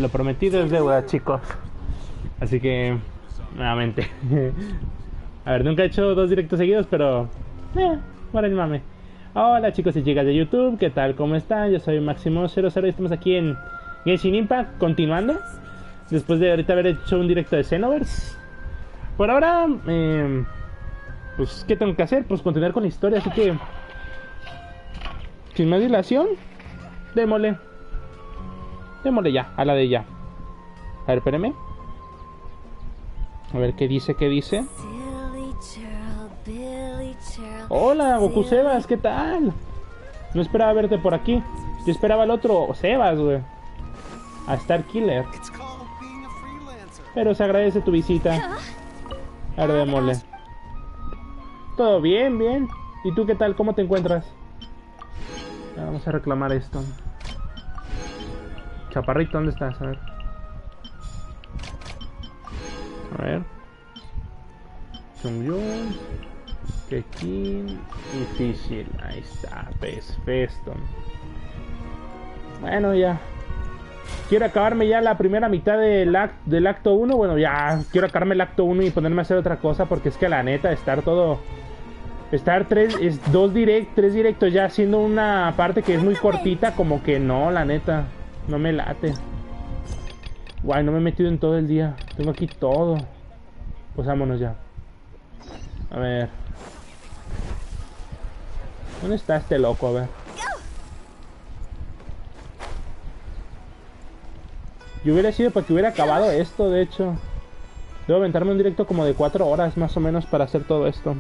Lo prometido es deuda, chicos. Así que, nuevamente. A ver, nunca he hecho 2 directos seguidos, pero... para el mame. Hola chicos y chicas de YouTube, ¿qué tal? ¿Cómo están? Yo soy Máximo00 y estamos aquí en Genshin Impact, continuando. Después de ahorita haber hecho un directo de Xenoverse. Por ahora, pues, ¿qué tengo que hacer? Pues continuar con la historia, así que... sin más dilación, démosle. Démosle ya, a la de ya. A ver, espérame. A ver, ¿qué dice? ¿Qué dice? Hola, Goku Sebas, ¿qué tal? No esperaba verte por aquí. Yo esperaba al otro Sebas, güey. A Star Killer. Pero se agradece tu visita. A ver, démosle. Todo bien, bien. ¿Y tú qué tal? ¿Cómo te encuentras? Vamos a reclamar esto. Chaparrito, ¿dónde estás? A ver. A ver. Chung-Yun. Kekin. Difícil. Ahí está. Feston. Bueno, ya. Quiero acabarme ya la primera mitad del acto 1. Bueno, ya quiero acabarme el acto 1 y ponerme a hacer otra cosa. Porque es que la neta, estar 3 directos ya haciendo una parte que es muy cortita. Como que no, la neta. No me late. Guay, no me he metido en todo el día. Tengo aquí todo. Pues vámonos ya. A ver. ¿Dónde está este loco? A ver. Yo hubiera sido para que hubiera acabado esto, de hecho. Debo aventarme un directo como de 4 horas más o menos para hacer todo esto.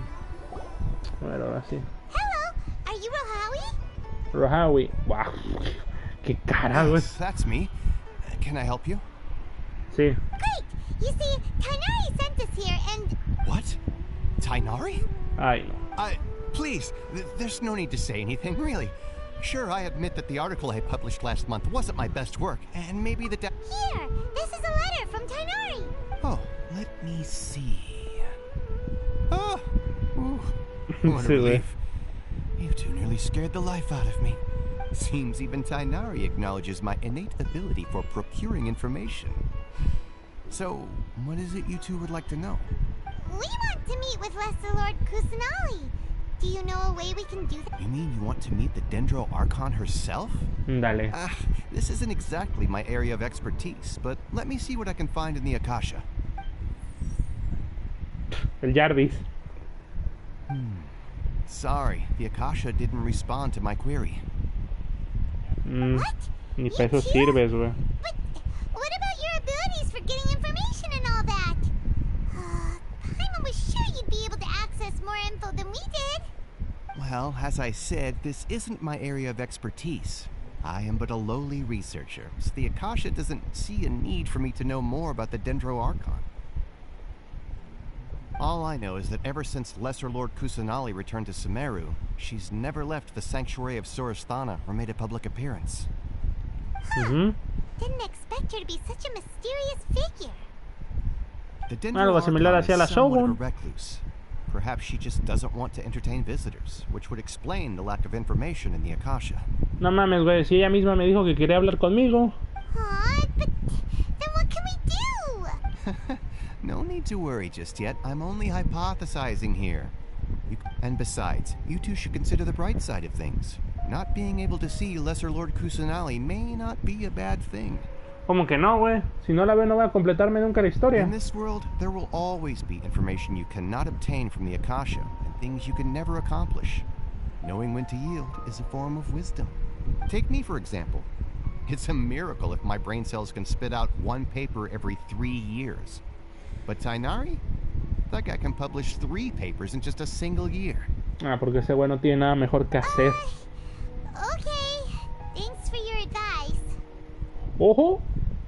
A ver, ahora sí. Hello, are you Rohawi? Rohawi. Wow. Qué cara, güey. That's me. Can I help you? Sí. Great! You see, Tainari sent us here and... What? Tainari? Ay, no. Please, there's no need to say anything, really. Sure, I admit that the article I published last month wasn't my best work, and maybe the Here! This is a letter from Tainari! Oh, let me see. Oh! Ooh, what a relief. You two nearly scared the life out of me. Seems even Tainari acknowledges my innate ability for procuring information. So, what is it you two would like to know? We want to meet with Lesser Lord Kusanali. Do you know a way we can do that? You mean you want to meet the Dendro Archon herself? Dale. This isn't exactly my area of expertise, but let me see what I can find in the Akasha. El Jarvis. Sorry, the Akasha didn't respond to my query. What? Ni para eso sirves, güey. But what about your abilities for getting information and all that? Paimon was sure you'd be able to access more info than we did. Well, as I said, this isn't my area of expertise. I am but a lowly researcher, so the Akasha doesn't see a need for me to know more about the Dendro Archon. All I know is that ever since Lesser Lord Kusanali returned to Sumeru, she's never left the Sanctuary of Sorasthana or made a public appearance. Didn't expect her to be such a mysterious figure. The Dendro Algo similar Archon hacia la is somewhat of a Shogun. recluse. Perhaps she just doesn't want to entertain visitors, which would explain the lack of information in the Akasha. No mames, güey. Si ella misma me dijo que quería hablar conmigo. Aw, but then what can we do? No need to worry just yet. I'm only hypothesizing here. And besides, you two should consider the bright side of things. Not being able to see Lesser Lord Kusanali may not be a bad thing. Como que no, güey. Si no la veo, no voy a completarme nunca la historia. In this world, there will always be information you cannot obtain from the Akasha, and things you can never accomplish. Knowing when to yield is a form of wisdom. Take me, for example. It's a miracle if my brain cells can spit out 1 paper every 3 years. But Tainari? That guy can publish 3 papers in just a single year. Ah, porque ese güey no tiene nada mejor que hacer. Okay. Thanks for your advice. Ojo,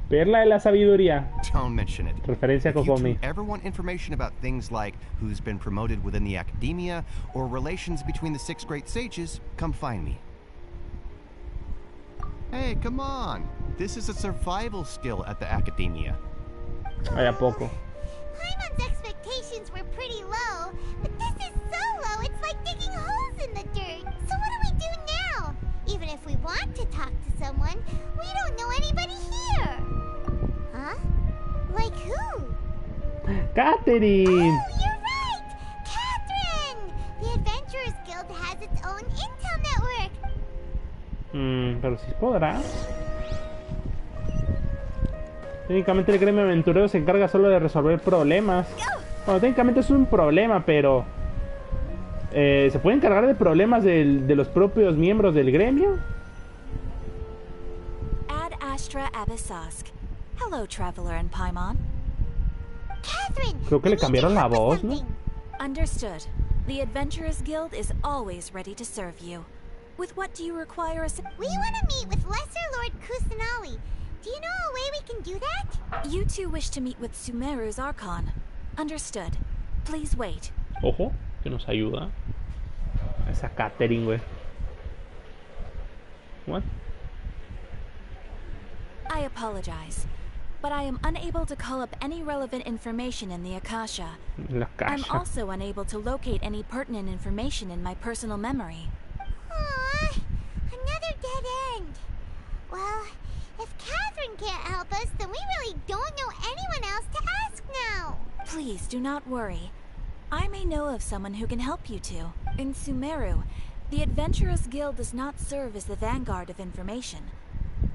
perla de la sabiduría. Don't mention it. Referencia a If you Kokomi. two ever want information about things like who's been promoted within the academia or relations between the 6 great sages, come find me. Hey, come on. This is a survival skill at the academia. Ay, a poco. Paimon's expectations were pretty low, but this is so low it's like digging holes in the dirt. So what do we do now? Even if we want to talk to someone, we don't know anybody here. Catherine. Oh, you're right! Catherine! The Adventurers Guild has its own intel network. Pero si podrá. Técnicamente el gremio aventurero se encarga solo de resolver problemas. Bueno, técnicamente es un problema, pero... ¿se puede encargar de problemas de los propios miembros del gremio? Ad Astra Abyssosk. Hello, traveler in Paimon. Catherine! Creo que le cambiaron la voz, ¿no? Understood. The Adventurers Guild is always ready to serve you. With what do you require We want to meet with Lesser Lord Kusanali. Do you know a way we can do that? You two wish to meet with Sumeru's Archon. Understood. Please wait. Ojo, que nos ayuda. Esa Catherine, güey. What? I apologize, but I am unable to call up any relevant information in the Akasha. La I'm caja. also unable to locate any pertinent information in my personal memory. Aww, another dead end. Well, if Catherine can't help us, then we really don't know anyone else to ask now. Please do not worry. I may know of someone who can help you two. In Sumeru, the Adventurers Guild does not serve as the vanguard of information.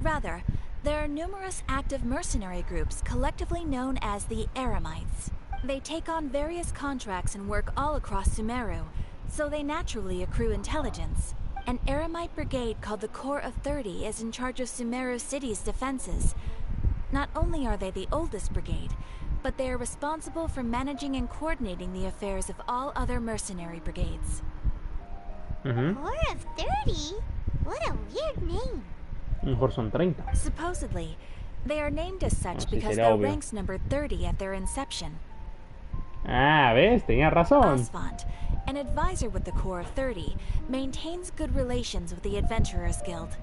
Rather, there are numerous active mercenary groups collectively known as the Eremites. They take on various contracts and work all across Sumeru, so they naturally accrue intelligence. An Eremite brigade called the Corps of 30 is in charge of Sumeru City's defenses. Not only are they the oldest brigade, but they are responsible for managing and coordinating the affairs of all other mercenary brigades. Corps of 30? What a weird name. Mejor son 30. Supposedly, they are named as such Sí, because sería their obvio. ranks numbered 30 at their inception. Ah, ¿ves? Tenía razón. Osvant, an advisor with the Corps of 30, maintains good relations with the Adventurers Guild.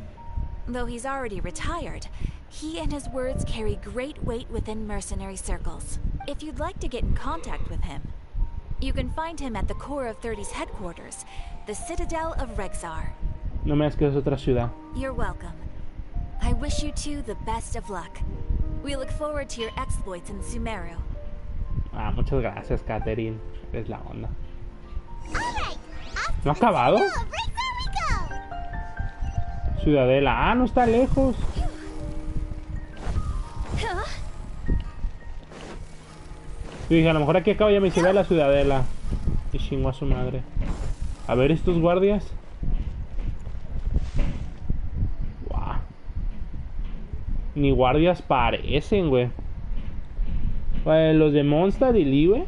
Though he's already retired, he and his words carry great weight within mercenary circles. If you'd like to get in contact with him, you can find him at the Corps of 30's headquarters, the Citadel of Rexar. No me das que es otra ciudad. You're welcome. I wish you two the best of luck. We look forward to your exploits in Sumeru. Ah, muchas gracias, Catherine. Es la onda. Alright, off to ¿No ha the acabado? Citadel of Rexar we go. Ciudadela. Ah, no está lejos. Yo dije, a lo mejor aquí acabo ya me hice la ciudadela. Y chingó a su madre. A ver estos guardias. Guau. Ni guardias parecen, güey. Los de Mondstadt y Liebe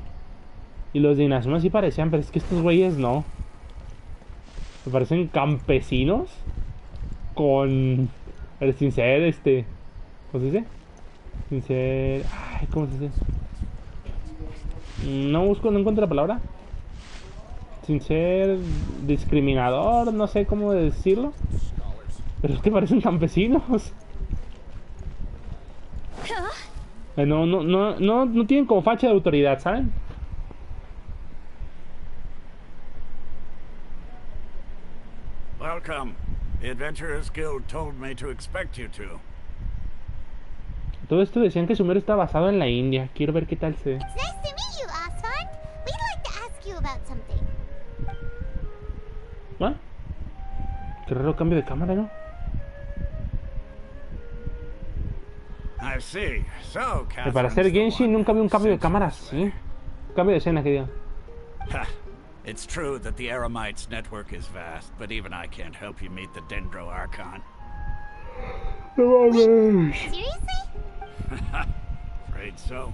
y los de Inazuma sí parecían, pero es que estos güeyes no. Me parecen campesinos con... sin ser ¿cómo se dice? Sin ser... Ay, ¿cómo se dice? No encuentro la palabra. Sin ser discriminador, no sé cómo decirlo. Pero es que parecen campesinos. No tienen como facha de autoridad, ¿saben? Welcome. The Adventurers Guild told me to expect you two. Todo esto decían que Sumeru está basado en la India. Quiero ver qué tal se... It's nice to meet you, Osvant. We'd like to ask you about something. ¿Ah? Qué raro cambio de cámara, ¿no? I see. So, Que para hacer Catherine's the Genshin one nunca vi un cambio de sent cámara you this way. así. Cambio de escena, que diga. Ha. It's true that the Eremites' network is vast, but even I can't help you meet the Dendro Archon. Seriously? Afraid so.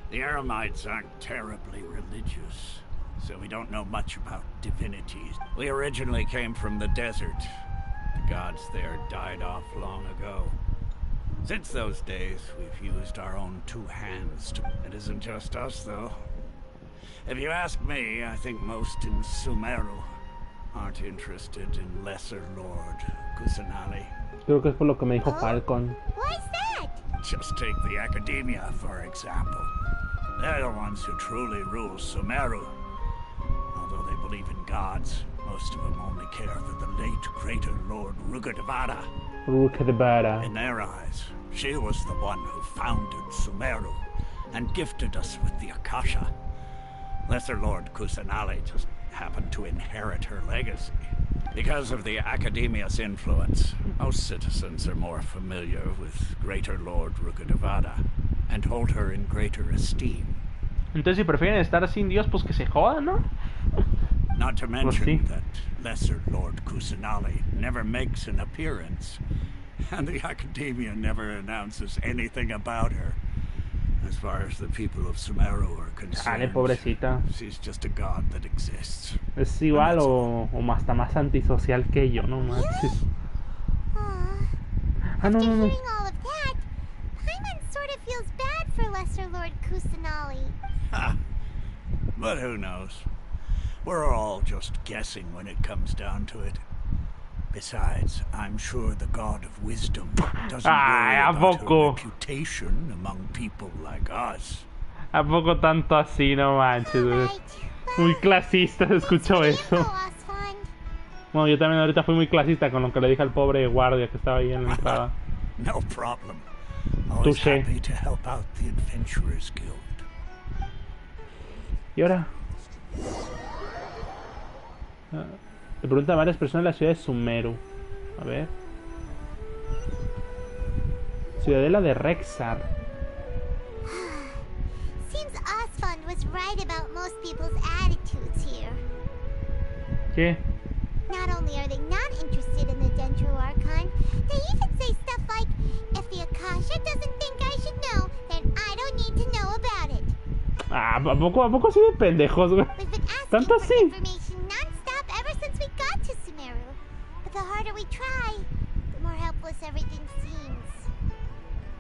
The Eremites aren't terribly religious, so we don't know much about divinities. We originally came from the desert. The gods there died off long ago. Since those days, we've used our own two hands to... It isn't just us, though. If you ask me, I think most in Sumeru aren't interested in Lesser Lord Kusanali. Creo que es por lo que me dijo Falcon. Why's that? Just take the Academia, for example. They're the ones who truly rule Sumeru. Although they believe in gods, most of them only care for the late greater Lord Rugadavada. Rukadabara. In their eyes, she was the one who founded Sumeru, and gifted us with the Akasha. Lesser Lord Kusanali just happened to inherit her legacy. Because of the Academia's influence, most citizens are more familiar with Greater Lord Rukadevada and hold her in greater esteem. Entonces si prefieren estar sin Dios, pues que se jodan, ¿no? Not to mention sí. that Lesser Lord Kusanali never makes an appearance, and the Academia never announces anything about her. As far as the people of Sumeru are concerned, pobrecita. she's just a god that exists. Es igual o hasta más antisocial que yo, no manches. Aw. No. Hearing all of that, Paimon sort of feels bad for Lesser Lord Kusanali. Ha! But who knows? We're all just guessing when it comes down to it. Besides, I'm sure the God of Wisdom doesn't worry about her reputation among people like us. ¿A poco tanto así? No manches. Muy clasista se escuchó eso. Bueno, yo también ahorita fui muy clasista con lo que le dije al pobre guardia que estaba ahí en la entrada. No problem. Always happy to help out the Adventurers Guild. ¿Y ahora? Le preguntan a varias personas en la ciudad de Sumeru. A ver. Ciudadela de Rexar. Seems Osfond was right about most people's attitudes here. ¿Qué? Not only are they not interested in the Dendro Archon, they even say stuff like, if the Akasha doesn't think I should know, then I don't need to know about it. ¿A poco así de pendejos, güey? We've been asking ¿Tanto for así? information non-stop ever since we got to Sumeru. But the harder we try, the more helpless everything seems.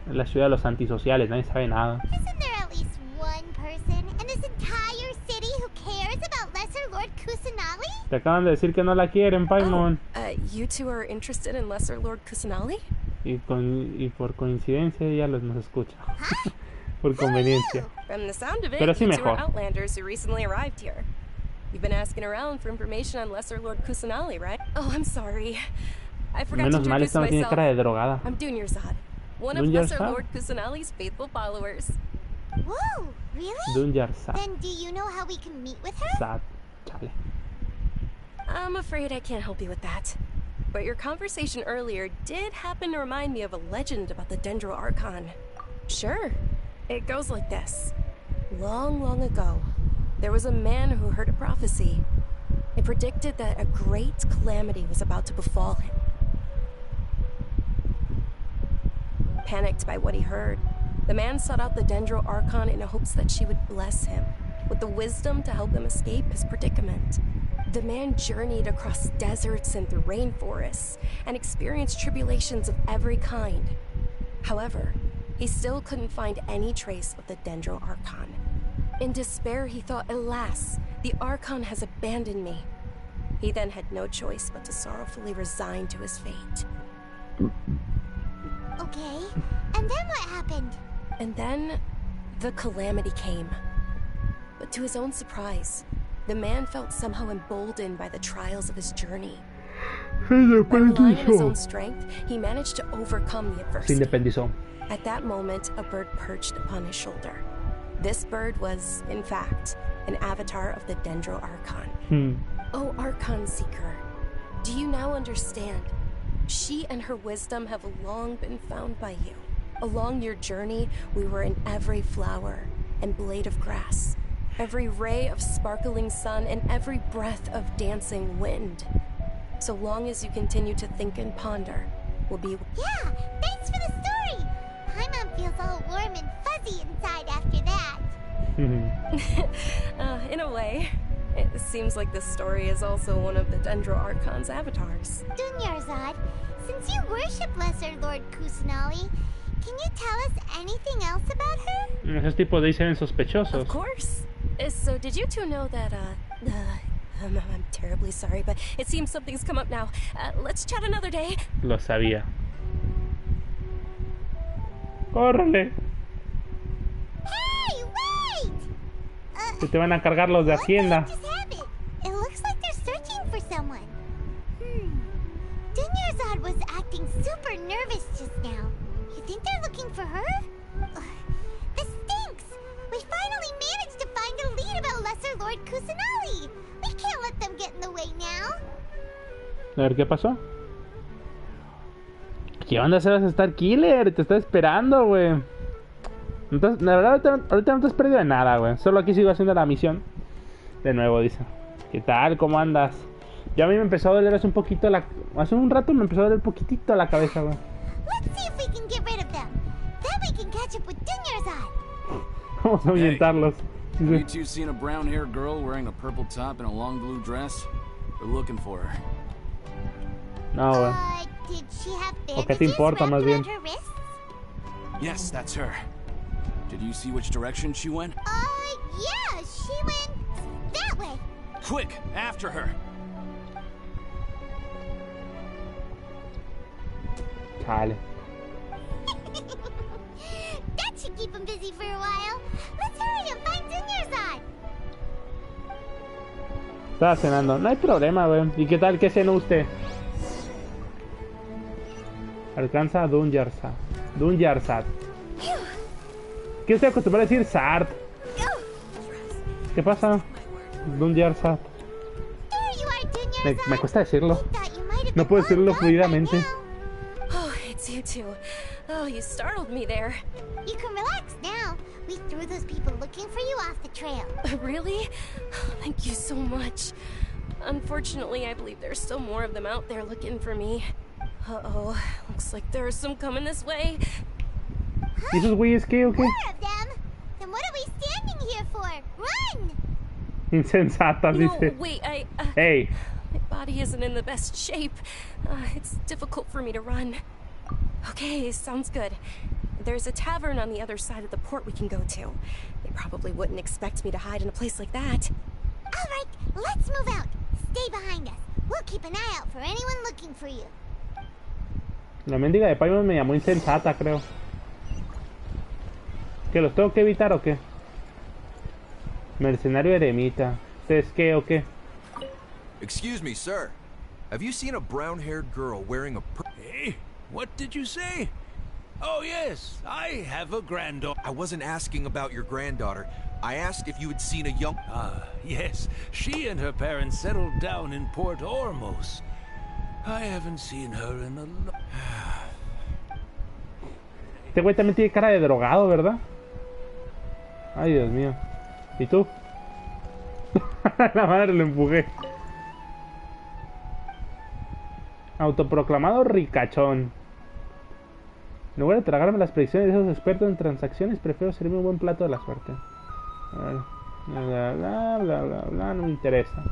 Es la ciudad de los antisociales, nadie sabe nada. Isn't there at least one person in this entire city who cares about Lesser Lord Kusanali? Te acaban de decir que no la quieren, Paimon. You two are interested in Lesser Lord Kusanali? Y por coincidencia ella nos escucha. Huh? Por conveniencia. From the sound of it, Pero sí you two are mejor. outlanders who recently arrived here. You've been asking around for information on Lesser Lord Kusanali, right? Oh, I'm sorry. I forgot to Menos mal, introduce esta no tiene cara myself. de drogada. I'm Dunyarzad, one of Dunyarzad? Lesser Lord Kusanali's faithful followers. Whoa, really? Dunyarzad. Then do you know how we can meet with her? Chale. I'm afraid I can't help you with that. But your conversation earlier did happen to remind me of a legend about the Dendro Archon. Sure. It goes like this. Long, long ago, there was a man who heard a prophecy. It predicted that a great calamity was about to befall him. Panicked by what he heard, the man sought out the Dendro Archon in hopes that she would bless him with the wisdom to help him escape his predicament. The man journeyed across deserts and through rainforests and experienced tribulations of every kind. However, he still couldn't find any trace of the Dendro Archon. In despair, he thought, alas, the Archon has abandoned me. He then had no choice but to sorrowfully resign to his fate. Okay, and then what happened? And then, the calamity came. But to his own surprise, the man felt somehow emboldened by the trials of his journey. By relying on his own strength, he managed to overcome the Se adversity. independizó. At that moment, a bird perched upon his shoulder. This bird was, in fact, an avatar of the Dendro Archon. Oh, Archon Seeker, do you now understand? She and her wisdom have long been found by you. Along your journey, we were in every flower and blade of grass, every ray of sparkling sun, and every breath of dancing wind. So long as you continue to think and ponder, we'll be... Yeah, thanks for the story! Paimon feels all warm and fuzzy inside after that. In a way. It seems like this story is also one of the Dendro Archon's avatars. Dunyarzad, since you worship Lesser Lord Kusanali, can you tell us anything else about her? Esos tipos de ahí se ven sospechosos. Of course. So did you two know that, I'm terribly sorry, but it seems something's come up now. Let's chat another day. Lo sabía. ¡Córrele! Hey, wait! Que te van a cargar los de Hacienda. What just happened? It looks like they're searching for someone. Dunyarzad was acting super nervous just now. You think they're looking for her? Ugh, this stinks! Lord Kusanali. We can't let them get in the way now. A ver, ¿qué pasó? ¿Qué onda, Sebas Star Killer? Te está esperando, güey. Entonces, la verdad, ahorita no te has perdido de nada, güey. Solo aquí sigo haciendo la misión. De nuevo, dice. ¿Qué tal? ¿Cómo andas? Ya a mí me empezó a doler hace un poquito la... Hace un rato me empezó a doler un poquitito la cabeza, güey. Let's see if we can get rid of them. Then we can catch up with Dunyarzad. Vamos a ahuyentarlos. Have you two seen a brown-haired girl wearing a purple top and a long blue dress? We're looking for her. No, güey. Did she have ¿O qué te bandages importa, más wrapped bien? around her wrists? Yes, that's her. Did you see which direction she went? Yeah, she went that way. Quick, after her. Chale. That should keep him busy for a while. Let's hurry and find Dunyarzad. Estaba cenando. No hay problema, güey. ¿Y qué tal? ¿Qué cenó usted? Alcanza a Dunyarzad. Dunyarzad. ¿Qué estoy acostumbrado a decir? Sart. ¿Qué pasa? Dunyarzad. There you are, Dunyarzad. Me cuesta decirlo. We thought you might have No been puedo decirlo long gone by fluidamente. now. Oh, it's you two. Oh, you startled me there. You can relax now. We threw those people looking for you off the trail. Really? Thank you so much. Unfortunately, I believe there's still more of them out there looking for me. Uh-oh. Looks like there's some coming this way. ¿Y esos güeyes qué o qué? More of them? Then what are we standing here for? Run! Insensatas, No, dice. wait, Hey. my body isn't in the best shape. It's difficult for me to run. Okay, sounds good. There's a tavern on the other side of the port we can go to. They probably wouldn't expect me to hide in a place like that. All right, let's move out. Stay behind us. We'll keep an eye out for anyone looking for you. La mendiga de Paimon me llamó insensata, creo. ¿Que los tengo que evitar o qué? Mercenario eremita. ¿Ustedes qué o qué? Excuse me, sir. Have you seen a brown-haired girl wearing a Hey, what did you say? Oh, yes, I have a granddaughter. I wasn't asking about your granddaughter. I asked if you had seen a young... Ah, yes, she and her parents settled down in Port Ormos. I haven't seen her in a Este güey también tiene cara de drogado, ¿verdad? Ay, Dios mío. ¿Y tú? La madre lo empujé. Autoproclamado ricachón. En lugar de tragarme las predicciones de esos expertos en transacciones, prefiero servirme un buen plato de la suerte. A ver. Bla, bla, bla, bla, bla, bla, no me interesa.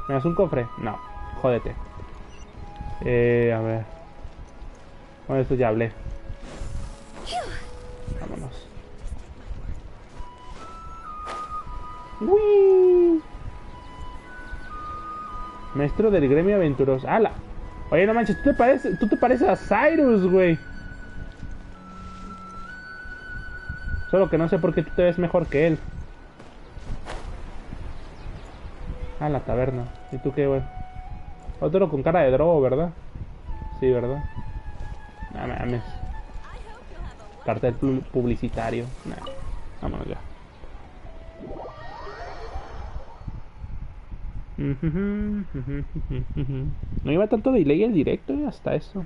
¿Me das un cofre? No. Jódete. A ver. Con esto ya hablé. Vámonos. ¡Uy! Maestro del gremio aventuroso. ¡Hala! Oye, no manches, tú te pareces a Cyrus, güey. Solo que no sé por qué tú te ves mejor que él. Ah, la taberna. ¿Y tú qué, güey? Otro con cara de drogo, ¿verdad? Sí, ¿verdad? No mames. Cartel publicitario. Nah, vámonos ya. No iba tanto delay el directo, hasta eso.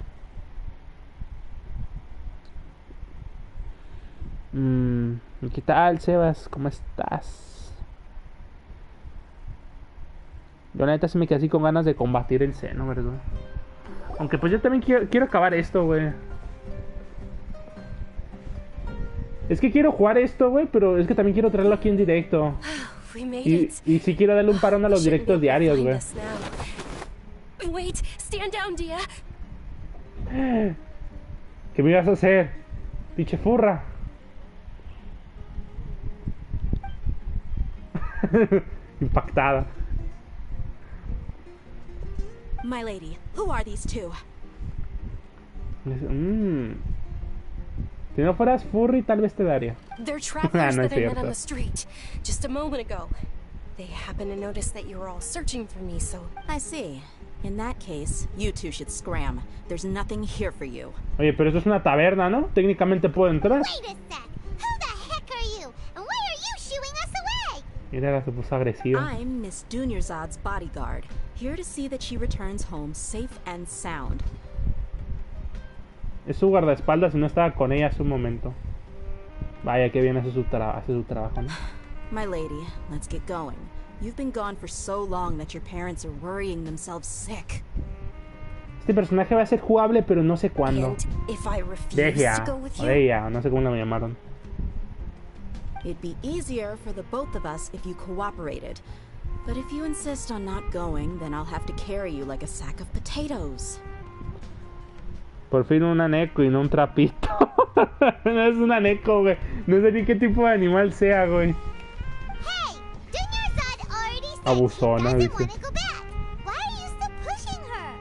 ¿Qué tal, Sebas? ¿Cómo estás? Yo la neta sí me quedé así con ganas de combatir el seno, ¿verdad? Aunque pues yo también quiero acabar esto, güey. Es que quiero jugar esto, güey, pero es que también quiero traerlo aquí en directo. Y sí quiero darle un parón a los directos diarios, güey. Wait, stand down, Dia. ¿Qué me ibas a hacer? Pinche furra. Impactada. My lady, who are these two? Si no fueras furry, tal vez te daría. They're travelers No es that I met cierto. on the street just a moment ago. They happened to notice that you were all searching for me, so... I see. In that case, you two should scram. There's nothing here for you. Oye, pero esto es una taberna, ¿no? Técnicamente puedo entrar. Wait a sec. Who the heck are you? And why are you shooing us away? Mira, se puso agresiva. I'm Miss Dunyarzad's bodyguard, here to see that she returns home safe and sound. Es su guardaespaldas y no estaba con ella hace un momento. Vaya, que bien hace su trabajo, ¿no? My lady, let's get going. You've been gone for so long that your parents are worrying themselves sick. Este personaje va a ser jugable, pero no sé cuándo. And if I refuse De ella, to go with o you, de ella, no sé cómo la llamaron. It'd be easier for the both of us if you cooperated. But if you insist on not going, then I'll have to carry you like a sack of potatoes. Por fin una neko y no un trapito. No es una neko, güey. No sé ni qué tipo de animal sea, güey. Hey, Dunyarzad already said Abusona, she doesn't dice. want to go back. Why are you still pushing her?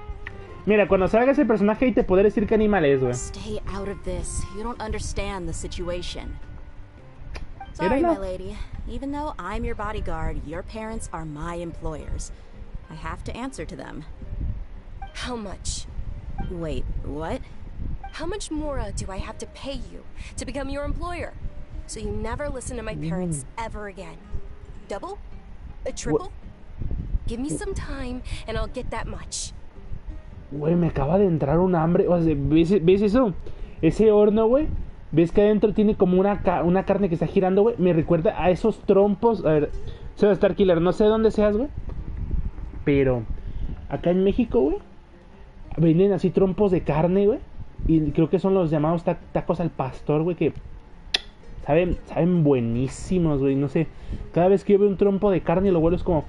Mira, cuando salga ese personaje ahí te podré decir qué animal es, güey. Stay out of this. You don't understand the situation. Sorry, Mírala. my lady. Even though I'm your bodyguard, your parents are my employers. I have to answer to them. how much? Wait, what? How much more do I have to pay you to become your employer? So you never listen to my parents ever again. Double? A triple? Give me some time and I'll get that much. Güey, me acaba de entrar un hambre. O sea, ¿ves eso? Ese horno, güey. ¿Ves que adentro tiene como una carne que está girando, güey? Me recuerda a esos trompos. A ver, Seba Star Killer, no sé dónde seas, güey. Pero acá en México, güey, venden así trompos de carne, güey. Y creo que son los llamados tacos al pastor, güey, que saben buenísimos, güey. No sé, cada vez que yo veo un trompo de carne y lo vuelvo es como...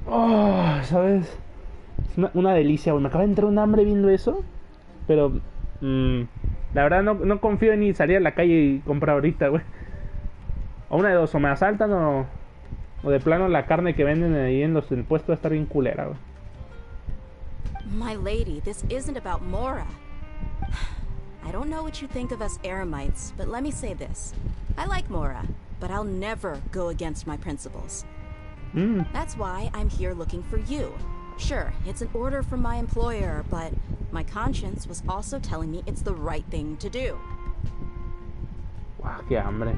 Oh, ¿sabes? Es una delicia, güey. Me acaba de entrar un hambre viendo eso. Pero... la verdad no confío en ni salir a la calle y comprar ahorita, güey. O una de dos, o me asaltan o de plano la carne que venden ahí en el puesto va a estar bien culera, güey. My lady, this isn't about Mora. I don't know what you think of us Eremites, but let me say this. I like Mora, but I'll never go against my principles. That's why I'm here looking for you. Sure, it's an order from my employer, but my conscience was also telling me it's the right thing to do. Guau, qué hambre.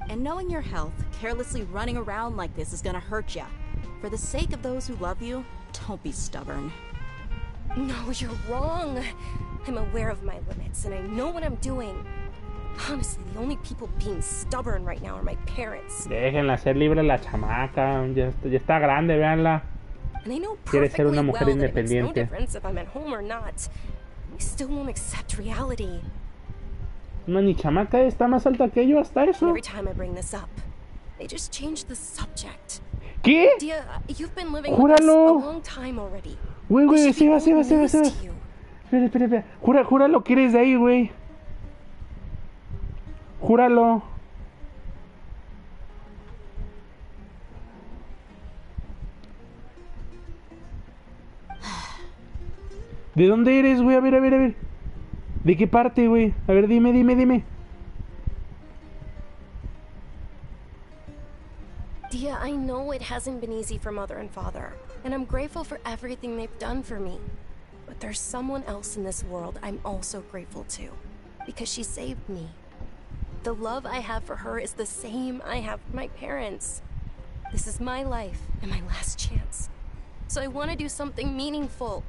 And knowing your health, carelessly running around like this is gonna hurt ya. For the sake of those who love you, don't be stubborn. No, you're wrong. I'm aware of my limits and I know what I'm doing. Honestly, the only people being stubborn right now are my parents. Déjenla ser libre la chamaca. Ya está grande, véanla. And I know Quiere ser perfectly una mujer well that it makes no independiente. difference if I'm at home or not. I still won't accept reality. No, ni chamaca, está más alta que yo, hasta And eso. every time I bring this up, they just change the subject. ¿Qué? Dia, you've been living with us a Júralo. long time already. Güey, This güey, should be Seba. old news to you. Espera. Júralo que eres de ahí, güey. Júralo. ¿De dónde eres, güey? A ver. ¿De qué parte, güey? A ver, dime. Dia, I know it hasn't been easy for Mother and Father, and I'm grateful for everything they've done for me. But there's someone else in this world I'm also grateful to, because she saved me. The love I have for her is the same I have for my parents. This is my life and my last chance. So I want to do something meaningful.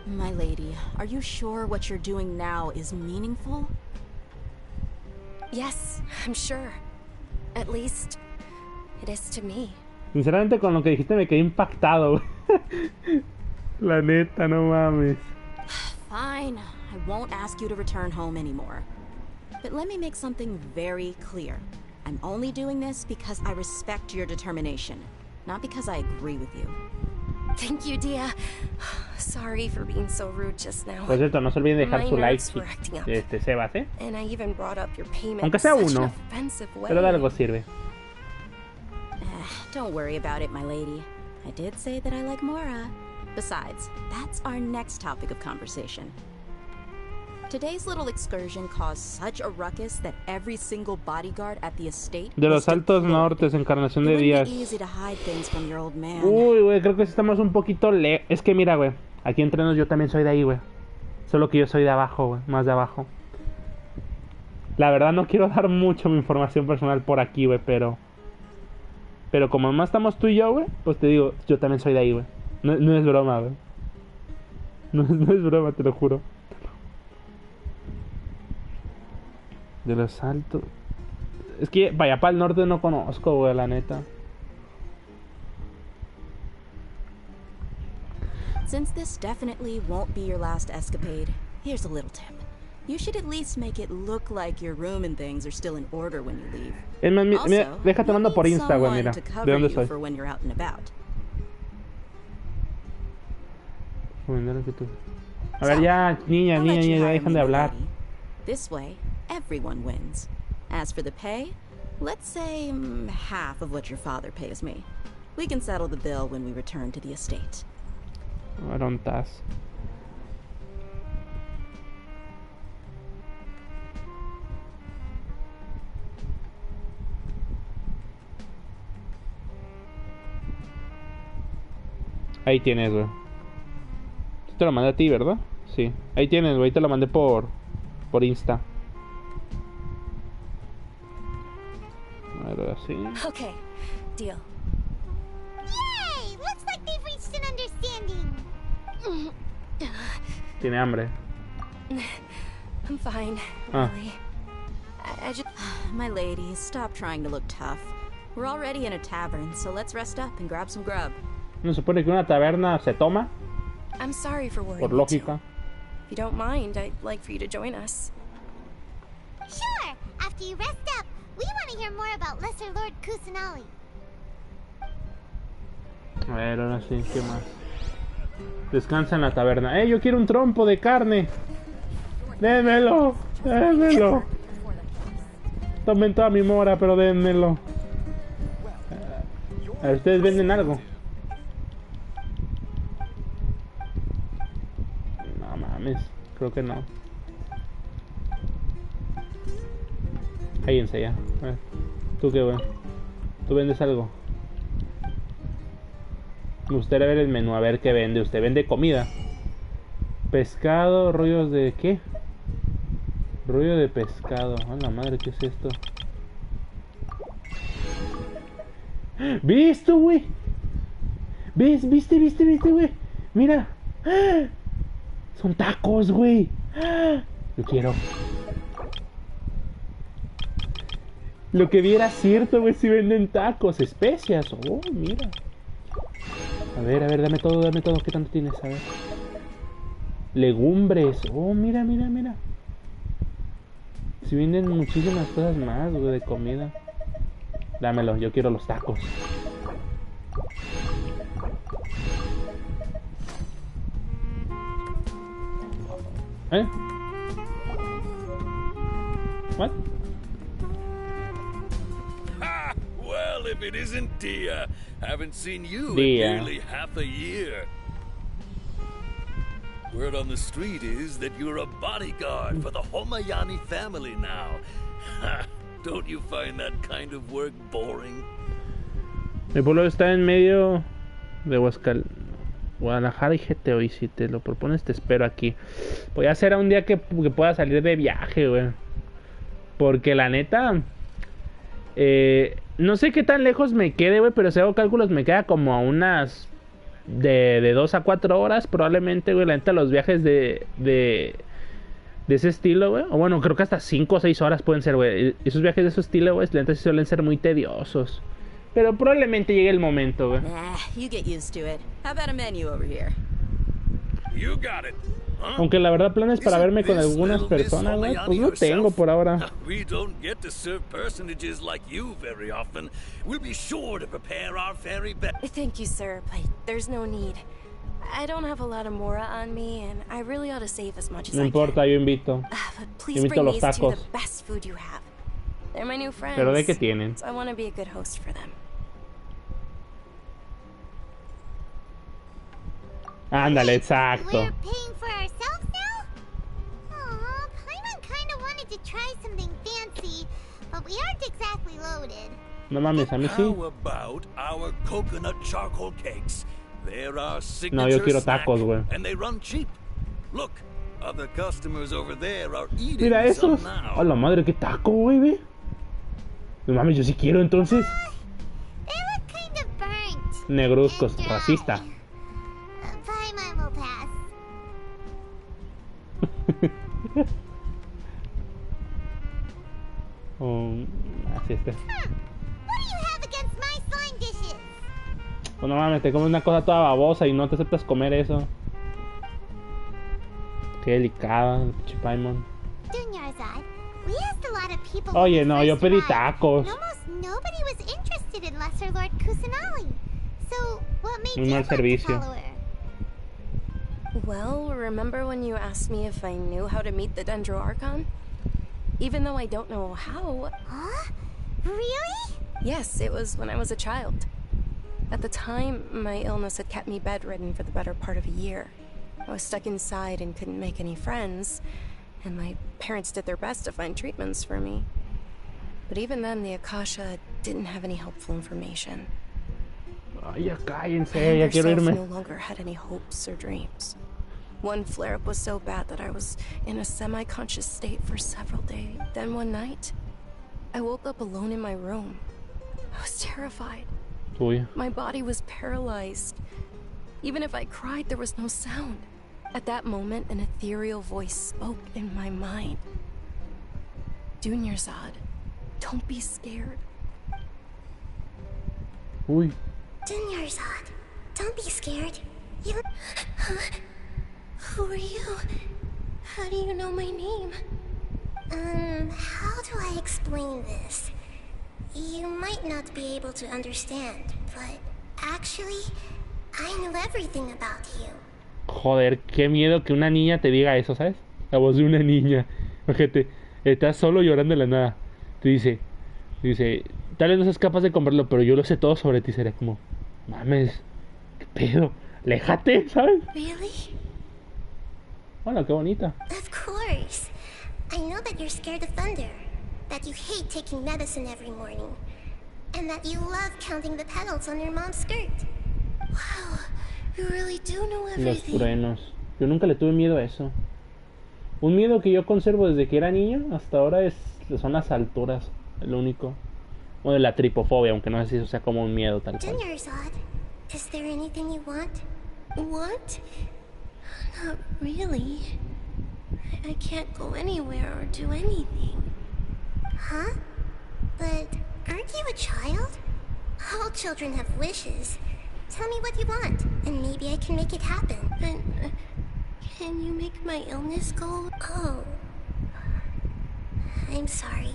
My lady, are you sure what you're doing now is meaningful? Yes, I'm sure. At least, it is to me. Sinceramente, con lo que dijiste me quedé impactado, güey. La neta, no mames. Fine, I won't ask you to return home anymore. But let me make something very clear. I'm only doing this because I respect your determination, not because I agree with you. Thank you, Dia. Sorry for being so rude just now. Por cierto, no se olviden de dejar su My like, nerves were acting up. Sebas, ¿eh? And I even brought up your payment Aunque in sea such an uno, offensive way. pero de algo sirve. Don't worry about it, my lady. I did say that I like Mora. Besides, that's our next topic of conversation. Today's little excursion caused such a ruckus that every single bodyguard at the estate De was los Altos deployed. Nortes, Encarnación It de wouldn't Díaz. be easy to hide things from your old man. Uy, güey, creo que sí estamos un poquito Es que mira, güey, aquí entre nos yo también soy de ahí, güey. Solo que yo soy de abajo, güey, más de abajo. La verdad no quiero dar mucho mi información personal por aquí, güey, pero como nomás estamos tú y yo, güey, pues te digo, yo también soy de ahí, güey. No es broma, güey. No es broma, te lo juro. De los altos. Es que vaya para el norte no conozco, güey, la neta. Since this definitely won't be your last escapade, here's a little tip. You should at least make it look like your room and things are still in order when you leave. Es más, mira, déjate mando por Insta, güey, mira. ¿De dónde soy? For when you're out and about. A ver, ya, niña, ya dejan de hablar. This way, everyone wins. As for the pay, let's say half of what your father pays me. We can settle the bill when we return to the estate. ¿A dónde estás? Ahí tienes, güey. Te lo mandé a ti, ¿verdad? Sí. Ahí tienes, güey. Te lo mandé por Insta. A ver, así. Okay, deal. Yay! Looks like they've reached an understanding. Tiene hambre. I'm fine, Ah. really. I just... My lady, stop trying to look tough. We're already in a tavern, so let's rest up and grab some grub. ¿No se supone que una taberna se toma? I'm sorry for worrying Por you too. lógica. If you don't mind, I'd like for you to join us. Sure, after you rest up, we want to hear more about Lesser Lord Kusanali. A ver, ahora sí, ¿qué más? Descansa en la taberna. Yo quiero un trompo de carne. Démelo. Tomen toda mi mora, pero démelo. A ver, ¿ustedes venden algo? No mames, creo que no. Cállense ya. A ver, ¿tú qué, güey? ¿Tú vendes algo? Me gustaría ver el menú, a ver qué vende. Usted vende comida. Pescado, rollos de... ¿qué? Rollo de pescado. A la madre, ¿qué es esto? ¿Visto, güey? ¿Viste, güey? Mira. Son tacos, güey. Lo quiero. Lo que vi era cierto, güey. Si venden tacos, especias. Oh, mira. A ver, dame todo. ¿Qué tanto tienes? A ver. Legumbres. Oh, mira. Si venden muchísimas cosas más, güey, de comida. Dámelo, yo quiero los tacos. What? Ha! Well, if it isn't Dia. Haven't seen you Dia. in nearly half a year. Word on the street is that you're a bodyguard for the Homayani family now. Ha! Don't you find that kind of work boring? El pueblo está en medio de Guadalajara y GTO, y si te lo propones te espero aquí. Voy a hacer a un día que pueda salir de viaje, güey. Porque la neta... no sé qué tan lejos me quede, güey, pero si hago cálculos me queda como a unas... De 2 a 4 horas probablemente, güey. La neta, los viajes de ese estilo, güey. O bueno, creo que hasta 5 o 6 horas pueden ser, güey. Esos viajes de ese estilo, güey, la neta sí suelen ser muy tediosos. Pero probablemente llegue el momento, güey. You get used to it. How about a menu over here? You got it. Aunque la verdad planes para verme con algunas personas, güey, pues no tengo por ahora. We don't get to serve personages like you very often. We'll be sure to prepare our very best. Thank you, sir, but there's no need. I don't have a lot of mora on me, and I really ought to save as much as No I importa, can. yo invito. But please Invito bring los these two tacos. the best food you have. They're my new friends. Pero ¿de qué tienen? So I want to be a good host for them. Ándale, exacto. We're paying for ourselves now? Aw, Paimon kinda wanted to try something fancy, but we aren't exactly loaded. No mames, a mí sí. How about our coconut charcoal cakes? They're our signature No, yo quiero snack, tacos, güey. and they run cheap. Look, Other customers over there are eating Mira some esos. now. A la madre, qué taco, güey, ve. No mames, yo sí quiero entonces. They look kind of burnt. Negruzcos, And dry. racista. Bye, mine will pass. Así está. What do you have against my slime dishes? Pues no mames, te comes una cosa toda babosa y no te aceptas comer eso. Qué delicada, Chipaimon. Dunyarzad, we asked a lot of people. Oye, when we no, yo first pedí arrived, tacos. and almost nobody was interested in Lesser Lord Kusanali. So, what made Muy you mal want to servicio. follow her? Well, remember when you asked me if I knew how to meet the Dendro Archon? Even though I don't know how. Huh? Really? Yes, it was when I was a child. At the time, my illness had kept me bedridden for the better part of a year. I was stuck inside and couldn't make any friends, and my parents did their best to find treatments for me. But even then, the Akasha didn't have any helpful information. Ay, ya cállense, I ya quiero myself irme. no longer had any hopes or dreams. One flare-up was so bad that I was in a semi-conscious state for several days. Then one night, I woke up alone in my room. I was terrified. Uy. My body was paralyzed. Even if I cried, there was no sound. At that moment, an ethereal voice spoke in my mind. Dunyarzad, don't be scared. Uy. Dunyarzad, don't be scared. You... Who are you? How do you know my name? How do I explain this? You might not be able to understand, but actually, I know everything about you. Joder, qué miedo que una niña te diga eso, ¿sabes? La voz de una niña. Fíjate, estás solo llorando en la nada. Te dice, tal vez no seas capaz de comprarlo, pero yo lo sé todo sobre ti. Sería como, mames, qué pedo, aléjate, ¿sabes? Really? Hola, qué bonita. Of course. I know that you're scared of thunder, that you hate taking medicine every morning, and that you love counting the petals on your mom's skirt. Wow, you really do know Los everything. truenos. Yo nunca le tuve miedo a eso. Un miedo que yo conservo desde que era niño hasta ahora son las alturas. El único. O de la tripofobia, aunque no sé si eso sea como un miedo tal cual. Dunyarzad, is there anything you want? Want? Not really. I can't go anywhere or do anything. Huh? But aren't you a child? All children have wishes. Tell me what you want, and maybe I can make it happen. And can you make my illness go? Oh. I'm sorry.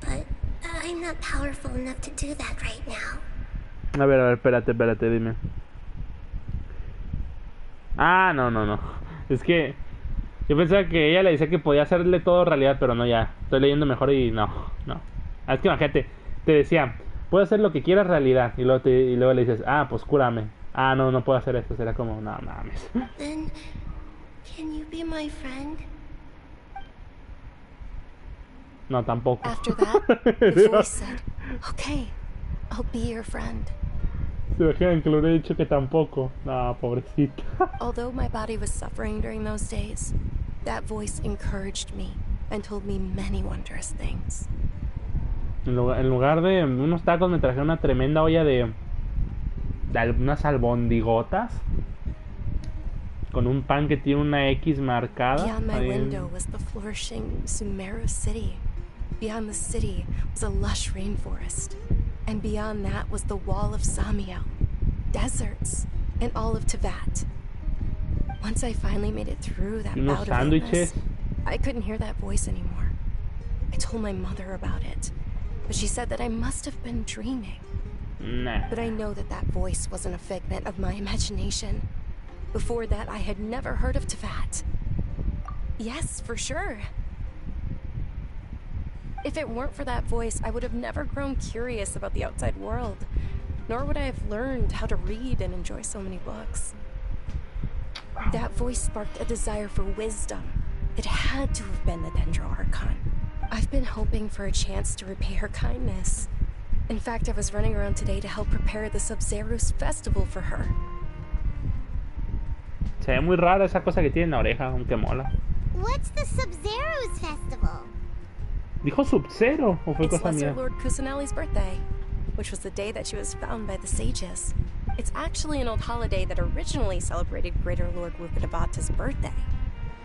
But I'm not powerful enough to do that right now. A ver, espérate, dime. Ah, no. Es que yo pensaba que ella le decía que podía hacerle todo realidad, pero no, ya. Estoy leyendo mejor y no. Es que imagínate, te decía, puedo hacer lo que quieras realidad. Y luego le dices, ah, pues cúrame. Ah, no puedo hacer esto. Será como, no mames. Then, can you be my friend? No, tampoco. After that, the voice said, "Okay, I'll be your friend." Se imaginan que le hubiera dicho que tampoco. No, pobrecita. Although my body was suffering during those days, that voice encouraged me and told me many wondrous things. En lugar de unos tacos me traje una tremenda olla de unas albondigotas con un pan que tiene una X marcada. Beyond my ahí. window was the flourishing Sumeru city. Beyond the city was a lush rainforest. And beyond that was the wall of Samiel, deserts, and all of Teyvat. Once I finally made it through that Unos bout of illness, sándwiches. I couldn't hear that voice anymore. I told my mother about it, but she said that I must have been dreaming. Nah. But I know that that voice wasn't a figment of my imagination. Before that, I had never heard of Teyvat. Yes, for sure. If it weren't for that voice, I would have never grown curious about the outside world, nor would I have learned how to read and enjoy so many books. That voice sparked a desire for wisdom. It had to have been the Dendro Archon. I've been hoping for a chance to repay her kindness. In fact, I was running around today to help prepare the Sub-Zerus festival for her. Se ve muy rara esa cosa que tiene en la oreja, aunque mola. What's the Sub-Zero's festival? ¿Dijo Sub-Zero o fue It's cosa Lesser mía? Lord Kusanali's birthday, which was the day that she was found by the sages. It's actually an old holiday that originally celebrated Greater Lord Rukkhadevata's birthday.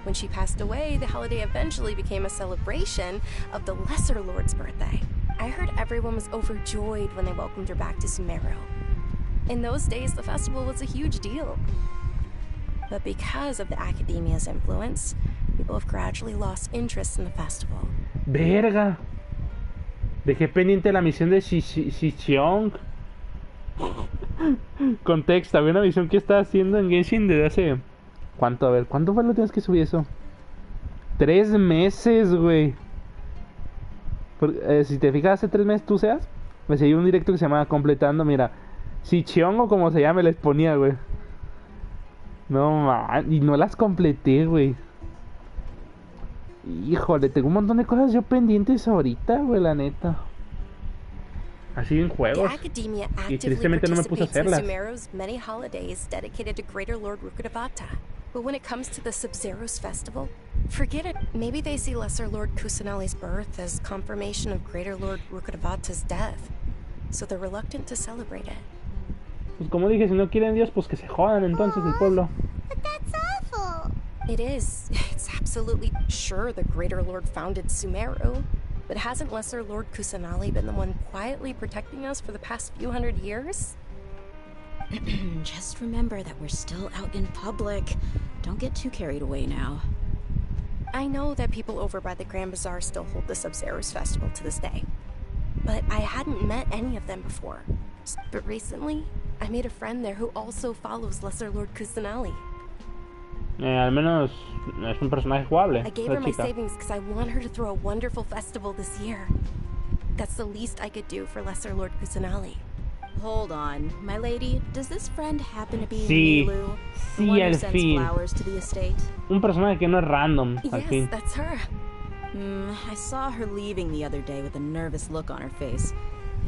When she passed away, the holiday eventually became a celebration of the Lesser Lord's birthday. I heard everyone was overjoyed when they welcomed her back to Sumeru. In those days, the festival was a huge deal. But because of the academia's influence, people have gradually lost interest in the festival. Verga. Dejé pendiente la misión de Shicheong. Contexto, había una misión que estaba haciendo en Genshin desde hace... ¿Cuánto? A ver, ¿cuánto fue la última vez que subí eso? 3 meses, güey. Si te fijas, hace 3 meses tú seas, me seguí un directo que se llamaba Completando, mira, Shicheong o como se llame, les ponía, güey. No, man, y no las completé, güey. Híjole, tengo un montón de cosas yo pendientes ahorita, güey, la neta. Así en juegos. Y tristemente no me puse a hacerlas. Sumeru's many holidays dedicated to Greater Lord Rukkhadevata. But when it comes to the Sub-Zero's festival, forget it. Maybe they see Lesser Lord Kusanali's birth as confirmation of Greater Lord Rukkhadevata's death. So they're reluctant to celebrate it. Pues como dije, si no quieren Dios, pues que se jodan entonces el pueblo. But that's awful. It is. It's absolutely sure the Greater Lord founded Sumeru. But hasn't Lesser Lord Kusanali been the one quietly protecting us for the past few hundred years? Just remember that we're still out in public. Don't get too carried away now. I know that people over by the Grand Bazaar still hold the Sub-Zero's festival to this day. But I hadn't met any of them before. But recently, I made a friend there who also follows Lesser Lord Kusanali. Al menos es un personaje jugable. I gave her my savings because I want her to throw a wonderful festival this year. That's the least I could do for Lesser Lord Kusanali. Hold on, my lady. Does this friend happen to be Sí, Nilu, the sí, one who al sends fin. flowers to the estate? Un personaje que no es random, al Yes, fin. that's her. I saw her leaving the other day with a nervous look on her face.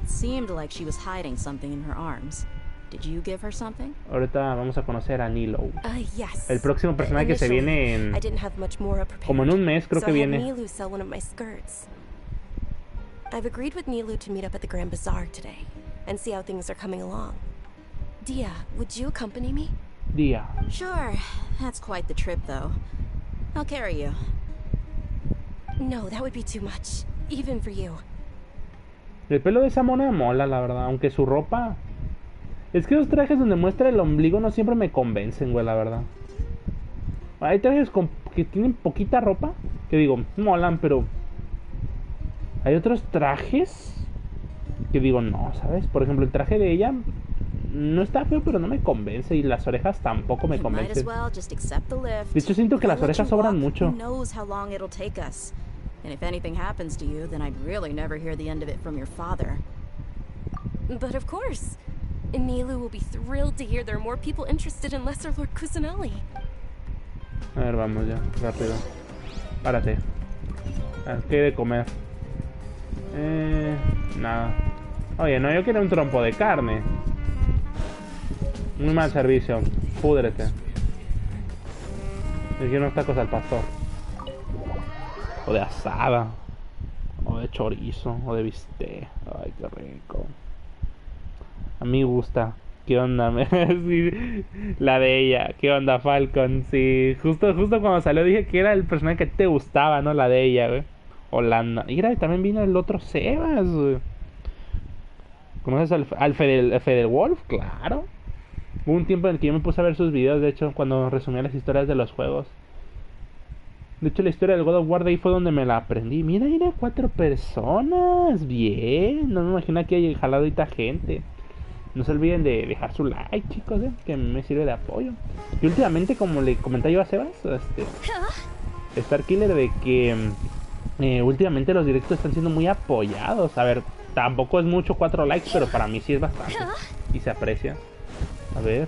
It seemed like she was hiding something in her arms. Did you give her something? Ahorita vamos a conocer a Nilo. Yes. El próximo personaje que se viene en... I didn't have much more prepared. Como en un mes creo que I had viene. Nilu sell one of my skirts. I've agreed with Nilu to meet up at the Grand Bazaar today and see how things are coming along. Dia, would you accompany me? Dia. Sure. That's quite the trip, though. I'll carry you. No, that would be too much, even for you. El pelo de esa mona mola, la verdad, aunque su ropa... Es que los trajes donde muestra el ombligo no siempre me convencen, güey, la verdad. Hay trajes que tienen poquita ropa, que digo, molan, pero... Hay otros trajes que digo, no, ¿sabes? Por ejemplo, el traje de ella no está feo, pero no me convence. Y las orejas tampoco me convencen. De hecho, siento que las orejas sobran mucho. And if anything happens to you, then I'd really never hear the end of it from your father. But of course, Nilu will be thrilled to hear there are more people interested in Lesser Lord Kusanali. A ver, vamos ya, rápido. Párate. A ver, ¿qué hay de comer? Nada. Oye, no, yo quiero un trompo de carne. Muy mal servicio. Púdrete. Yo quiero unos tacos al pastor. O de asada. O de chorizo. O de bistec. Ay, qué rico. A mí me gusta. ¿Qué onda? Sí, la de ella. ¿Qué onda, Falcon? Sí. Justo cuando salió dije que era el personaje que te gustaba, ¿no? La de ella, güey. Holanda. Mira, también vino el otro Sebas, güey. ¿Conoces al Fede Wolf? Claro. Hubo un tiempo en el que yo me puse a ver sus videos, de hecho, cuando resumía las historias de los juegos. De hecho, la historia del God of War de ahí fue donde me la aprendí. Mira, 4 personas. Bien. No me imagino que haya jalado ahorita gente. No se olviden de dejar su like, chicos, que me sirve de apoyo. Y últimamente, como le comenté yo a Sebas, Star Killer, de que últimamente los directos están siendo muy apoyados. A ver, tampoco es mucho 4 likes, pero para mí sí es bastante. Y se aprecia. A ver.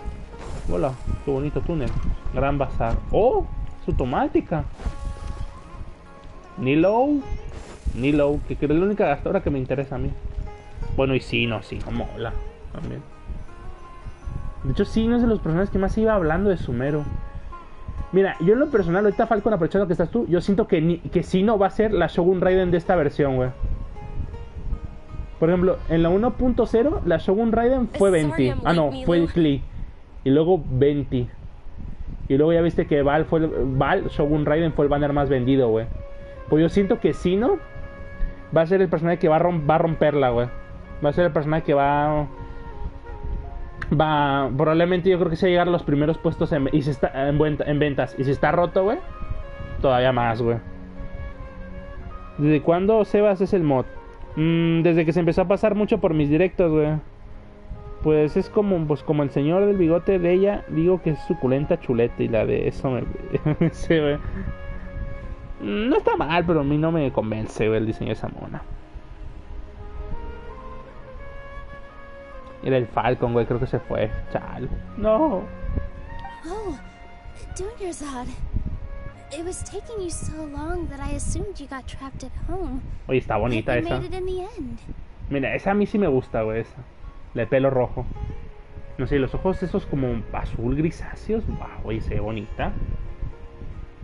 Hola, qué bonito túnel. Gran bazar. ¡Oh! Su automática. Nilo, que es la única gastadora que me interesa a mí. Bueno, y Sino mola también. De hecho, Sino es de los personajes que más iba hablando de Sumeru. Mira, yo en lo personal, ahorita Falcon, aprovechando que estás tú, yo siento que Sino va a ser la Shogun Raiden de esta versión, güey. Por ejemplo, en la 1.0, la Shogun Raiden fue 20. Ah, no, fue Klee. Y luego 20. Y luego ya viste que Val, Shogun Raiden fue el banner más vendido, güey. Pues yo siento que Sino va a ser el personaje que va a romperla, güey. Va a ser el personaje que va... Probablemente yo creo que se va a llegar a los primeros puestos en ventas. Y si está roto, güey, todavía más, güey. ¿Desde cuándo Sebas es el mod? Desde que se empezó a pasar mucho por mis directos, güey. Pues es como el señor del bigote de ella. Digo que es suculenta chuleta. Y la de eso me... sí, güey. No está mal, pero a mí no me convence, güey, el diseño de esa mona. Era el Falcon, güey, creo que se fue. Chal. No. Oh, Dunyarzad. It was taking you so long that I assumed you got trapped at home. Oye, está bonita esa. Made it in the end. Mira, esa a mí sí me gusta, güey, esa. De pelo rojo. No sé, los ojos esos como azul grisáceos. Wow, güey, se ve bonita.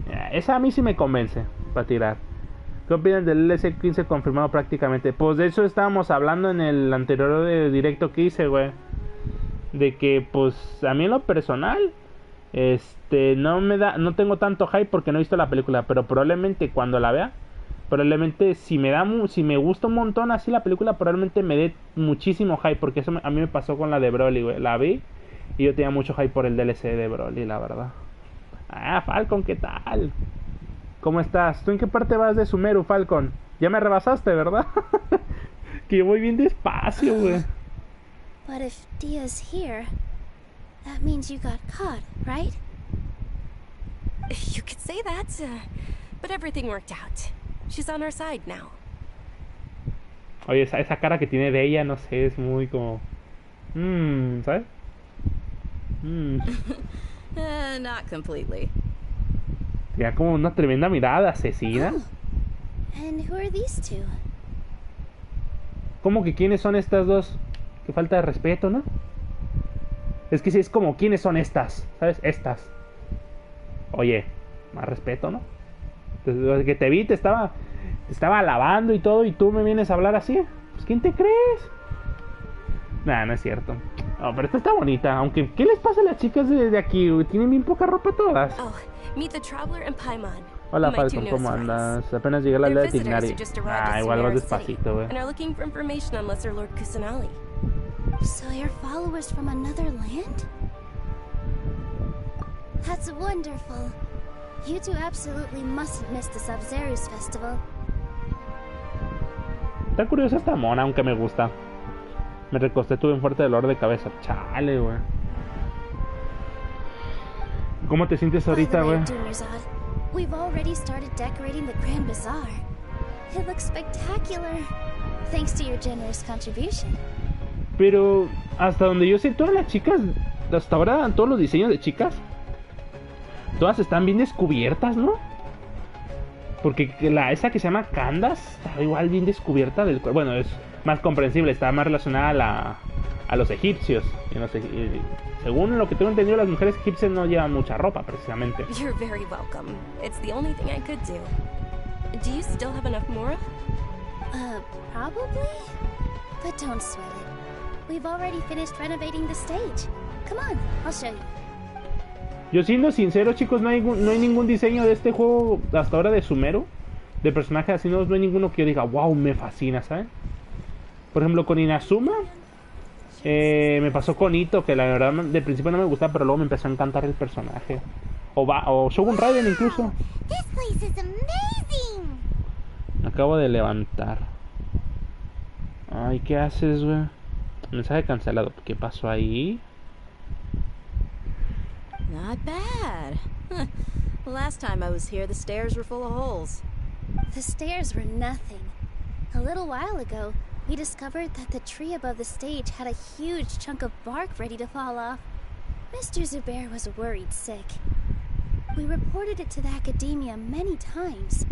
Mira, esa a mí sí me convence para tirar. ¿Qué opinan del LC15 confirmado prácticamente? Pues de eso estábamos hablando en el anterior directo que hice, güey. De que, pues, a mí en lo personal, no tengo tanto hype porque no he visto la película. Pero probablemente cuando la vea, probablemente si me gusta un montón así la película, probablemente me dé muchísimo hype. Porque eso a mí me pasó con la de Broly, güey. La vi y yo tenía mucho hype por el DLC de Broly, la verdad. Ah, Falcon, ¿qué tal? ¿Cómo estás? ¿Tú en qué parte vas de Sumeru, Falcon? Ya me rebasaste, ¿verdad? Que voy bien despacio, güey. But if Dia's here, that means you got caught, right? You could say that, but everything worked out. She's on our side now. Oye, esa cara que tiene de ella, no sé, es muy como... ¿sabes? Not completely. Ya como una tremenda mirada asesina. Oh. And who are these two? ¿Cómo que quiénes son estas dos? Qué falta de respeto, ¿no? Es que sí, es como ¿quiénes son estas? ¿Sabes? Estas. Oye, más respeto, ¿no? Desde que te vi te estaba alabando y todo y tú me vienes a hablar así. Pues ¿quién te crees? Nah, no es cierto. No, pero esta está bonita. Aunque, ¿qué les pasa a las chicas de aquí? Tienen bien poca ropa todas. Oh, meet the traveler and Paimon. Hola, Falcon, ¿cómo andas? Apenas llegué a la aldea de Tignari. Ah, igual vas despacito, güey. And are looking for information on Lesser Lord Kusanali. So you're followers from another land? That's wonderful. You two absolutely mustn't miss the Sub-Zerus festival. Está curiosa esta mona, aunque me gusta. Me recosté, tuve un fuerte dolor de cabeza. Chale, güey. ¿Cómo te sientes ahorita, güey? We've already started decorating the Grand Bazaar. It looks spectacular, thanks to your generous contribution. Pero hasta donde yo sé, todas las chicas, hasta ahora, todos los diseños de chicas, todas están bien descubiertas, ¿no? Porque esa que se llama Candace está igual bien descubierta del cuerpo. Bueno, es más comprensible, está más relacionada a los egipcios. Y no sé, según lo que tengo entendido, las mujeres egipcias no llevan mucha ropa, precisamente. You're very welcome. It's the only thing I could do. Do you still have enough Mora? Probably. But don't sweat it. We've already finished renovating the stage. Come on, I'll show you. Yo siendo sincero, chicos, no hay ningún diseño de este juego hasta ahora de Sumeru, de personajes así, no hay ninguno que yo diga, wow, me fascina, ¿sabes? Por ejemplo, con Inazuma, me pasó con Ito, que la verdad de principio no me gustaba, pero luego me empezó a encantar el personaje. O Shogun Raiden incluso. Me acabo de levantar. Ay, ¿qué haces, güey? Mensaje cancelado. ¿Qué pasó ahí? Not bad. Last time I was here, the stairs were full of holes. The stairs were nothing. A little while ago, we discovered that the tree above the stage had a huge chunk of bark ready to fall off. Mr. Zubair was worried sick. We reported it to the academia many times,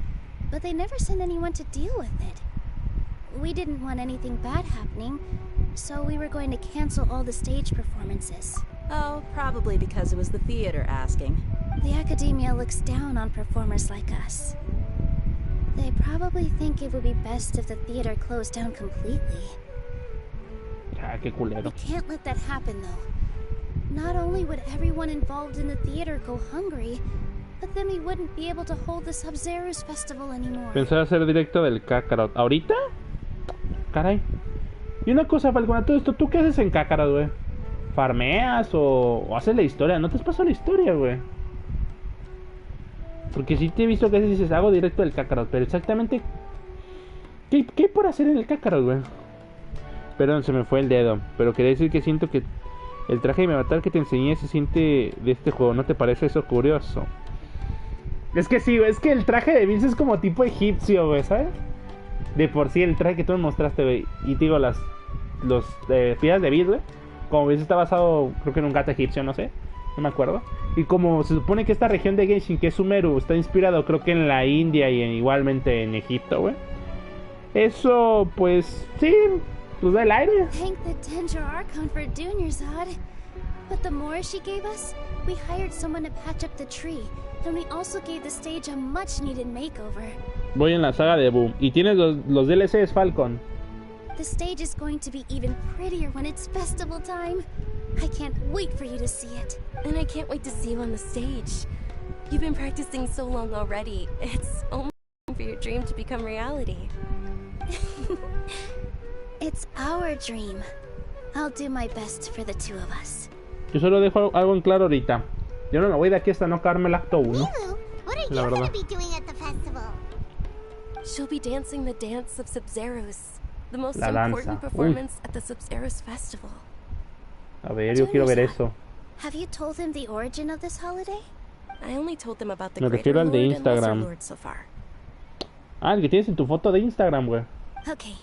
but they never sent anyone to deal with it. We didn't want anything bad happening, so we were going to cancel all the stage performances. Oh, probably because it was the theater asking. The academia looks down on performers like us. They probably think it would be best if the theater closed down completely. Ah, qué culero. We can't let that happen, though. Not only would everyone involved in the theater go hungry, but then we wouldn't be able to hold the Sub-Zero's festival anymore. Pensaba hacer directo del Kakarot. ¿Ahorita? Caray. Y una cosa, Falcon, a todo esto, ¿tú qué haces en Kakarot, güey? ¿Farmeas o haces la historia? ¿No te has pasado la historia, güey? Porque sí te he visto que a veces dices, hago directo del Kakarot, pero exactamente... ¿Qué hay por hacer en el Kakarot, güey? Perdón, se me fue el dedo. Pero quería decir que siento que el traje de mi avatar que te enseñé se siente de este juego. ¿No te parece eso curioso? Es que sí, güey. Es que el traje de Vince es como tipo egipcio, güey, ¿sabes? De por sí, el traje que tú me mostraste, güey. Y te digo, los piedras de Vince, güey. Como Vince está basado, creo que en un gato egipcio, no sé. No me acuerdo. Y como se supone que esta región de Genshin, que es Sumeru, está inspirado, creo que en la India y igualmente en Egipto, güey. Eso, pues, sí, pues da el aire. Thank the Dendro Archon for Junior Zod. But the more she gave us, we hired someone to patch up the tree. And we also gave the stage a much needed makeover. Voy en la saga de Boom. Y tienes los DLCs, Falcon. The stage is going to be even prettier when it's festival time. I can't wait for you to see it. And I can't wait to see you on the stage. You've been practicing so long already. It's almost time for your dream to become reality. It's our dream. I'll do my best for the two of us. Yo solo dejo algo en claro ahorita. Yo no me voy de aquí hasta no acabarme el acto 1. Lulu, what are you going to be doing at the festival? She'll be dancing the dance of Sub-Zeros. The most La danza. important performance at the Sub-Zeros festival. A ver, yo quiero ver eso. Have you told them the origin of this holiday? I only told them about the Me Greater refiero al Lord de and Lesser Instagram. Lord so far. Ah, el que tienes en tu foto de Instagram, güey. Okay.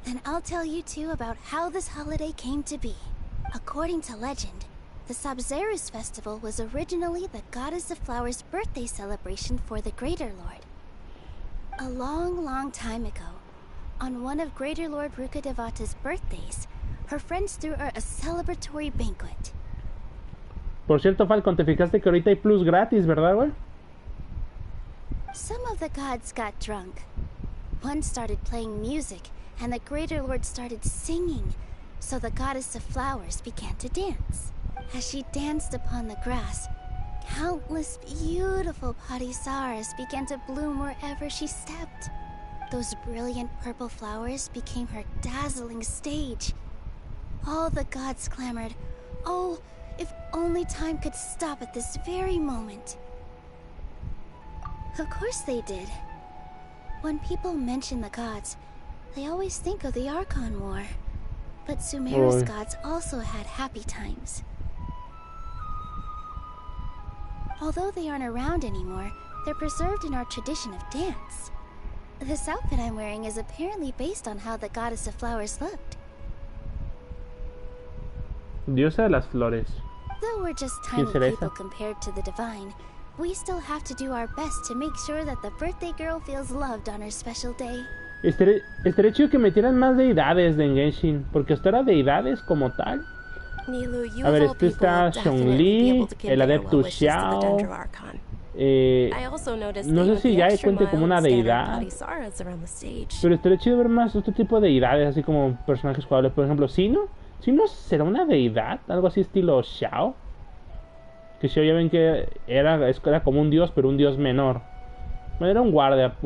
Then I'll tell you two about how this holiday came to be. According to legend, the Sub-Zeros festival was originally the Goddess of Flowers' birthday celebration for the Greater Lord. A long, long time ago, on one of Greater Lord Rukkhadevata's birthdays, her friends threw her a celebratory banquet. Por cierto, Falcon, te fijaste que ahorita hay plus gratis, ¿verdad, güey? Some of the gods got drunk. One started playing music, and the Greater Lord started singing, so the Goddess of Flowers began to dance. As she danced upon the grass, countless beautiful parisaras began to bloom wherever she stepped. Those brilliant purple flowers became her dazzling stage. All the gods clamored, "Oh, if only time could stop at this very moment." Of course they did. When people mention the gods, they always think of the Archon War. But Sumeru's gods also had happy times. Although they aren't around anymore, they're preserved in our tradition of dance. This outfit I'm wearing is apparently based on how the Goddess of Flowers looked. Diosa de las flores. Though we're just tiny people compared to the divine, we still have to do our best to make sure that the birthday girl feels loved on her special day. Estaría chido que metieran más deidades de Genshin, porque hasta ahora deidades como tal. A ver, este está Zhongli, el adepto Xiao. No sé si ya cuente como una deidad, pero estaría chido ver más otro tipo de deidades, así como personajes jugables. Por ejemplo, Sino será una deidad, algo así estilo Xiao. Que Xiao ya ven que era como un dios, pero un dios menor. Bueno, era un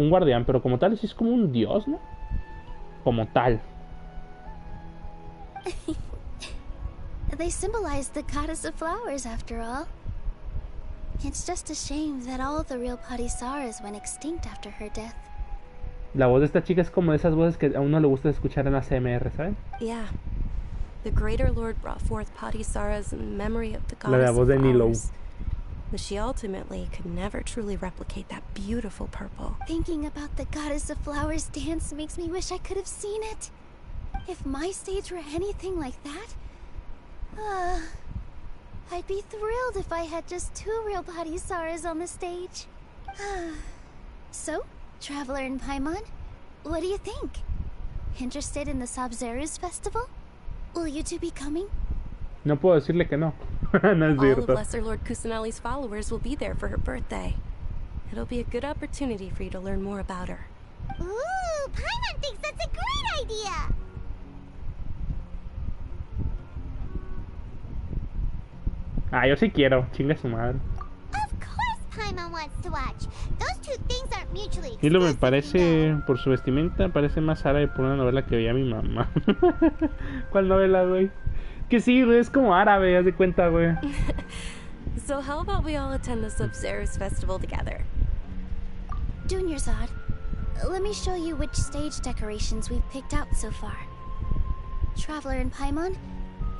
guardián, pero como tal sí es como un dios, ¿no? Como tal. They symbolize the Goddess of Flowers, after all. It's just a shame that all the real Parisaras went extinct after her death. La voz de esta chica es como de esas voces que a uno le gusta escuchar en ASMR, ¿saben? Yeah. The Greater Lord brought forth Parisaras in memory of the La Goddess voz of de Nilo. Flowers. But she ultimately could never truly replicate that beautiful purple. Thinking about the Goddess of Flowers dance makes me wish I could have seen it. If my stage were anything like that, I'd be thrilled if I had just 2 real Parisaras on the stage. So, Traveler and Paimon, what do you think? Interested in the Sub-Zeros festival? Will you two be coming? No puedo decirle que no. No es All of cierto. Lesser Lord Kusanali's followers will be there for her birthday. It'll be a good opportunity for you to learn more about her. Ooh, Paimon thinks that's a great idea! Ah, yo sí quiero. Chinga su madre. Of course Paimon wants to watch. Those two things aren't mutually Y lo me exclusive, parece, you know. por su vestimenta, parece más árabe por una novela que veía mi mamá. ¿Cuál novela, güey? Que sí, güey, es como árabe, haz de cuenta, güey. So how about we all attend the Sub-Zerus festival together? Junior Zod, let me show you which stage decorations we've picked out so far. Traveler and Paimon,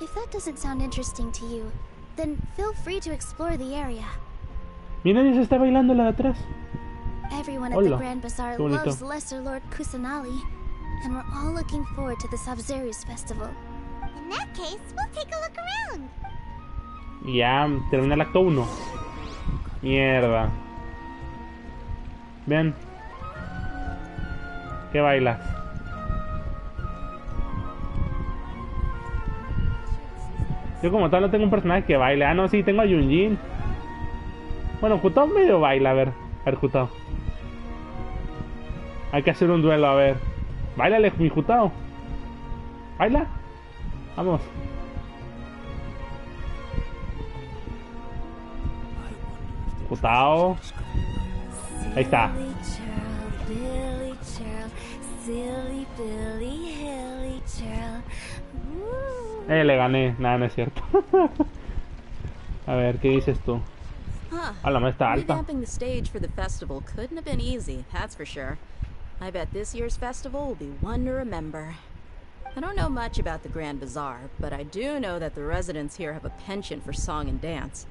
if that doesn't sound interesting to you, then feel free to explore the area. Mira, ya se está bailando la de atrás. Everyone at the Hola. Grand Bazaar Qué bonito. loves Lesser Lord Kusanali, and we're all looking forward to the Sub-Zerus festival. In that case, we'll take a look around. Y ya termina el acto 1. Mierda. Vean. ¿Qué bailas? Yo como tal no tengo un personaje que baile. Ah, no, sí, tengo a Yunjin. Bueno, Jutao medio baila, a ver, Jutao. Hay que hacer un duelo, a ver. Báilale, mi Jutao. Baila. Vamos. Jutao. Ahí está. Le gané. Nada, no es cierto. A ver, ¿qué dices tú? A la más está alta. Revamping the stage for the festival couldn't have been easy, that's for sure. I bet this year's festival will be one to remember. I don't know much about the Grand Bazaar, but I do know that the residents here have a penchant for song and dance.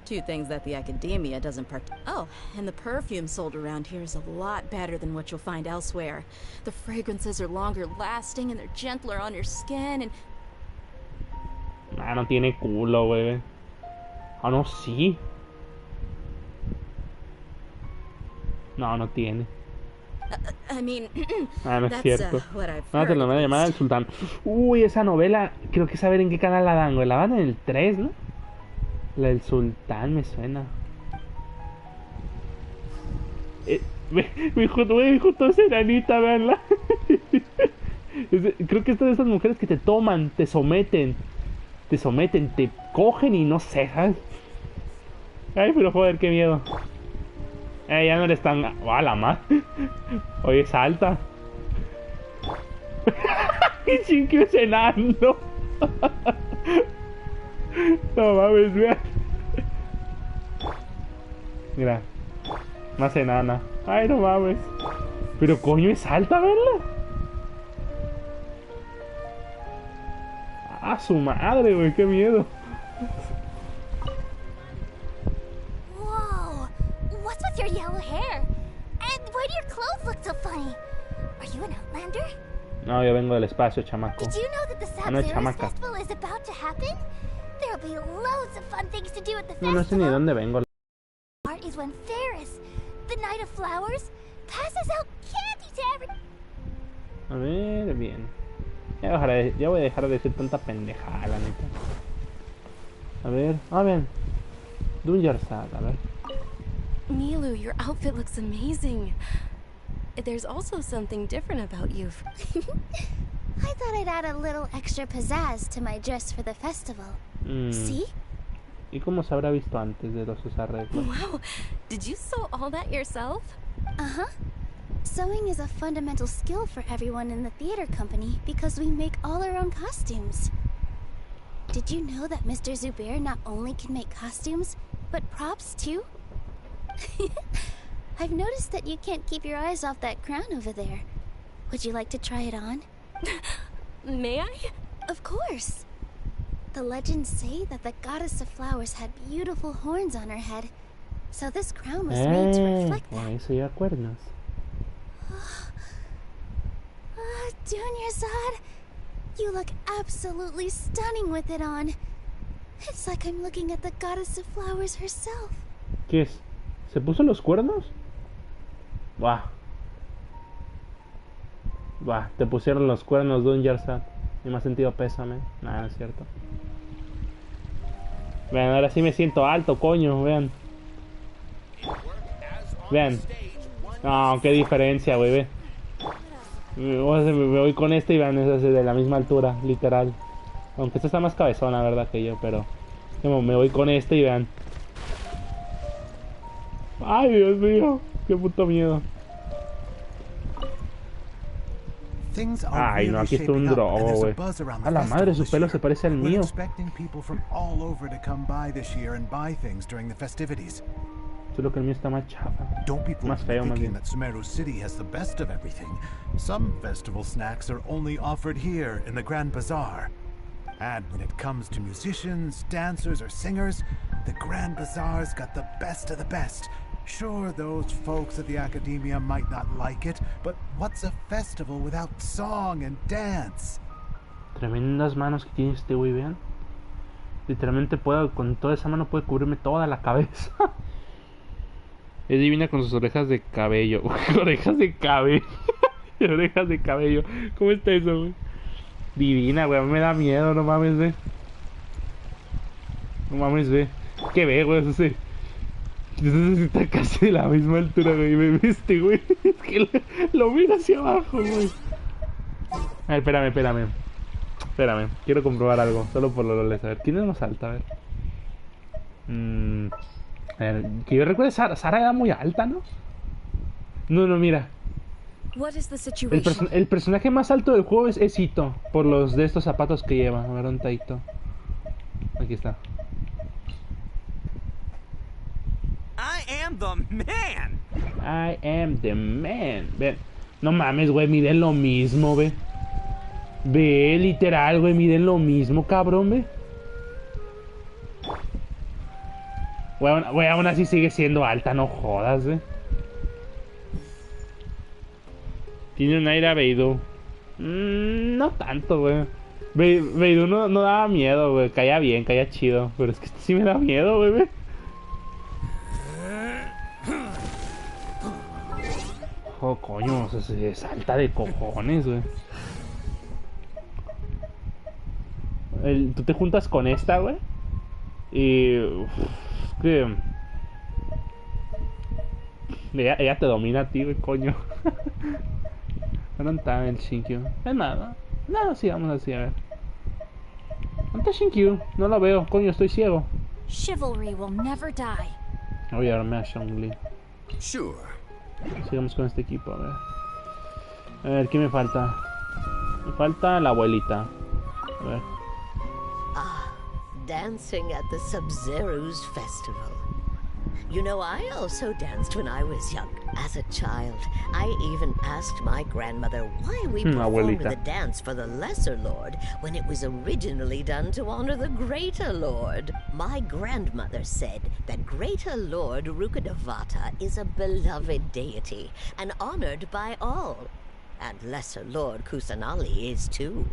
Two things that the academia doesn't Oh, and the perfume sold around here is a lot better than what you'll find elsewhere. The fragrances are longer lasting and they're gentler on your skin and... Ah, no tiene culo, güey. Ah, no, sí. No, no tiene. I mean, Ah, no es that's cierto. what I've No, te heard. lo voy a llamar al sultán. Uy, esa novela, creo que saber en qué canal la dan, güey. La dan en el 3, ¿no? La del sultán me suena. Mi hijo todo enanita, veanla. Creo que es de esas mujeres que te toman, te someten, te cogen y no sé, ¿sabes? Ay, pero joder, qué miedo. Ya no eres tan... ¡Ah, la madre! Oye, salta. ¡Qué chingue es enano! No mames, vean. Mira. Más enana. Ay, no mames. Pero coño, es alta, verla. Ah, su madre, güey, qué miedo. Whoa! What's with your yellow hair? And why do your clothes look so funny? Are you an outlander? No, yo vengo del espacio, chamaco. Did you know that the Ah, no, es Sub-Zerus chamaca. festival is about to happen? There'll be loads of fun things to do at the No, no sé ni de festival. dónde vengo. Part is when Ferris, the Knight of Flowers, passes out candy to everyone. A ver, bien. Ya voy a dejar de decir tanta pendejada, la neta. A ver, bien. Dungersad, a ver. Milu, your outfit looks amazing. There's also something different about you. I thought I'd add a little extra pizzazz to my dress for the festival. See? ¿Y cómo se habrá visto antes de sus arreglos? Wow, did you sew all that yourself? Uh-huh. Sewing is a fundamental skill for everyone in the theater company because we make all our own costumes. Did you know that Mr. Zubair not only can make costumes, but props too? I've noticed that you can't keep your eyes off that crown over there. Would you like to try it on? May I? Of course. The legends say that the goddess of flowers had beautiful horns on her head, so this crown was made to reflect Por that. eso ya cuernos. Junior Zod, you look absolutely stunning with it on. It's like I'm looking at the goddess of flowers herself. ¿Qué es? ¿Se puso los cuernos? Buah. Buah, te pusieron los cuernos, Dungersad. Y me ha sentido pésame. Nada, no es cierto. Vean, ahora sí me siento alto, coño, vean. Vean. No, qué diferencia, güey, ve. Me voy con este y vean, es de la misma altura, literal. Aunque esta está más cabezona, verdad, que yo, pero... me voy con este y vean. Ay, Dios mío, qué puto miedo. Ay, no, aquí está un drogo, güey. A la madre, su pelo se parece al mío. Solo que el mío está más chafa. Más feo, más bien. Sumeru City has the best of everything. Some festival snacks are only offered here in the Grand Bazaar. And when it comes to musicians, dancers, or singers, the Grand Bazaar's got the best of the best. Sure, those folks at the academia might not like it, but what's a festival without song and dance? Tremendas manos que tiene este güey, vean. Literalmente con toda esa mano puede cubrirme toda la cabeza. Es divina con sus orejas de cabello. Orejas de cabello. Orejas de cabello. ¿Cómo está eso, güey? Divina, güey. Me da miedo, no mames, ve. No mames, ve. ¿Qué ve, güey? Eso sí. Está casi de la misma altura, güey. ¿Me viste, güey? Es que lo miro hacia abajo, güey. A ver, espérame. Quiero comprobar algo. Solo por lo lees. A ver, ¿quién es más alta? A ver. A ver, que yo recuerde, Sara era muy alta, ¿no? No, mira. El personaje más alto del juego es Ito. Por los de estos zapatos que lleva. A ver, ¿dónde está Ito? Aquí está. I am the man. Ve. No mames, güey, miden lo mismo, ve. Ve, literal, güey, miden lo mismo, cabrón, ve. Güey, aún así sigue siendo alta, no jodas, Tiene un aire a Beidou. No tanto, güey. Beidou no daba miedo, güey. Caía bien, caía chido. Pero es que este sí me da miedo, güey. Oh, coño, o sea, se salta de cojones, güey. Tú te juntas con esta, güey. Y... que... ella te domina a ti, güey, coño. ¿Dónde está el Shinkyu? Es nada. No, sigamos así, a ver. ¿Dónde está Shinkyu? No lo veo, coño, estoy ciego. Chivalry will never die. Voy a darme a Shangli. Sure. Sigamos con este equipo, a ver. A ver, ¿qué me falta? Me falta la abuelita. A ver. Dancing at the Sub-Zero's festival. You know, I also danced when I was young. As a child, I even asked my grandmother why we performed the dance for the Lesser Lord when it was originally done to honor the Greater Lord. My grandmother said that Greater Lord Rukkhadevata is a beloved deity and honored by all. And Lesser Lord Kusanali is too.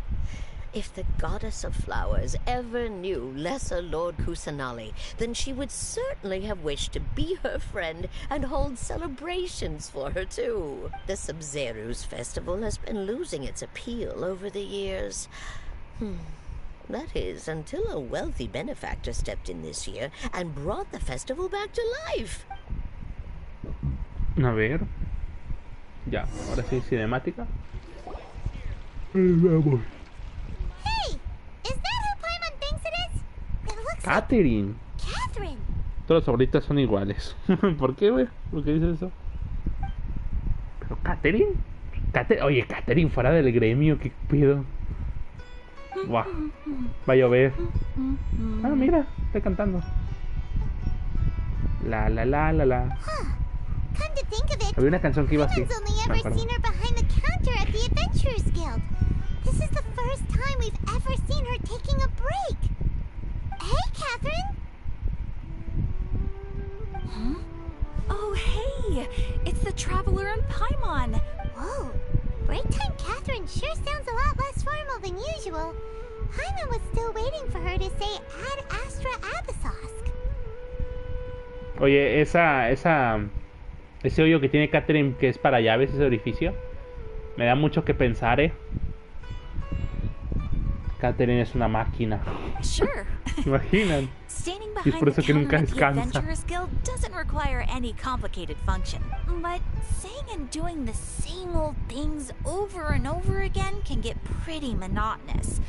If the goddess of flowers ever knew Lesser Lord Kusanali, then she would certainly have wished to be her friend and hold celebrations for her too. The Sub-Zero's festival has been losing its appeal over the years. That is, until a wealthy benefactor stepped in this year and brought the festival back to life. A ver. Ya, ahora sí, cinemática. Vamos. Catherine. Todas las abuelitas son iguales. ¿Por qué, güey? ¿Por qué dices eso? ¿Pero Catherine? Oye, Catherine fuera del gremio, ¿qué pedo? Buah. Va a llover. Ah, mira, está cantando. La. Había una canción que iba así. This is the first time we've ever seen her taking a break. Hey, Catherine! Huh? Oh, hey! It's the Traveler and Paimon! Whoa! Break time Catherine sure sounds a lot less formal than usual. Paimon was still waiting for her to say Ad Astra Abyssosque. Oye, ese hoyo que tiene Catherine, que es para llaves, ese orificio, me da mucho que pensar, Catherine es una máquina. Sure. ¿Se imaginan? Standing Y es por behind the eso que nunca counter at the descansa. Adventurers Guild doesn't require any complicated function. But saying and doing the same old things over and over again can get pretty monotonous.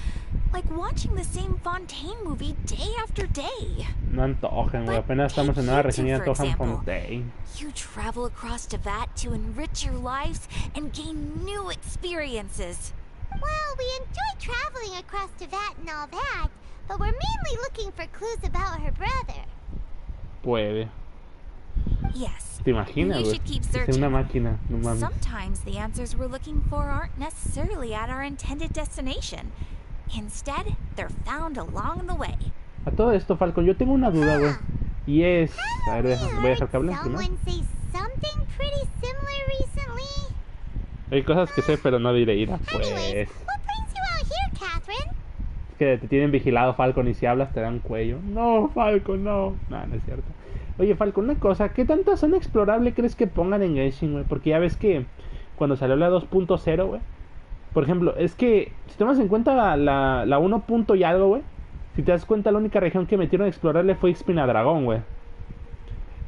Like watching the same Fontaine movie day after day. No antojen, güey. Apenas estamos en nueva región y antojan Fontaine. You travel across Tevat to enrich your lives and gain new experiences. Well, we enjoy traveling across Tevat and all that, but we're mainly looking for clues about her brother. Puede. Yes. ¿Te imaginas, You güey? should keep Es searching. una máquina, no mames. Sometimes the answers we're looking for aren't necessarily at our intended destination. Instead, they're found along the way. A todo esto, Falcon, yo tengo una duda, güey. Y es... A ver, voy a dejar que hablen primero. Someone say something pretty similar recently? Hay cosas que sé, pero no diré. Ira, pues... Anyways, what brings you out here, Catherine? Es que te tienen vigilado, Falcon, y si hablas te dan cuello. No, Falcon, no. No, no es cierto. Oye, Falcon, una cosa. ¿Qué tanta zona explorable crees que pongan en Genshin, güey? Porque ya ves que cuando salió la 2.0, güey. Por ejemplo, es que si tomas en cuenta la 1. Y algo, güey. Si te das cuenta, la única región que metieron a explorarle fue Espinadragón, güey.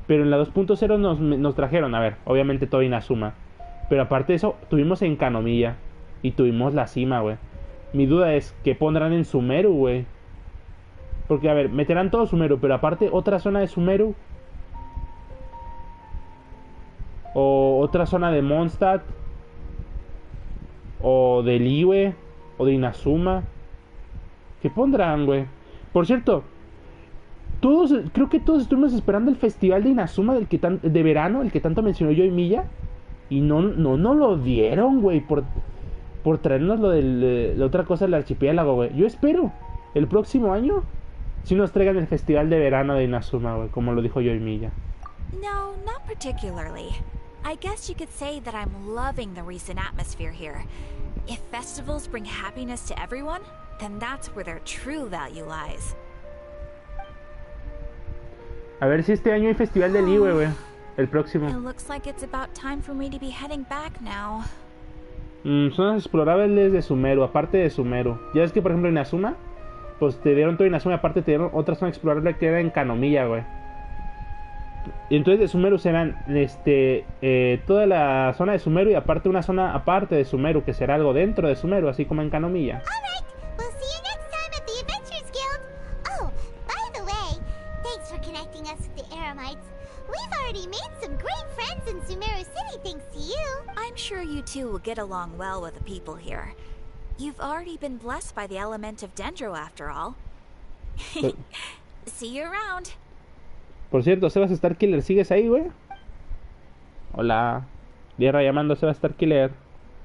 Pero en la 2.0 nos trajeron, a ver, obviamente todo Inazuma. Pero aparte de eso, tuvimos en Kanomiya. Y tuvimos la cima, güey. Mi duda es, ¿qué pondrán en Sumeru, güey? Porque, a ver, meterán todo Sumeru, pero aparte otra zona de Sumeru. O otra zona de Mondstadt. O de Liyue. O de Inazuma. ¿Qué pondrán, güey? Por cierto, creo que todos estuvimos esperando el festival de Inazuma de verano, el que tanto mencionó yo y Milla. Y no lo dieron, güey, por traernos lo de la otra cosa del archipiélago, güey. Yo espero el próximo año si nos traigan el festival de verano de Inazuma, güey, como lo dijo yo y Milla. No, not particularly. I guess you could say that I'm loving the recent atmosphere here. If festivals bring happiness to everyone, then that's where their true value lies. A ver si este año hay festival de Liyue, güey. El próximo. It looks like it's about time for me to be heading back now. Zonas explorables de Sumeru, aparte de Sumeru. Ya ves que, por ejemplo, en Inazuma, pues te dieron todo Inazuma y aparte te dieron otra zona explorable que era en Kanomiya, güey. Y entonces de Sumeru serán toda la zona de Sumeru y aparte una zona aparte de Sumeru, que será algo dentro de Sumeru, así como en Kanomiya. Alright, we'll see you next time at the Adventurers Guild. Oh, by the way, thanks for connecting us with the Eremites. We've already made some great friends in Sumeru City thanks to you. I'm sure you two will get along well with the people here. You've already been blessed by the element of Dendro after all. See you around. Por cierto, Sebas Starkiller, ¿sigues ahí, güey? Hola. Guerra llamando a Sebas Starkiller.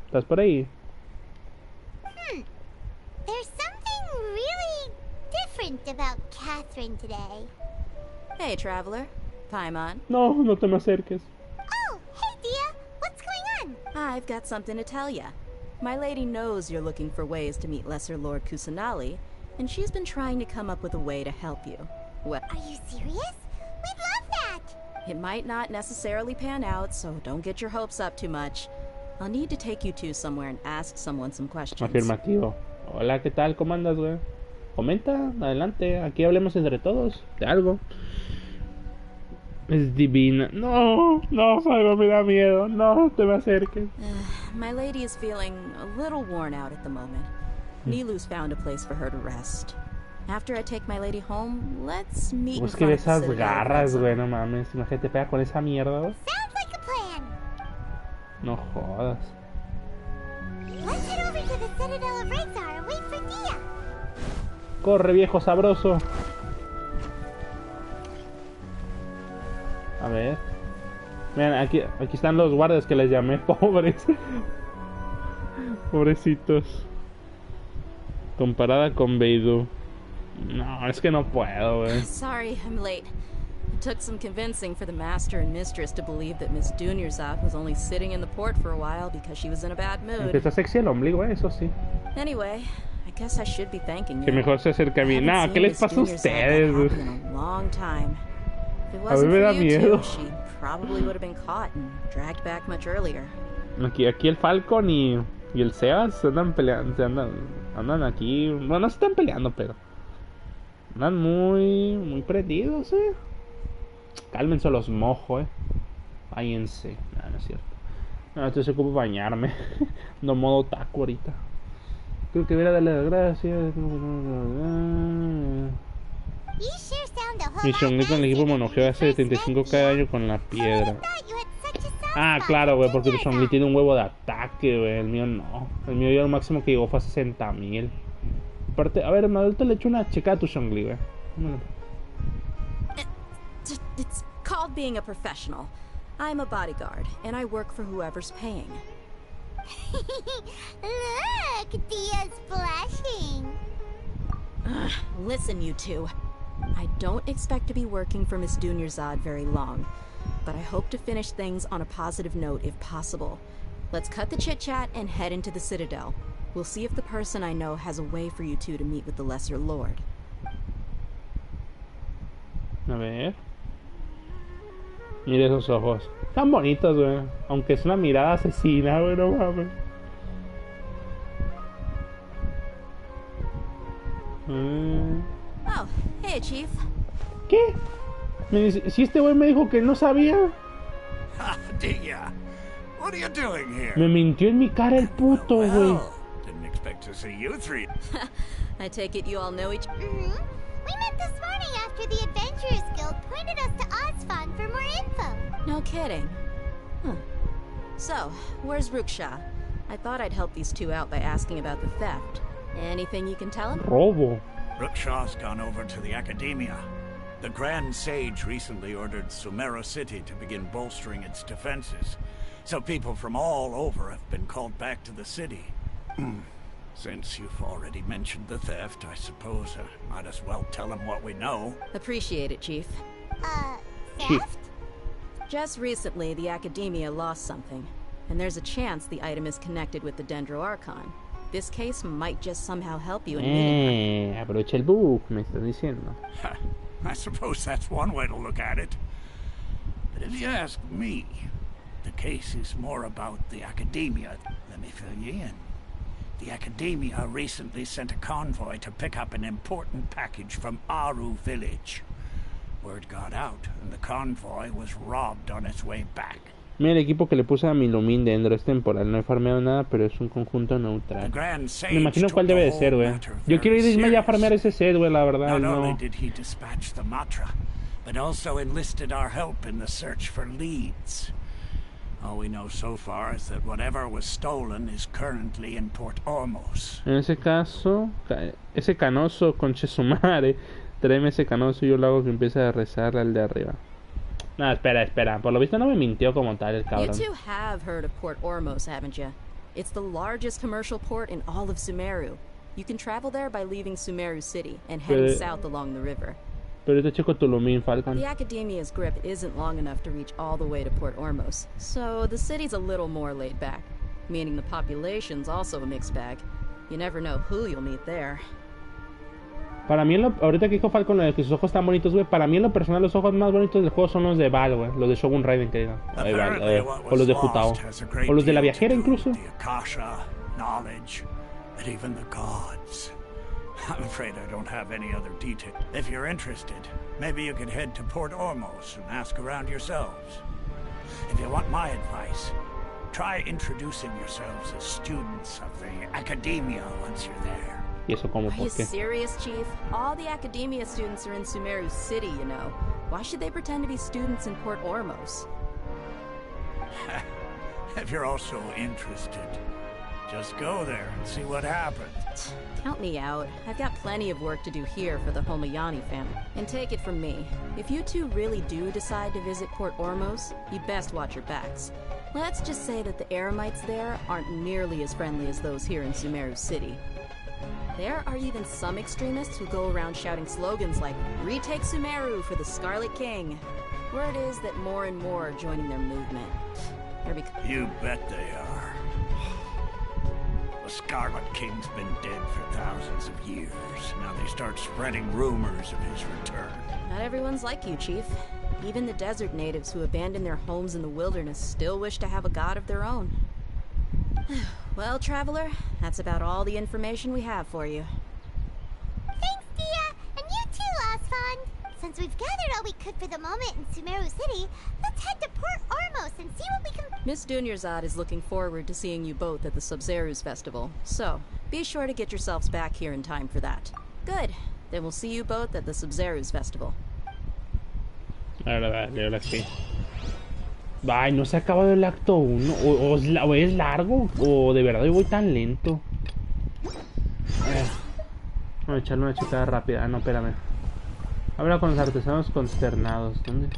¿Estás por ahí? There's something really different about Catherine today. Hey, traveler. Paimon. No, no te me acerques. Oh, hey, Dia. What's going on? I've got something to tell ya. My lady knows you're looking for ways to meet Lesser Lord Kusanali, and she's been trying to come up with a way to help you. Well, Are you serious? We'd love that. it might not necessarily pan out, so don't get your hopes up too much. I'll need to take you two somewhere and ask someone some questions. Afirmativo. Hola, ¿qué tal? ¿Cómo andas, güey? Comenta, adelante. Aquí hablemos entre todos de algo. Es divina. No, Fabio, me da miedo. No, te me acerques. My lady is feeling a little worn out at the moment. Nilu's found a place for her to rest. After I take my lady home, let's meet in Es que front of the esas Citadel garras, of güey, no mames. Imagínate, pega con esa mierda, güey. Sounds like a plan. No jodas. Let's head over to the Citadel of Rexar and wait for Dia. Corre, viejo sabroso. A ver. Vean, aquí están los guardias que les llamé pobres. Pobrecitos. Comparada con Beidou. No, es que no puedo, güey. Sorry, I'm late. It took some convincing for the master and mistress to believe that Miss Dunyarzad was only sitting in the port for a while because she was in a bad mood. Está sexy el ombligo, eso sí. Anyway, I guess I should be thanking you. Que mejor se acerca a mí. No, ¿qué les pasa a ustedes? In a long time. If it A mí wasn't me for da you miedo. two, she probably would have been caught and dragged back much earlier. Aquí el Falcon y el Sebas se andan peleando, se andan Andan aquí, bueno, no se están peleando, pero andan muy prendidos, Cálmense los mojos, Váyanse. No es cierto. No, esto se ocupa bañarme. No modo otaku ahorita. Creo que voy a darle las gracias. Mision con el equipo monogeo hace 75 cada año con la piedra. Ah, claro, güey, porque Mision tiene un huevo de ataque, güey. El mío no. El mío ya lo máximo que llegó fue a 60,000. Aparte, a ver, ahorita le echo una checa a tu Shongli, güey. It's called being a professional. I'm a bodyguard, and I work for whoever's paying. Look, Dia's blushing. Listen, you two. I don't expect to be working for Miss Dunyarzad very long, but I hope to finish things on a positive note if possible. Let's cut the chit-chat and head into the Citadel. We'll see if the person I know has a way for you two to meet with the Lesser Lord. A ver. Mire esos ojos. Tan bonitos, güey. Aunque es una mirada asesina, güey, no mames. Oh, hey, Chief. ¿Qué? Si este güey me dijo que no sabía. Dia, what are you doing here? Me mintió en mi cara el puto, güey. Didn't expect to see you three. I take it you all know each... We met this morning after the Adventurers Guild pointed us to Osfon for more info. No kidding. Huh. So, where's Ruksha? I thought I'd help these two out by asking about the theft. Anything you can tell him? Robo. Ruksha's gone over to the Academia. The Grand Sage recently ordered Sumeru City to begin bolstering its defenses. So people from all over have been called back to the city. Since you've already mentioned the theft, I suppose I might as well tell them what we know. Appreciate it, Chief. Theft? Just recently, the Academia lost something, and there's a chance the item is connected with the Dendro Archon. This case might just somehow help you in meeting them. Aprovecha el bug, me estás diciendo. I suppose that's one way to look at it. But if you ask me, the case is more about the Academia. Let me fill you in. The Academia recently sent a convoy to pick up an important package from Aru village. Word got out, and the convoy was robbed on its way back. Mira el equipo que le puse a mi Lumin Dendro es temporal, no he farmeado nada, pero es un conjunto neutral. Me imagino cuál debe de ser, güey. Yo quiero irme ya a farmear ese set, güey, la verdad. Not only did he dispatch the Matra, but also enlisted our help in the search for leads. All we know so far is that whatever was stolen is currently in Port Ormos. En ese caso, ese canoso, conche su madre, tráeme ese canoso y yo lo hago que empiece a rezar al de arriba. No, espera. Por lo visto no me mintió como tal el cabrón. You two have heard of Port Ormos, haven't you? It's the largest commercial port in all of Sumeru. You can travel there by leaving Sumeru City and heading south along the river. Pero te checo tu Lumin, Falcon. The Academia's grip isn't long enough to reach all the way to Port Ormos, so the city's a little more laid back, meaning the population's also a mixed bag. You never know who you'll meet there. Para mí, ahorita que dijo Falcon lo de que sus ojos están bonitos, güey, para mí en lo personal los ojos más bonitos del juego son los de Val, güey, los de Shogun Raiden, que diga, o los de Jutao, o los de la viajera incluso. I'm afraid I don't have any other detail. If you're interested, maybe you could head to Port Ormos and ask around yourselves. If you want my advice, try introducing yourselves as students of the Academia once you're there. ¿Y eso cómo? Are you serious, Chief? All the Academia students are in Sumeru City, you know. Why should they pretend to be students in Port Ormos? If you're also interested, just go there and see what happens. Count me out. I've got plenty of work to do here for the Homayani family. And take it from me, if you two really do decide to visit Port Ormos, you'd best watch your backs. Let's just say that the Eremites there aren't nearly as friendly as those here in Sumeru City. There are even some extremists who go around shouting slogans like, "Retake Sumeru for the Scarlet King." Word is that more and more are joining their movement. You bet they are. The Scarlet King's been dead for thousands of years. Now they start spreading rumors of his return. Not everyone's like you, Chief. Even the desert natives who abandoned their homes in the wilderness still wish to have a god of their own. Well, traveler, that's about all the information we have for you. Thanks, Dia! And you too, Osfond! Since we've gathered all we could for the moment in Sumeru City, let's head to Port Ormos and see what we can... Miss Dunyarzad is looking forward to seeing you both at the Sub-Zerus Festival, so be sure to get yourselves back here in time for that. Good. Then we'll see you both at the Sub-Zerus Festival. Ahora sí. Ay, no se ha acabado el acto 1. O es largo, o de verdad yo voy tan lento. Vamos a echarle una checada rápida. Ah, no, espérame. Habla con los artesanos consternados. ¿Dónde?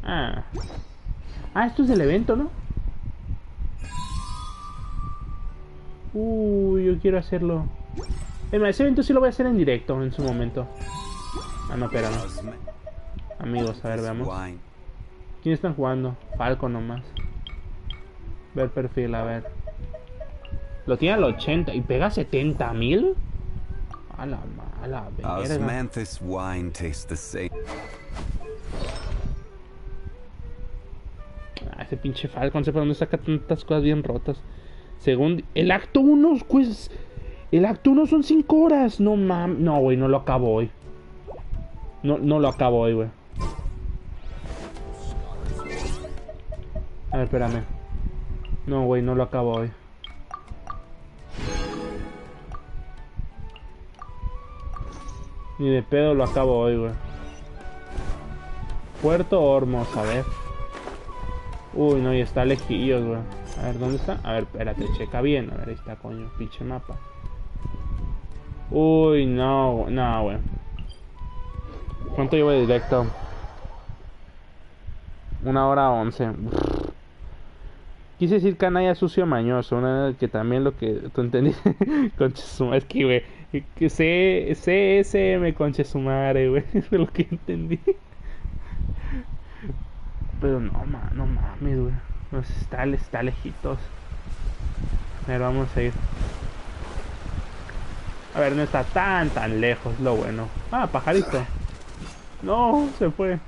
Ah, esto es el evento, ¿no? Yo quiero hacerlo. Ese evento sí lo voy a hacer en directo en su momento. Ah, no, espérame. Amigos, a ver, veamos. ¿Quién están jugando? Falco nomás. Ver perfil, a ver. Lo tiene al 80 y pega 70,000. A la mala verga. Osmanthus wine tastes the same. Ese pinche Falcon, no sé por dónde saca tantas cosas bien rotas. Según el acto 1, pues. El acto 1 son 5 horas. No mames. No, güey, no lo acabo hoy. No lo acabo hoy, güey. A ver, espérame. No, güey, no lo acabo hoy. Ni de pedo lo acabo hoy, güey. Puerto Ormos, a ver. Uy, no, y está lejillos, güey. A ver, ¿dónde está? A ver, espérate, checa bien. A ver, ahí está, coño, pinche mapa. Uy, no, güey. ¿Cuánto llevo de directo? 1:11. Quise decir canalla sucio mañoso, una que también lo que tú entendiste. Conche su madre, es que, güey, que CSM, conche su madre, güey, es lo que entendí. Pero no mames, güey, no, está lejitos. A ver, vamos a ir. A ver, no está tan lejos, lo bueno. Ah, pajarito. No, se fue.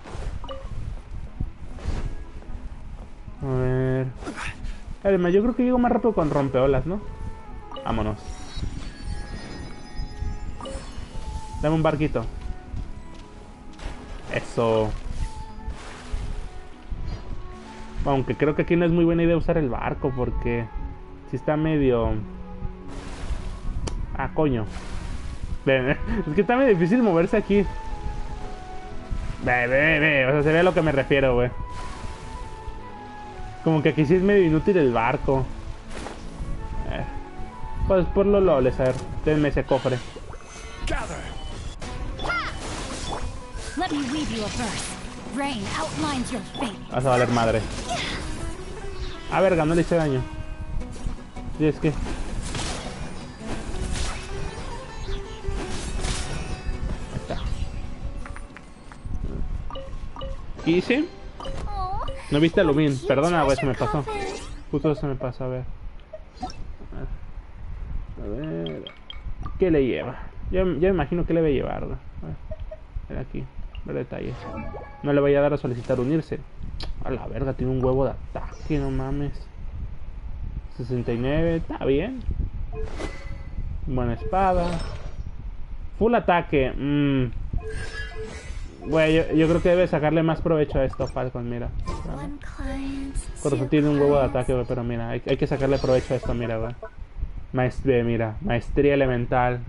A ver. Además, yo creo que llego más rápido con rompeolas, ¿no? Vámonos. Dame un barquito. Eso. Aunque creo que aquí no es muy buena idea usar el barco porque si está medio... Ah, coño. Es que está medio difícil moverse aquí. Ve. O sea, se ve a lo que me refiero, güey. Como que aquí sí es medio inútil el barco. Pues por los loles, a ver. Denme ese cofre. Vas a valer madre. A verga, no le hice daño. Y es que... Ahí está. ¿Qué hice? No viste a Lumin, perdona, güey, se me pasó. Justo se me pasó, a ver. ¿Qué le lleva? Ya me imagino que le voy a llevar, güey. A ver aquí, ver detalles. No le voy a dar a solicitar unirse. A la verga, tiene un huevo de ataque, no mames. 69, está bien. Buena espada. Full ataque. Güey, yo creo que debe sacarle más provecho a esto, Falcon, mira. Por eso tiene un huevo de ataque, güey, pero mira, hay que sacarle provecho a esto, mira, güey. Mira, maestría elemental.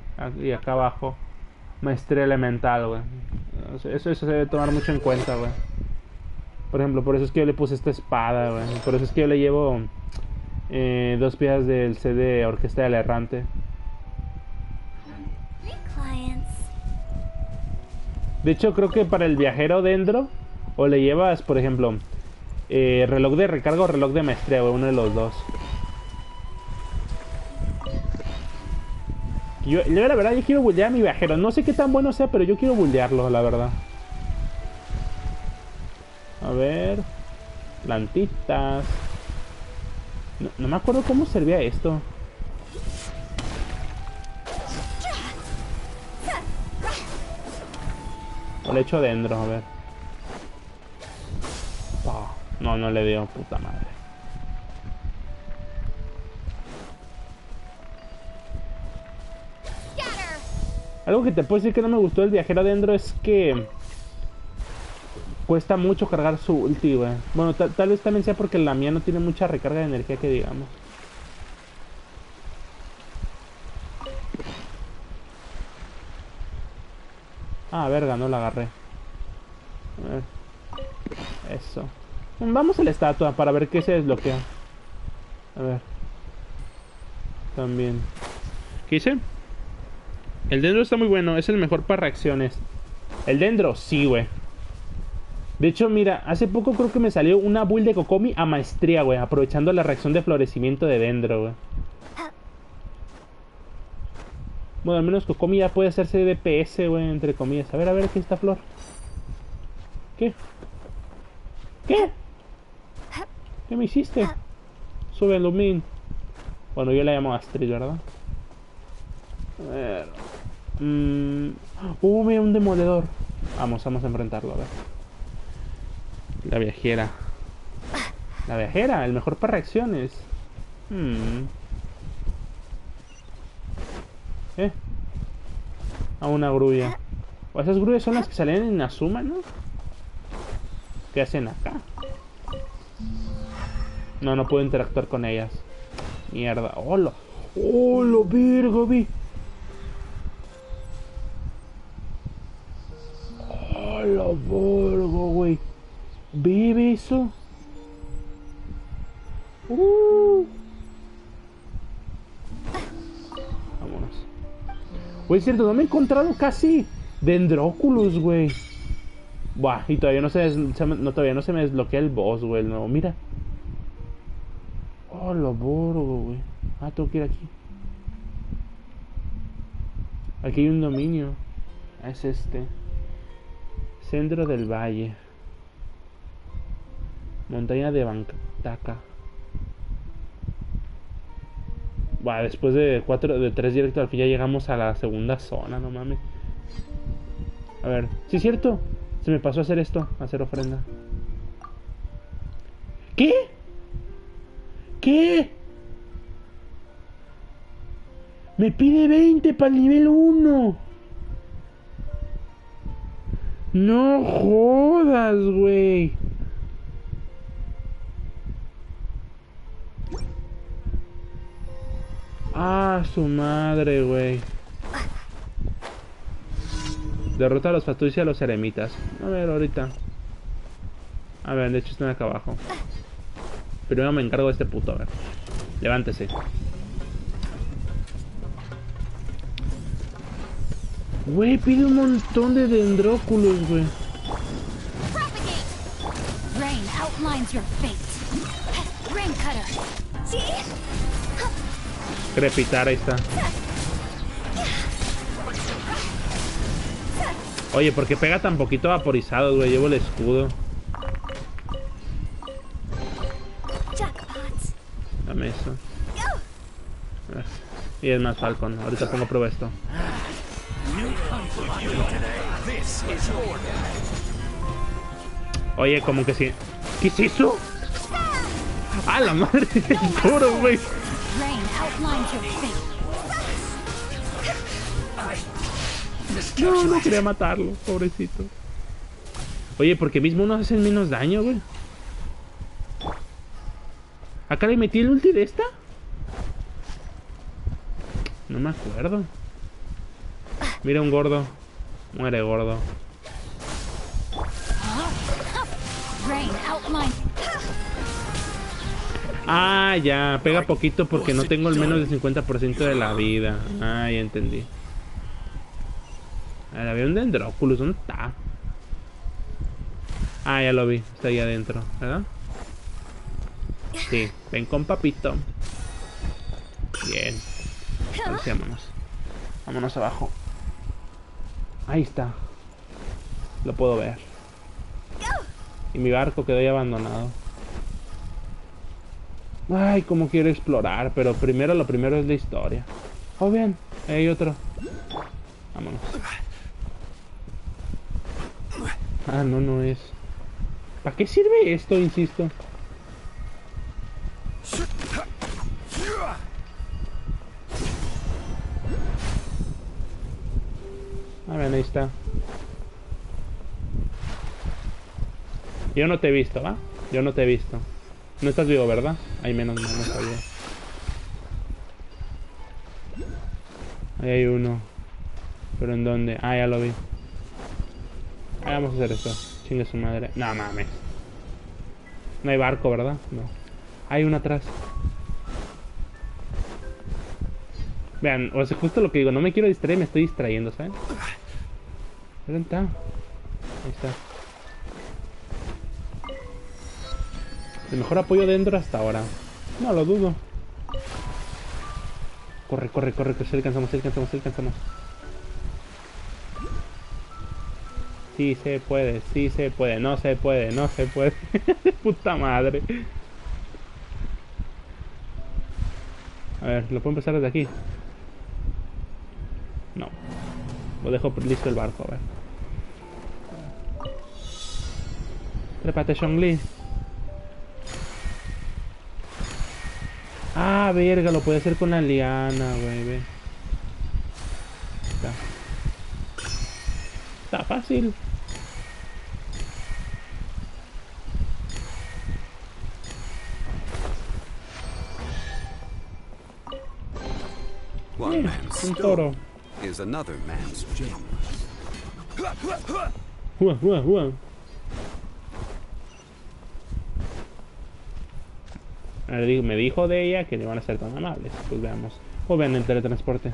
Y acá abajo, maestría elemental, güey. Eso se debe tomar mucho en cuenta, güey. Por ejemplo, por eso es que yo le puse esta espada, güey. Por eso es que yo le llevo 2 piezas del CD Orquesta del Errante. De hecho, creo que para el viajero dentro, o le llevas, por ejemplo, reloj de recarga o reloj de maestría, güey, uno de los dos. Yo la verdad, yo quiero bullear a mi viajero. No sé qué tan bueno sea, pero yo quiero bullearlo, la verdad. A ver. Plantitas. No me acuerdo cómo servía esto. O le echo dentro, a ver. Oh, no le dio, puta madre. Algo que te puedo decir que no me gustó del viajero dentro es que cuesta mucho cargar su ulti, güey. Bueno, tal vez también sea porque la mía no tiene mucha recarga de energía que digamos. Ah, verga, no la agarré. A ver. Eso. Vamos a la estatua para ver qué se desbloquea. A ver. También. ¿Qué hice? El dendro está muy bueno. Es el mejor para reacciones. El dendro, sí, güey. De hecho, mira, hace poco creo que me salió una build de Kokomi a maestría, güey. Aprovechando la reacción de florecimiento de dendro, güey. Bueno, al menos Kokomi ya puede hacerse DPS, güey, entre comillas. A ver, aquí está Flor. ¿Qué? ¿Qué? ¿Qué me hiciste? Sube el Lumin. Bueno, yo la llamo Astrid, ¿verdad? A ver. Mira, un demoledor. Vamos a enfrentarlo, a ver. La viajera. La viajera, el mejor para reacciones. A una grulla. O esas grullas son las que salen en Azuma, ¿no? ¿Qué hacen acá? No puedo interactuar con ellas. Mierda. ¡Hola! ¡Hola, virgo, vi! ¡Hola, virgo, güey! ¿Vive eso? Vámonos. Güey, es cierto, no me he encontrado casi Dendróculos, güey. Buah, y todavía no se me desbloquea el boss, güey, el nuevo. Mira. Oh, lo borgo, güey. Ah, tengo que ir aquí. Aquí hay un dominio. Es este. Centro del Valle. Montaña de Bantaca. Buah, después de 3 directos al fin ya llegamos a la segunda zona, no mames. A ver, sí es cierto. Se me pasó a hacer esto, hacer ofrenda. ¿Qué? ¿Qué? Me pide 20 para el nivel 1. No jodas, güey. Ah, su madre, güey. Derrota a los Fatuis y a los eremitas. A ver, ahorita. A ver, de hecho están acá abajo. Primero me encargo de este puto, a ver. Levántese. Güey, pide un montón de dendróculos, güey. Crepitar, ahí está. Oye, ¿por qué pega tan poquito vaporizado, güey? Llevo el escudo. Dame eso. Y es más Falcon. Ahorita pongo a prueba esto. Oye, como que sí. ¿Qué es eso? ¡Ah, la madre! ¡Toro, güey! No quería matarlo, pobrecito. Oye, porque mismo unos hacen menos daño, güey. ¿Acá le metí el ulti de esta? No me acuerdo. Mira un gordo. Muere gordo. Ah, ya. Pega poquito porque no tengo el menos del 50% de la vida. Ah, ya entendí. A ver, había un Dendróculos. ¿Dónde está? Ah, ya lo vi. Está ahí adentro, ¿verdad? Sí. Ven con papito. Bien. Ahora sí, vámonos. Vámonos abajo. Ahí está. Lo puedo ver. Y mi barco quedó ya abandonado. Ay, como quiero explorar. Pero primero, lo primero es la historia. Oh, bien. Hay otro. Vámonos. Ah, no es. ¿Para qué sirve esto, insisto? A ver, ahí está. Yo no te he visto, ¿va? Yo no te he visto. No estás vivo, ¿verdad? Ay, menos mal, no sabía. Ahí hay uno. ¿Pero en dónde? Ah, ya lo vi. Ahí vamos a hacer esto. Chingue su madre. No mames. No hay barco, ¿verdad? No. Hay uno atrás. Vean, o sea, justo lo que digo, no me quiero distraer, me estoy distrayendo, ¿saben? ¿Dónde está? Ahí está. El mejor apoyo dentro hasta ahora. No lo dudo. Corre, corre, corre, que si alcanzamos, si alcanzamos, si alcanzamos. Sí se puede, sí se puede, no se puede, no se puede. Puta madre. A ver, ¿lo puedo empezar desde aquí? No. Lo dejo listo el barco, a ver. Trépate, Shongli. Ah, verga, lo puede hacer con la liana, güey, ve. Está fácil. One man's un toro. Is another man's gem. Me dijo de ella que no iban a ser tan amables. Pues veamos. O vean el teletransporte.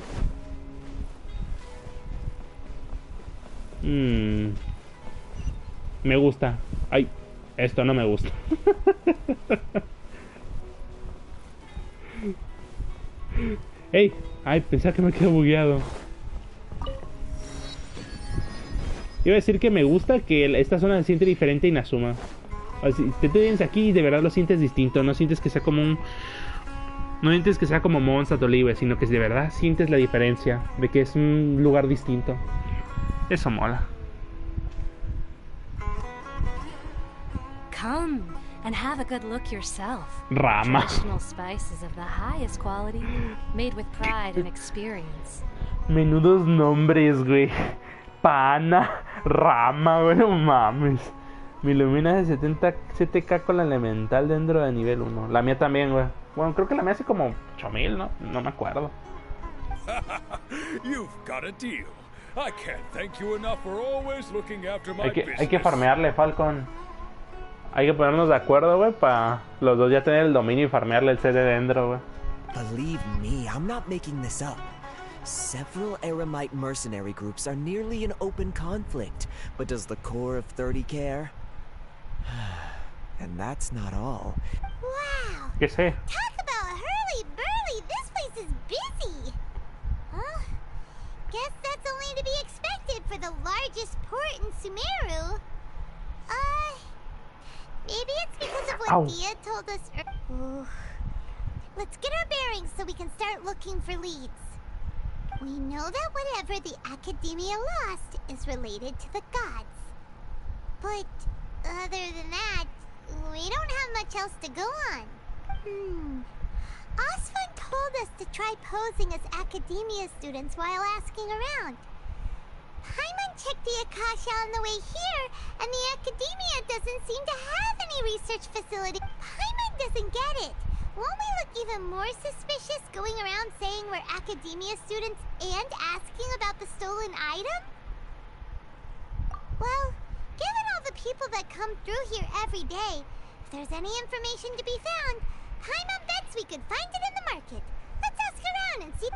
Me gusta. Ay, esto no me gusta. Ey, ay, pensaba que me quedé bugueado. Iba a decir que me gusta que esta zona se siente diferente a Inazuma. O sea, te vienes aquí y de verdad lo sientes distinto. No sientes que sea como un... No sientes que sea como Mondstadt o Libre, sino que de verdad sientes la diferencia de que es un lugar distinto. Eso mola. Come and have a good look yourself. Rama. Traditional spices of the highest quality, made with pride and experience. Menudos nombres, güey. Pana, Rama, güey, no mames. Me ilumina de 70 7K con la elemental dentro de nivel 1. La mía también, güey. Bueno, creo que la mía hace como 8000, ¿no? No me acuerdo. You've got a deal. I can't thank you enough for always looking after my Hay que farmearle, Falcon. Hay que ponernos de acuerdo, güey, para los dos ya tener el dominio y farmearle el CD dentro, güey. Believe me, I'm not making this up. Several Eremite mercenary groups are nearly in open conflict, but does the core of 30 care? And that's not all. Wow! ¿Qué sé? Talk about hurly-burly! This place is busy! Huh? Guess that's only to be expected for the largest port in Sumeru. Maybe it's because of what Dia told us. Ooh. Let's get our bearings so we can start looking for leads. We know that whatever the Academia lost is related to the gods. But other than that, we don't have much else to go on. Osfun told us to try posing as Academia students while asking around. Paimon checked the Akasha on the way here, and the Academia doesn't seem to have any research facility. Paimon doesn't get it. Won't we look even more suspicious going around saying we're Academia students and asking about the stolen item? Well, given all the people that come through here every day, if there's any information to be found, Paimon bets we could find it in the market. Let's ask around and see.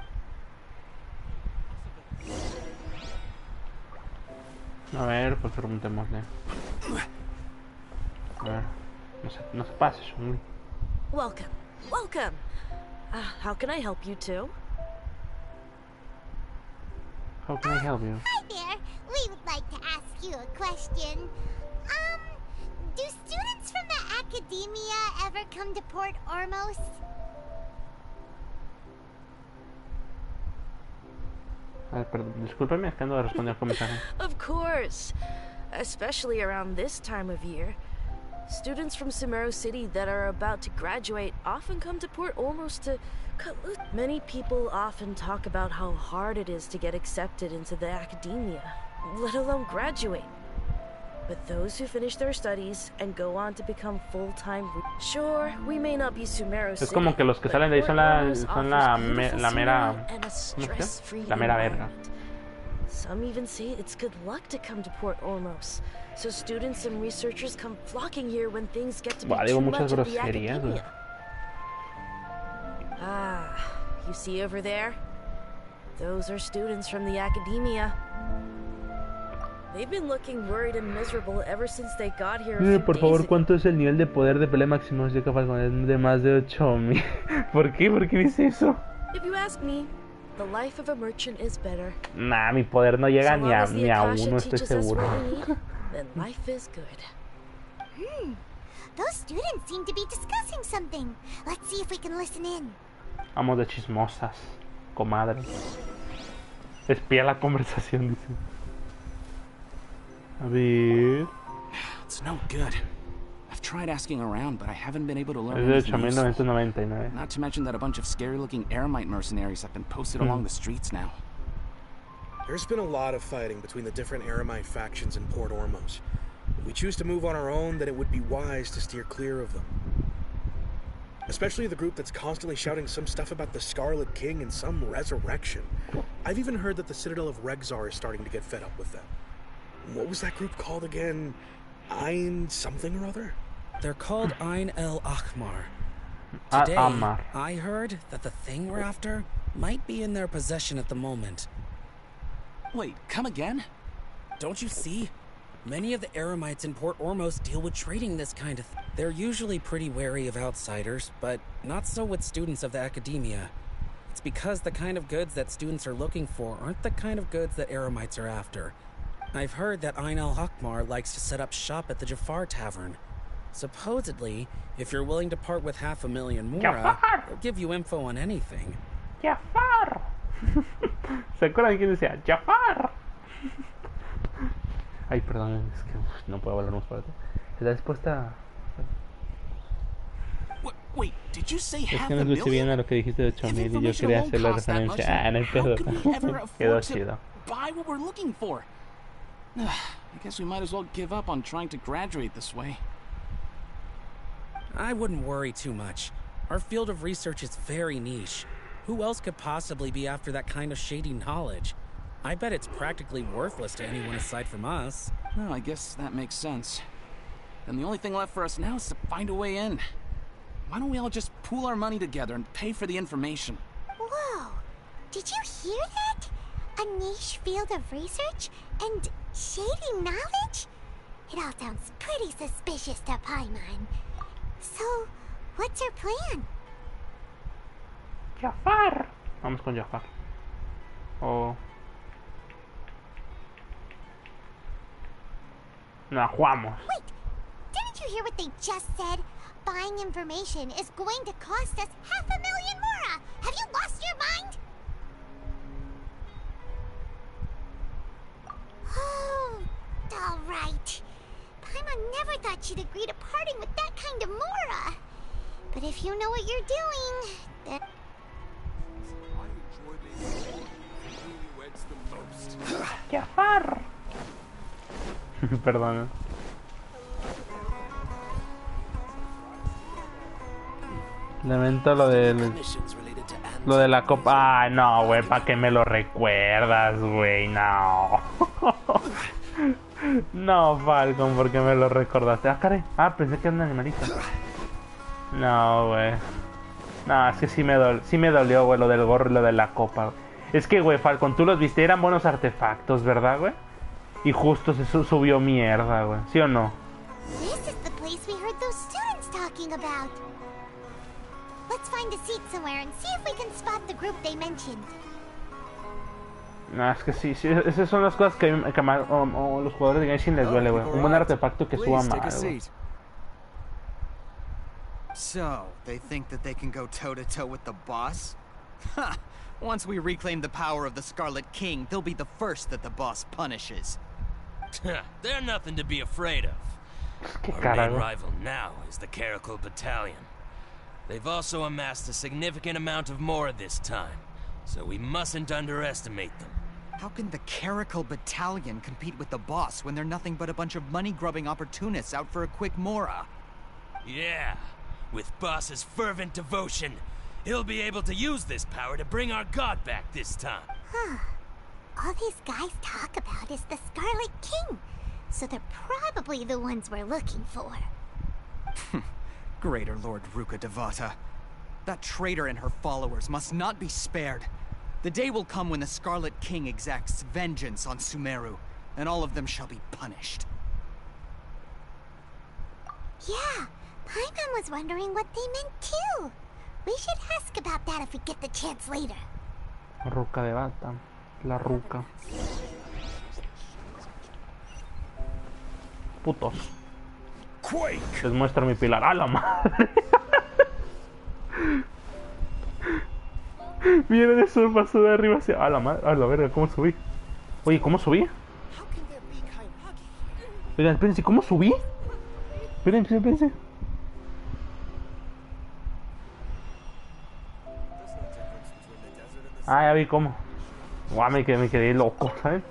A ver, pues preguntémosle. A ver, no se pase, Shungli. Welcome, welcome. How can I help you two? How can I help you? Hi there. We would like to ask you a question. Do students from the Academia ever come to Port Ormos? A ver, perdón, discúlpeme, es que ando de responder el comentario. Of course, especially around this time of year. Students from Sumeru City that are about to graduate often come to Port Ormos to cut loose. Many people often talk about how hard it is to get accepted into the academia, let alone graduate. But those who finish their studies and go on to become full-time... Sure, we may not be Sumeru City, es como que los que salen de ahí son la mera... La mera verga. Some even say it's good luck to come to Port Ormos. So students and researchers come flocking here when things get to be too much of the academia. Ah, you see over there? Those are students from the academia. They've been looking worried and miserable ever since they got here. Por favor, ¿cuánto es el nivel de poder de pelea máximo? Es de más de 8000. ¿Por qué? ¿Por qué dice eso? If you ask me, the life of a merchant is better. Nah, mi poder no llega ni a uno, estoy seguro. Then life is good. Those students seem to be discussing something. Let's see if we can listen in. Vamos de chismosas, comadre. Espía la conversación, dice. A ver. It's no good. I've tried asking around, but I haven't been able to learn Es de anything useful. 8999. Not to mention that a bunch of scary-looking Eremite mercenaries have been posted along the streets now. There's been a lot of fighting between the different Eremite factions in Port Ormos. If we choose to move on our own, then it would be wise to steer clear of them. Especially the group that's constantly shouting some stuff about the Scarlet King and some resurrection. I've even heard that the Citadel of Regzar is starting to get fed up with them. What was that group called again? Ein something or other? They're called Ein el Ahmar. Today, I heard that the thing we're after might be in their possession at the moment. Wait, come again? Don't you see? Many of the Eremites in Port Ormos deal with trading this kind of thing. They're usually pretty wary of outsiders, but not so with students of the academia. It's because the kind of goods that students are looking for aren't the kind of goods that Eremites are after. I've heard that Ein al-Hakmar likes to set up shop at the Jafar Tavern. Supposedly, if you're willing to part with 500,000 Mora, they'll give you info on anything. Jafar! ¿Se acuerdan quién decía? Jafar! Ay, perdón, es que no puedo hablar más fuerte. ¿Está dispuesta? Wait, did you say es que no escuché bien a lo que dijiste de 8000 y yo quería hacer la referencia. Ah, no hay pedo. Quedó chido. Buy what we're looking for. I guess we might as well give up on trying to graduate this way. I wouldn't worry too much. Our field of research is very niche. Who else could possibly be after that kind of shady knowledge? I bet it's practically worthless to anyone aside from us. Well, I guess that makes sense. Then the only thing left for us now is to find a way in. Why don't we all just pool our money together and pay for the information? Whoa! Did you hear that? A niche field of research? And shady knowledge? It all sounds pretty suspicious to Paimon. So, what's our plan? Jafar. Vamos con Jafar. Oh. No, vamos. Wait, didn't you hear what they just said? Buying information is going to cost us 500,000 Mora. Have you lost your mind? Oh, all right. Paimon never thought she'd agree to parting with that kind of Mora. But if you know what you're doing, then... Jafar. Perdón. Lamento lo de la copa. Ah, no, güey, ¿para qué me lo recuerdas, güey? No. No, Falcon, ¿por qué me lo recordaste? Ah, caray. Ah, pensé que era un animalito. No, güey. No, es que sí me dolió, güey, lo del gorro y lo de la copa. Es que, güey, Falcon, tú los viste, eran buenos artefactos, ¿verdad, güey? Y justo se subió mierda, güey. ¿Sí o no? This is the place we heard those students talking about. Let's find a seat somewhere and see if we can spot the group they mentioned. No, es que sí, esas son las cosas que los jugadores de Genshin les duele, güey. Un buen artefacto que suba mal, güey. So, they think that they can go toe-to-toe with the boss? Ha! Once we reclaim the power of the Scarlet King, they'll be the first that the boss punishes. They're nothing to be afraid of. Our main rival now is the Caracal Battalion. They've also amassed a significant amount of more this time, so we mustn't underestimate them. How can the Caracal Battalion compete with the boss when they're nothing but a bunch of money-grubbing opportunists out for a quick mora? Yeah, with boss's fervent devotion, he'll be able to use this power to bring our god back this time. All these guys talk about is the Scarlet King, so they're probably the ones we're looking for. Greater Lord Ruka Devata. That traitor and her followers must not be spared. The day will come when the Scarlet King exacts vengeance on Sumeru, and all of them shall be punished. Yeah, Paimon was wondering what they meant too. We should ask about that if we get the chance later. Ruka Devata. La ruca. Putos. Les muestro mi pilar. ¡A la madre! Viene de sur, pasó de arriba hacia... ¡A la madre! ¡A la verga! ¿Cómo subí? Oye, ¿cómo subí? Oigan, espérense, ¿cómo subí? Espérense. Ah, ya vi cómo. Guau, me quedé loco, ¿sabes?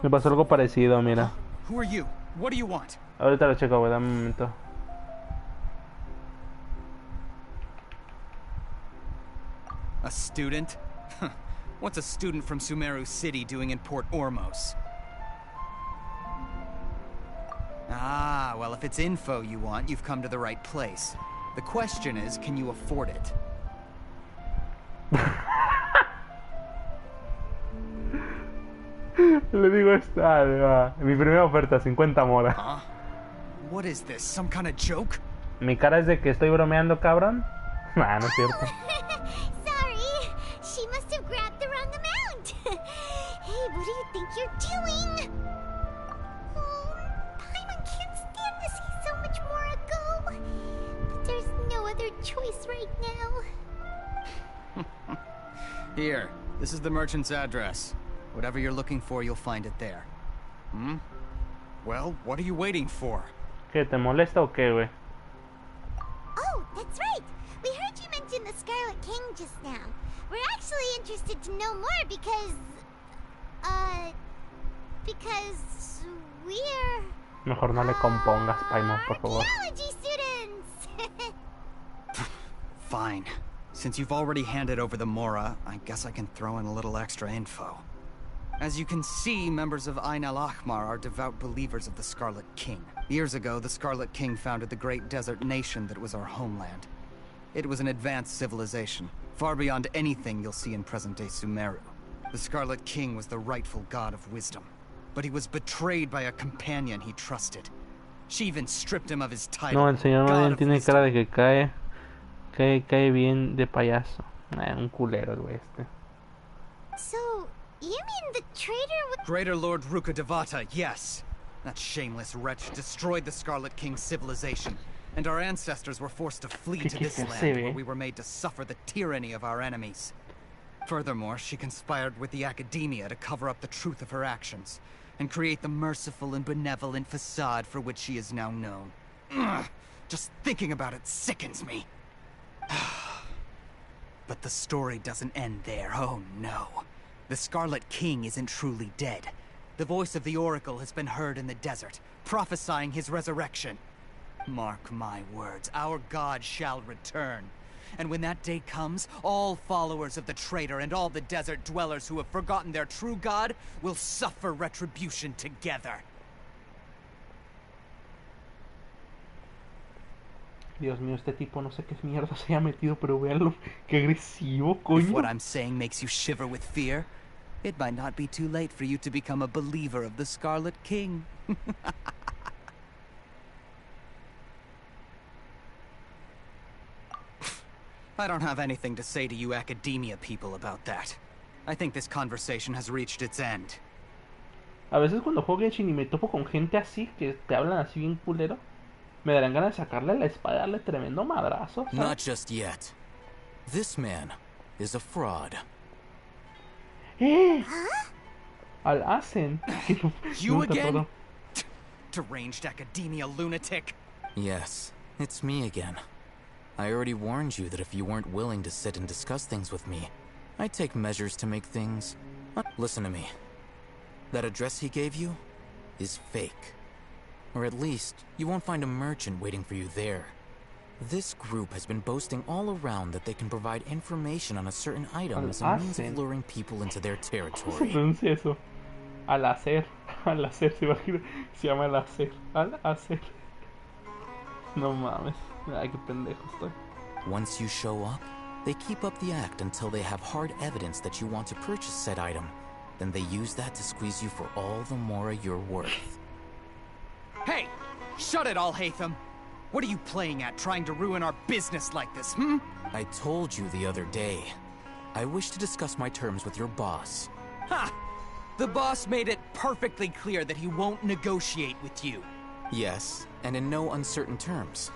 Me pasó algo parecido, mira. Who are you? What do you want? Ahorita lo checo, güey, dame un momento. A student? What's a student from Sumeru City doing in Port Ormos? Ah, well, if it's info you want, you've come to the right place. The question is, can you afford it? Le digo esta, mi primera oferta, 50 moras. What is this? Some kind of joke? Mi cara es de que estoy bromeando, cabrón. Nah, no es cierto. Sorry, she must have grabbed the wrong amount. Hey, what do you think you're doing? Oh, Paimon can't stand to see so much more ago. But there's no other choice right now. Here, this is the merchant's address. Whatever you're looking for, you'll find it there. Well, what are you waiting for? ¿Qué, te molesta o qué, güey? Oh, that's right. We heard you mention the Scarlet King just now. We're actually interested to know more because we're... Mejor no le compongas, Paimon, por favor. Archaeology students! Fine. Since you've already handed over the Mora, I guess I can throw in a little extra info. As you can see, members of Ain al-Ahmar are devout believers of the Scarlet King. Years ago, the Scarlet King founded the great desert nation that was our homeland. It was an advanced civilization, far beyond anything you'll see in present-day Sumeru. The Scarlet King was the rightful god of wisdom, but he was betrayed by a companion he trusted. She even stripped him of his title. No, el señor Mision tiene cara de que cae bien de payaso. Un culero el güey este. So, you mean the traitor Greater Lord Ruka Devata, yes. That shameless wretch destroyed the Scarlet King's civilization, and our ancestors were forced to flee to this land where we were made to suffer the tyranny of our enemies. Furthermore, she conspired with the Academia to cover up the truth of her actions, and create the merciful and benevolent facade for which she is now known. Ugh, just thinking about it sickens me. But the story doesn't end there, oh no. The Scarlet King isn't truly dead. The voice of the Oracle has been heard in the desert, prophesying his resurrection. Mark my words, our god shall return. And when that day comes, all followers of the traitor and all the desert dwellers who have forgotten their true god will suffer retribution together. Dios mío, este tipo no sé qué mierda se haya metido, pero véanlo, qué agresivo, coño. If what I'm saying makes you shiver with fear, it might not be too late for you to become a believer of the Scarlet King. I don't have anything to say to you Academia people about that. I think this conversation has reached its end. A veces cuando juego Genshin y me topo con gente así, que te hablan así bien culero, me darán ganas de sacarle la espada y darle tremendo madrazo, ¿sabes? Not just yet. This man is a fraud. Al hacen. You again? deranged academia lunatic. Yes, it's me again. I already warned you that if you weren't willing to sit and discuss things with me, I'd take measures to make things... Listen to me. That address he gave you is fake. Or at least, you won't find a merchant waiting for you there. This group has been boasting all around that they can provide information on a certain item as a means of luring people into their territory. ¿Cómo se pronuncia eso? Al hacer, se imagina, se llama al hacer, al hacer. No mames, ay qué pendejo estoy. Once you show up, they keep up the act until they have hard evidence that you want to purchase said item. Then they use that to squeeze you for all the more you're worth. Hey! Shut it, Al-Haytham! What are you playing at, trying to ruin our business like this, hmm? I told you the other day. I wish to discuss my terms with your boss. Ha! The boss made it perfectly clear that he won't negotiate with you. Yes, and in no uncertain terms.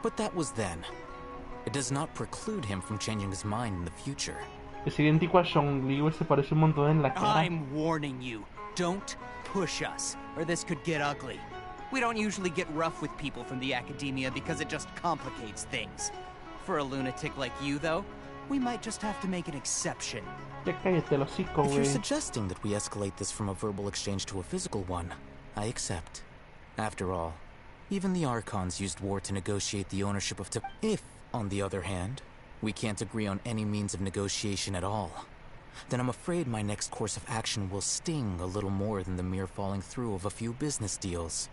But that was then. It does not preclude him from changing his mind in the future. Es idéntico a Zhongli, güey, se parece un montón en la cara. I'm warning you, don't push us, or this could get ugly. We don't usually get rough with people from the academia because it just complicates things. For a lunatic like you, though, we might just have to make an exception. Ya cállate el hocico, If you're güey. suggesting that we escalate this from a verbal exchange to a physical one, I accept. After all, even the Archons used war to negotiate the ownership of If, on the other hand, we can't agree on any means of negotiation at all, then I'm afraid my next course of action will sting a little more than the mere falling through of a few business deals.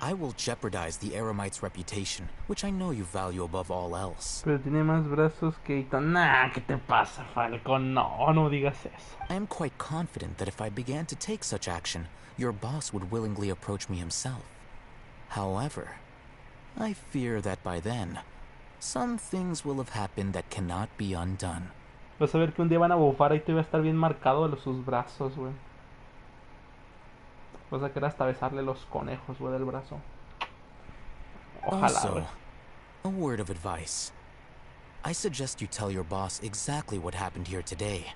I will jeopardize the Eremite's reputation, which I know you value above all else. Pero tiene más brazos que Ito. Nah, ¿qué te pasa, Falcon? No, no digas eso. I am quite confident that if I began to take such action, your boss would willingly approach me himself. However, I fear that by then, some things will have happened that cannot be undone. Vas a ver que un día van a bufar y te va a estar bien marcado de sus brazos, güey. Vas a querer hasta besarle los conejos, güey, del brazo. Ojalá, güey. Also, a word of advice. I suggest you tell your boss exactly what happened here today.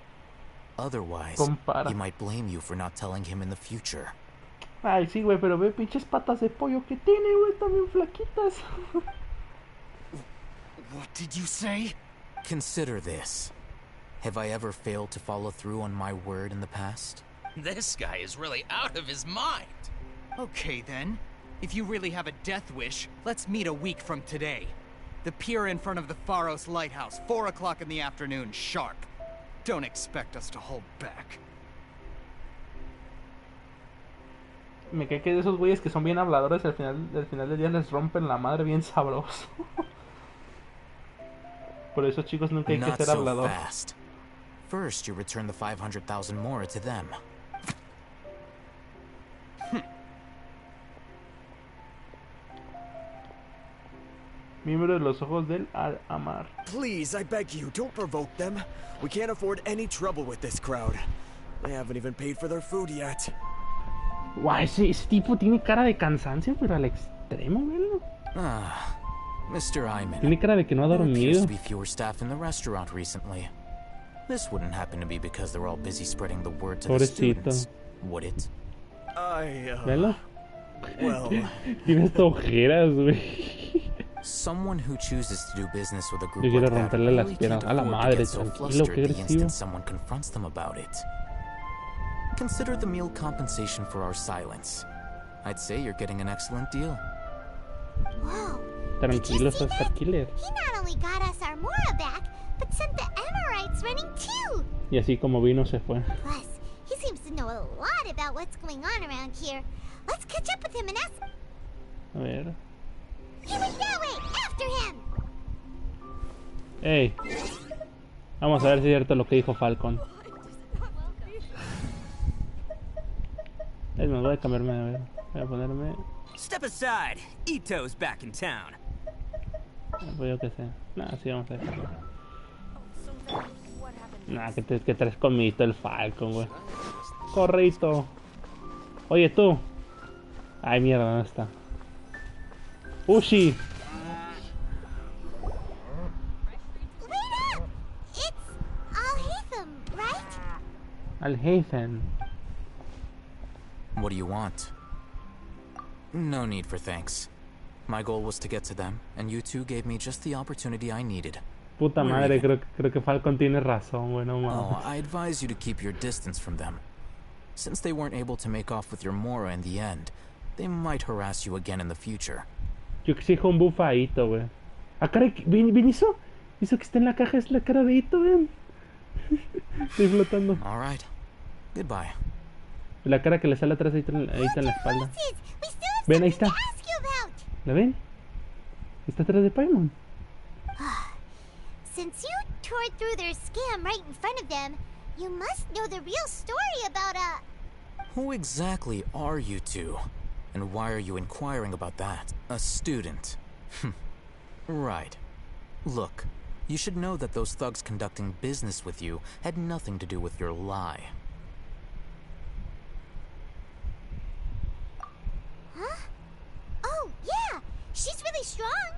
Otherwise, he might blame you for not telling him in the future. Ay, sí, güey, pero ve pinches patas de pollo que tiene, güey, están bien flaquitas. What did you say? Consider this. Have I ever failed to follow through on my word in the past? This guy is really out of his mind. Okay then. If you really have a death wish, let's meet a week from today. The pier in front of the Pharos Lighthouse, 4 o'clock in the afternoon, sharp. Don't expect us to hold back. Me cae que de esos güeyes que son bien habladores al final del día les rompen la madre bien sabroso. Por eso, chicos, nunca hay que ser hablador. Fast. First, you return the 500,000 mora to them. Miembro de los ojos del Al-Amar. Please, I beg you, don't provoke them. We can't afford any trouble with this crowd. They haven't even paid for their food yet. Guau, ese tipo tiene cara de cansancio, pero al extremo, ¿no? Ah, Mr. Iman. Tiene cara de que no ha dormido. There appears to be fewer staff in the restaurant recently. This wouldn't happen to be because they're all busy spreading the word to the students, would it? ¿Velo? Well... Tiene estas ojeras, güey. Someone who chooses to do business with a group Yo quiero like that romperle las really piernas. can't A la afford to madre, get so tranquilo, flustered qué the agresivo. instant someone confronts them about it. Consider the meal compensation for our silence. I'd say you're getting an excellent deal. Whoa. Tranquilo, hasta killer. He not only got us our Mora back, but sent the Amorites running too. Y así como vino se fue. Plus, he seems to know a lot about what's going on around here. Let's catch up with him and ask. A ver. He went that way. After him. Ey. Vamos a ver si es cierto lo que dijo Falcon. Es más, voy a cambiarme, a ver. Voy a ponerme. Step aside. Ito's back in town. Pues yo qué sé. Nah, sí, vamos a ver. Nah, que traes conmigo el Falcon, güey. Corrito. Oye, tú. Ay, mierda, ¿dónde está? Ushi. Wait up! It's Al-Haytham, right? Al-Haytham. What do you want? No need for thanks. My goal was to get to them, and you two gave me just the opportunity I needed. Puta madre, creo que Falcon tiene razón, güey, no mames. Oh, I advise you to keep your distance from them. Since they weren't able to make off with your Mora in the end, they might harass you again in the future. Yo exijo un bufadito, güey. Ah, caray, ¿ven hizo? Hizo que está en la caja, es la cara de Ito, ven. Estoy flotando. Alright. Goodbye. La cara que le sale atrás ahí está en la espalda. Ven, ahí está. ¿La ven? Está atrás de Paimon. Since you tore through their scam right in front of them, you must know the real story about Who exactly are you two? And why are you inquiring about that? A student. Right. Look, you should know that those thugs conducting business with you had nothing to do with your lie. Huh? Oh, yeah! She's really strong!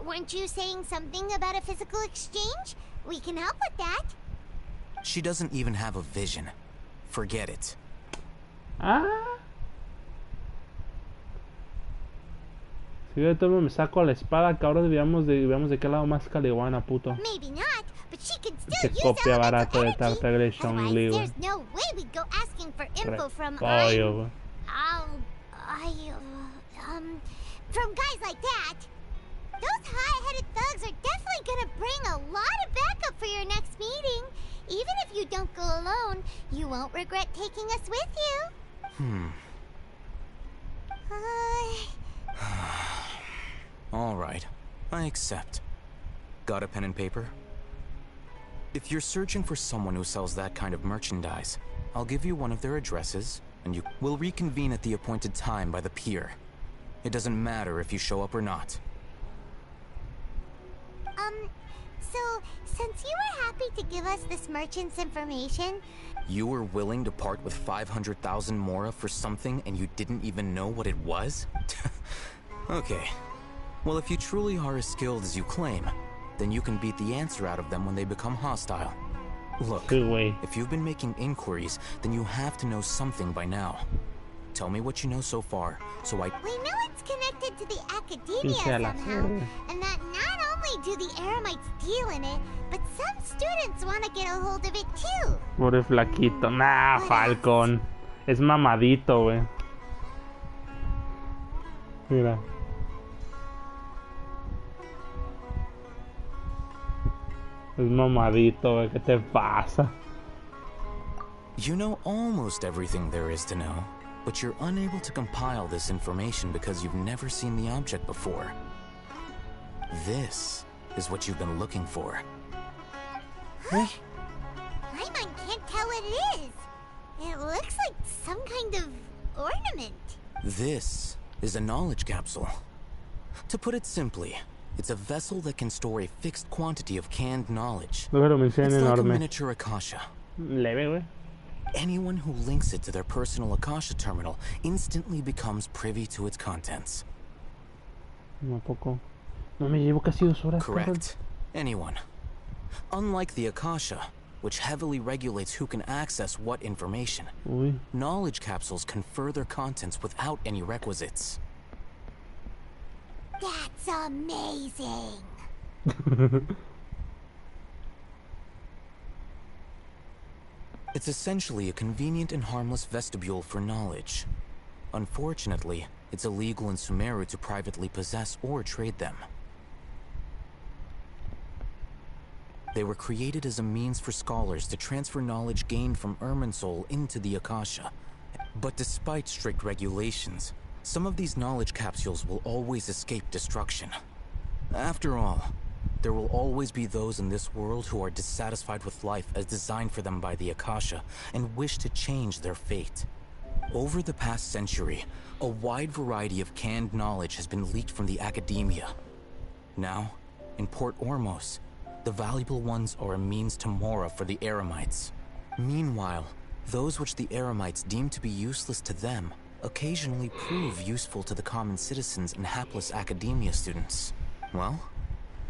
Weren't you saying something about a physical exchange? We can help with that. She doesn't even have a vision. Forget it. Ah. Si yo tomo me saco la espada, que ahora veamos de qué lado más caleguana, puto. Maybe not, but she can still Che use copia barato de energy. Tartagle Shongli, güey. There's no way we'd go asking for info from Repollo, güey. From guys like that. Those high-headed thugs are definitely gonna bring a lot of backup for your next meeting. Even if you don't go alone, you won't regret taking us with you. Alright, I accept. Got a pen and paper? If you're searching for someone who sells that kind of merchandise, I'll give you one of their addresses, and you will reconvene at the appointed time by the pier. It doesn't matter if you show up or not. So, since you were happy to give us this merchant's information... You were willing to part with 500,000 Mora for something and you didn't even know what it was? Okay. Well, if you truly are as skilled as you claim, then you can beat the answer out of them when they become hostile. Look, if you've been making inquiries, then you have to know something by now. Tell me what you know so far, so I... We know it's connected to the academia somehow, and that not only do the Eremites deal in it, but some students want to get a hold of it too. Pobre flaquito. Nah, Falcon. Es mamadito, güey. Mira. Es mamadito, güey. ¿Qué te pasa? You know almost everything there is to know, but you're unable to compile this information because you've never seen the object before. This is what you've been looking for. My mind can't tell what it is. It looks like some kind of ornament. This is a knowledge capsule. To put it simply, it's a vessel that can store a fixed quantity of canned knowledge. It's like a miniature Akasha. Leve, güey. Anyone who links it to their personal Akasha terminal instantly becomes privy to its contents. No me llevo casi 2 horas. Correct. Anyone. Unlike the Akasha, which heavily regulates who can access what information, knowledge capsules confer their contents without any requisites. That's amazing. It's essentially a convenient and harmless vestibule for knowledge. Unfortunately, it's illegal in Sumeru to privately possess or trade them. They were created as a means for scholars to transfer knowledge gained from Irminsul into the Akasha. But despite strict regulations, some of these knowledge capsules will always escape destruction. After all, there will always be those in this world who are dissatisfied with life as designed for them by the Akasha and wish to change their fate. Over the past century, a wide variety of canned knowledge has been leaked from the academia. Now, in Port Ormos, the valuable ones are a means to Mora for the Eremites. Meanwhile, those which the Eremites deem to be useless to them occasionally prove useful to the common citizens and hapless academia students. Well,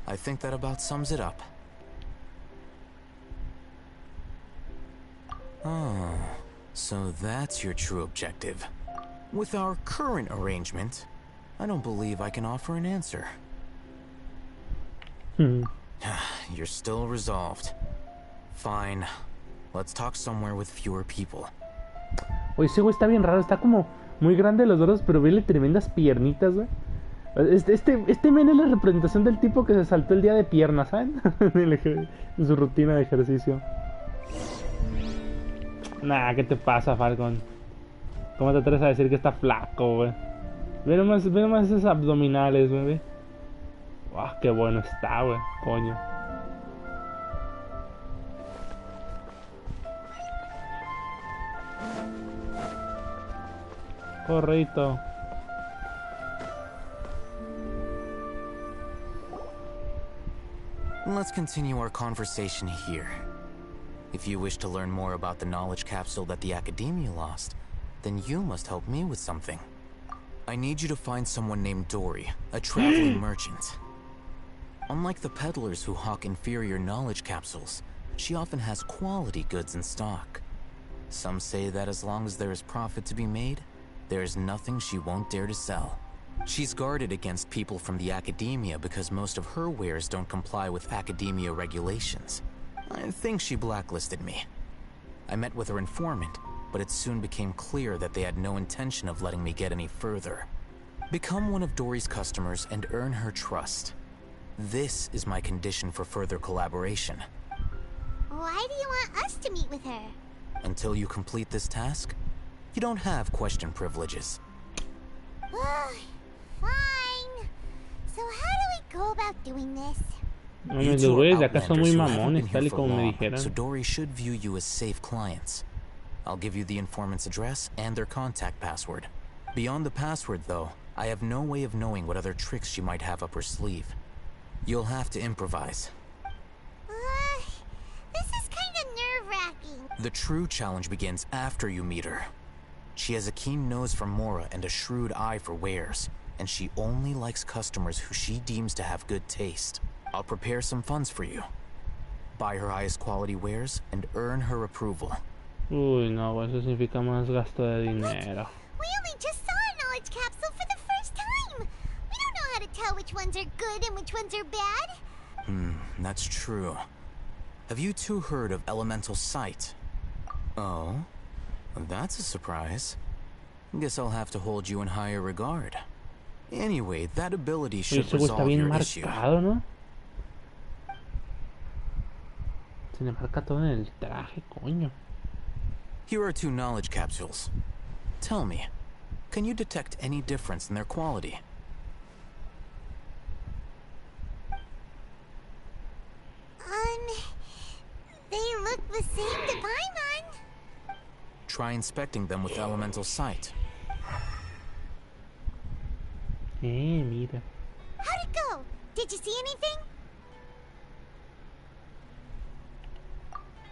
I think that about sums it up. Oh, so that's your true objective. With our current arrangement, I don't believe I can offer an answer. You're still resolved. Fine. Let's talk somewhere with fewer people. Oye, ese güey está bien raro, está como muy grande los brazos, pero vele tremendas piernitas, güey. Este men es la representación del tipo que se saltó el día de piernas, ¿saben? En su rutina de ejercicio. Nah, ¿qué te pasa, Falcon? ¿Cómo te atreves a decir que está flaco, güey? Ve nomás esos abdominales, güey. ¡Wow! ¡Qué bueno está, güey! Coño. Correcto. Let's continue our conversation here. If you wish to learn more about the knowledge capsule that the Academia lost, then you must help me with something. I need you to find someone named Dory, a traveling merchant. Unlike the peddlers who hawk inferior knowledge capsules, she often has quality goods in stock. Some say that as long as there is profit to be made, there is nothing she won't dare to sell. She's guarded against people from the Academia because most of her wares don't comply with Academia regulations. I think she blacklisted me. I met with her informant, but it soon became clear that they had no intention of letting me get any further. Become one of Dory's customers and earn her trust. This is my condition for further collaboration. Why do you want us to meet with her? Until you complete this task, you don't have question privileges. Fine. So how do we go about doing this? You two are outlanders who haven't been here for long, so Dory should view you as safe clients. I'll give you the informant's address and their contact password. Beyond the password, though, I have no way of knowing what other tricks she might have up her sleeve. You'll have to improvise. This is kind of nerve-wracking. The true challenge begins after you meet her. She has a keen nose for Mora and a shrewd eye for wares, and she only likes customers who she deems to have good taste. I'll prepare some funds for you. Buy her highest quality wares and earn her approval. Uy, no, eso significa más gasto de dinero. We only just saw a knowledge capsule for the first time. We don't know how to tell which ones are good and which ones are bad. That's true. Have you two heard of elemental sight? Oh? That's a surprise. Guess I'll have to hold you in higher regard. Anyway, that ability should resolve your issue. ¿No? Se le marca todo en el traje, coño. Here are 2 knowledge capsules. Tell me, can you detect any difference in their quality? They look the same to Paimon. Try inspecting them with elemental sight. Mira. How'd it go? Did you see anything?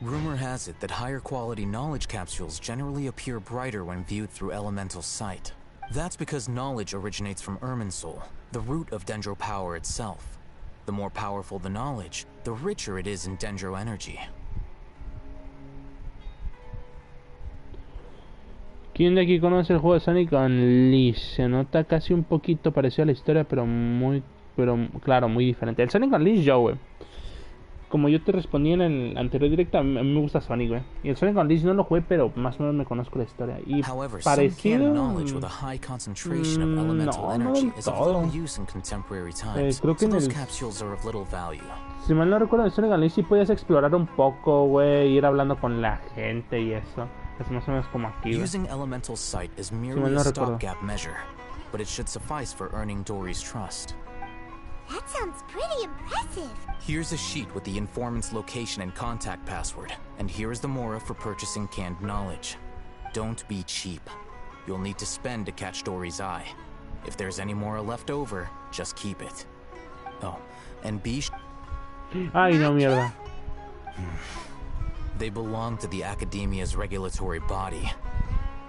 Rumor has it that higher quality knowledge capsules generally appear brighter when viewed through elemental sight. That's because knowledge originates from Irminsul, the root of Dendro power itself. The more powerful the knowledge, the richer it is in Dendro energy. ¿Quién de aquí conoce el juego de Sonic Unleashed? Se nota casi un poquito parecido a la historia, pero claro, muy diferente. El Sonic Unleashed yo, güey. Como yo te respondí en el anterior directo, a mí me gusta Sonic, güey. Y el Sonic Unleashed no lo jugué, pero más o menos me conozco la historia. Y parecido... No del todo. Creo que en el... Si mal no recuerdo, en el Sonic Unleashed sí podías explorar un poco, güey, ir hablando con la gente y eso. Es más o menos como aquí, güey. Using elemental sight is merely a stopgap measure, but it should suffice for earning Dory's trust. That sounds pretty impressive. Here's a sheet with the informant's location and contact password, and here is the Mora for purchasing canned knowledge. Don't be cheap. You'll need to spend to catch Dory's eye. If there's any Mora left over, just keep it. Oh, and be Ay, no, mierda. They belong to the Academia's regulatory body.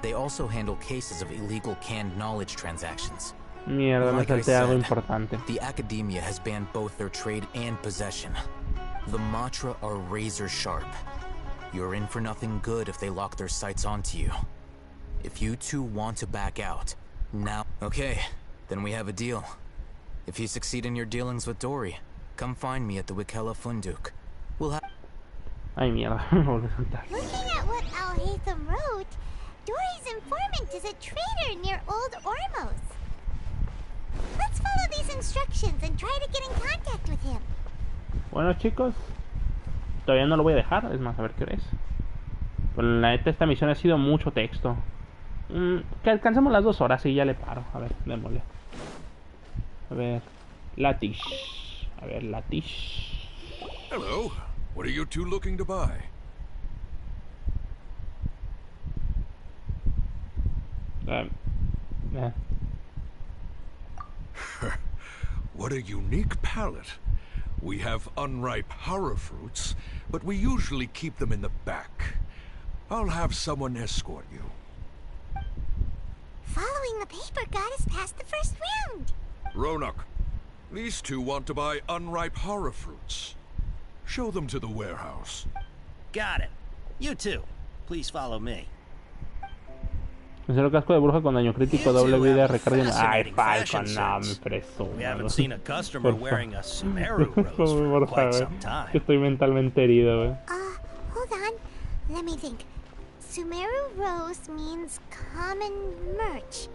They also handle cases of illegal canned knowledge transactions. Mierda, me salté algo importante. The Academia has banned both their trade and possession. The Matra are razor sharp. You're in for nothing good if they lock their sights onto you. If you two want to back out, now... Okay, then we have a deal. If you succeed in your dealings with Dory, come find me at the Wikela Funduk. We'll have... Ay, mierda. Looking at what Al-Haytham wrote, Dory's informant is a traitor near Old Ormos. Let's follow these instructions and try to get in contact with him. Bueno, chicos, todavía no lo voy a dejar. Es más, a ver qué hora es. Pero la neta, esta misión ha sido mucho texto. Que alcancemos las 2 horas y ya le paro. A ver, démosle. A ver, Latish. A ver, Latish. Hello. What are you two looking to buy? What a unique palette. We have unripe horror fruits, but we usually keep them in the back. I'll have someone escort you. Following the paper got us past the first round. Ronak, these two want to buy unripe horror fruits. Show them to the warehouse. Got it. You two, please follow me. Tercero casco de bruja con daño crítico, doble vida, recarga. Ay, Falcon, no, me presumo. We haven't seen a customer wearing a Sumeru rose for quite some time. Estoy mentalmente herido, güey. Hold on. Let me think. Sumeru rose means common merch.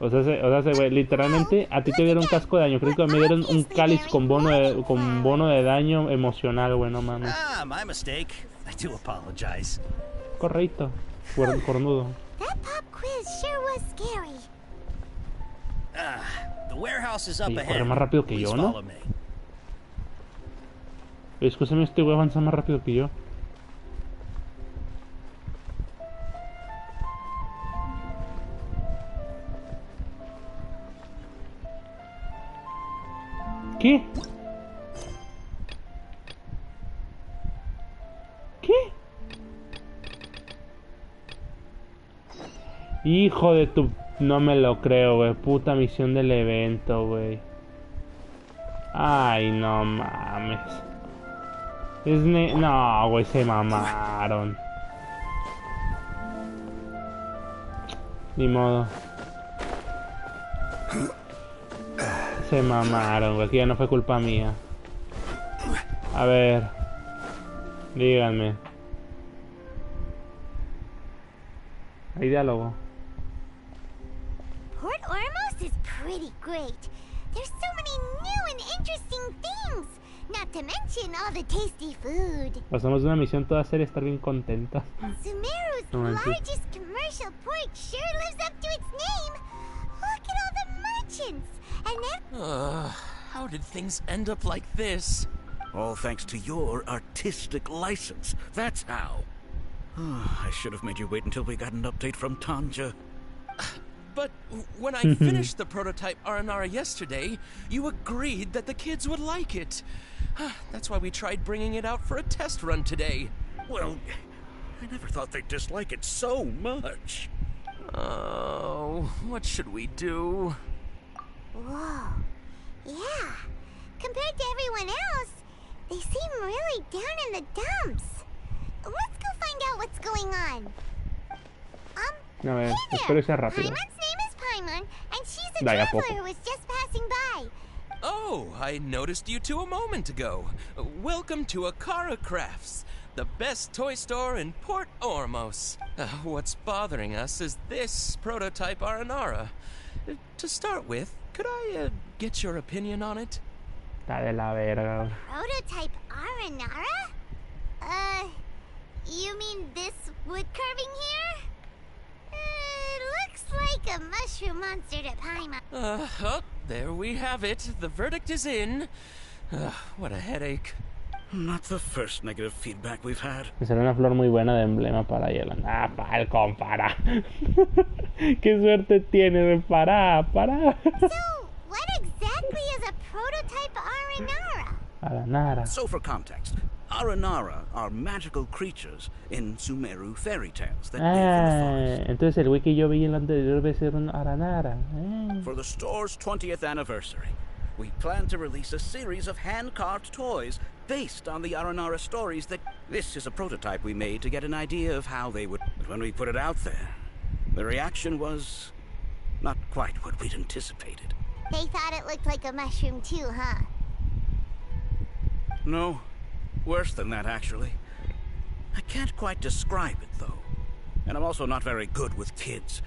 O sea, güey, literalmente a ti te dieron un casco de daño crítico, me dieron un cáliz con bono de daño emocional, güey, no mames. My mistake. I do apologize. Correcto, cornudo. That pop quiz sure was scary. The warehouse is up ahead. Corre más rápido que yo, ¿no? Escúchame, este güey avanza más rápido que yo. ¿Qué? ¿Qué? Hijo de tu... No me lo creo, güey. Puta misión del evento, güey. Ay, no mames. No, güey, se mamaron. Ni modo. Se mamaron, güey. Aquí ya no fue culpa mía. A ver. Díganme. Hay diálogo. Port Ormos is pretty great. There's so many new and interesting things. Not to mention all the tasty food. Pasamos de una misión toda seria a estar bien contentas. Sumeru's largest commercial port sure lives up to its name. Look at all the merchants. And how did things end up like this? All thanks to your artistic license. That's how. I should have made you wait until we got an update from Tanja. But when I finished the prototype Aranara yesterday, you agreed that the kids would like it. That's why we tried bringing it out for a test run today. Well, I never thought they'd dislike it so much. Oh, what should we do? Whoa. Yeah. Compared to everyone else, they seem really down in the dumps. Let's go find out what's going on. A ver, espero sea rápido. Paimon's name is Paimon, and she's a traveler who was just passing by. Oh, I noticed you two a moment ago. Welcome to Akara Crafts, the best toy store in Port Ormos. What's bothering us is this prototype Aranara. To start with, could I get your opinion on it? Está de la verga. Prototype Aranara? You mean this wood carving here? Looks like a mushroom monster to Paimon. Oh, there we have it. The verdict is in. What a headache. Not the first negative feedback we've had. Será una flor muy buena de emblema para Yelan. Ah, Falcon, para. Qué suerte tienes, para. So, what exactly is a prototype Aranara? Aranara. So for context, Aranara are magical creatures in Sumeru fairy tales that live in the forest. Entonces el wiki yo vi en la anterior debe ser un Aranara. For the store's 20th anniversary, we plan to release a series of hand-carved toys based on the Aranara stories that... This is a prototype we made to get an idea of how they would... But when we put it out there, The reaction was not quite what we'd anticipated. They thought it looked like a mushroom too, huh? No, worse than that, actually. I can't quite describe it, though. And I'm also not very good with kids.